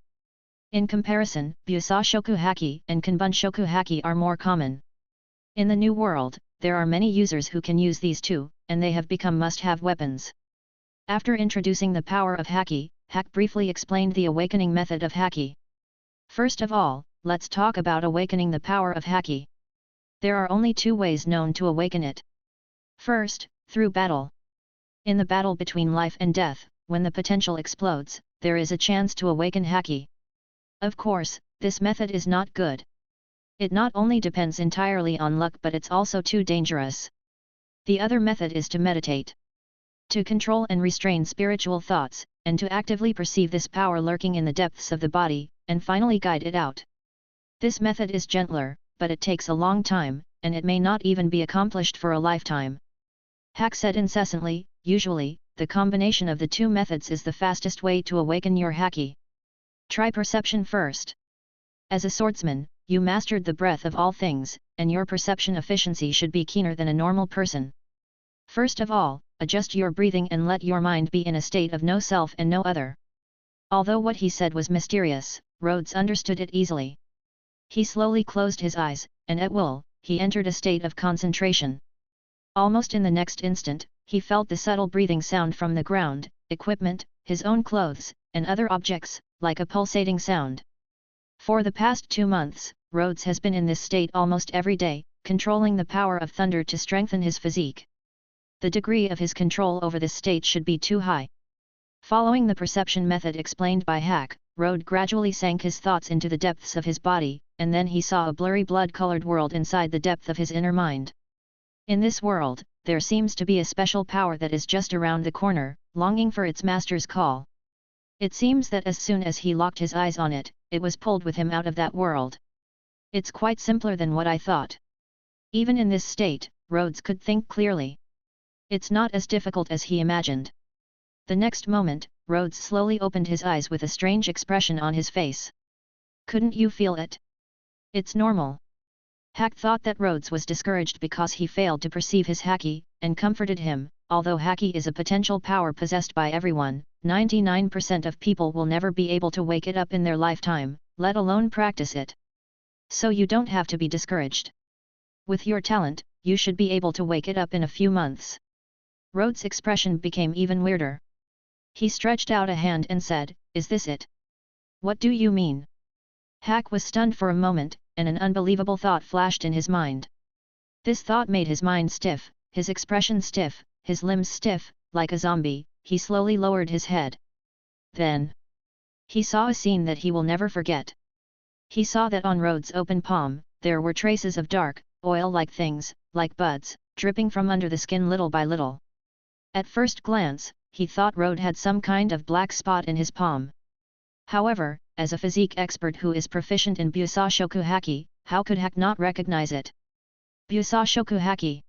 In comparison, Busashoku haki and Kanbunshoku haki are more common. In the new world, there are many users who can use these 2, and they have become must-have weapons. After introducing the power of haki, Hack briefly explained the awakening method of haki. First of all, let's talk about awakening the power of haki. There are only 2 ways known to awaken it. First, through battle. In the battle between life and death, when the potential explodes, there is a chance to awaken haki. Of course, this method is not good. It not only depends entirely on luck, but it's also too dangerous. The other method is to meditate. To control and restrain spiritual thoughts, and to actively perceive this power lurking in the depths of the body, and finally guide it out. This method is gentler, but it takes a long time, and it may not even be accomplished for a lifetime. Hack said incessantly, usually, the combination of the 2 methods is the fastest way to awaken your haki. Try perception first. As a swordsman, you mastered the breadth of all things, and your perception efficiency should be keener than a normal person. First of all, adjust your breathing and let your mind be in a state of no self and no other. Although what he said was mysterious, Rhodes understood it easily. He slowly closed his eyes, and at will, he entered a state of concentration. Almost in the next instant, he felt the subtle breathing sound from the ground, equipment, his own clothes, and other objects, like a pulsating sound. For the past 2 months, Rhodes has been in this state almost every day, controlling the power of thunder to strengthen his physique. The degree of his control over this state should be too high. Following the perception method explained by Hack, Rhodes gradually sank his thoughts into the depths of his body, and then he saw a blurry blood-colored world inside the depth of his inner mind. In this world, there seems to be a special power that is just around the corner, longing for its master's call. It seems that as soon as he locked his eyes on it, it was pulled with him out of that world. It's quite simpler than what I thought. Even in this state, Rhodes could think clearly. It's not as difficult as he imagined. The next moment, Rhodes slowly opened his eyes with a strange expression on his face. Couldn't you feel it? It's normal. Hack thought that Rhodes was discouraged because he failed to perceive his haki, and comforted him. Although haki is a potential power possessed by everyone, 99% of people will never be able to wake it up in their lifetime, let alone practice it. So you don't have to be discouraged. With your talent, you should be able to wake it up in a few months. Rhodes' expression became even weirder. He stretched out a hand and said, "Is this it?" "What do you mean?" Hack was stunned for a moment, and an unbelievable thought flashed in his mind. This thought made his mind stiff, his expression stiff, his limbs stiff, like a zombie. He slowly lowered his head. Then he saw a scene that he will never forget. He saw that on Rhodes' open palm, there were traces of dark, oil-like things, like buds, dripping from under the skin little by little. At first glance, he thought Rhodes had some kind of black spot in his palm. However, as a physique expert who is proficient in Busashoku Haki, how could Hack not recognize it? Busashoku Haki.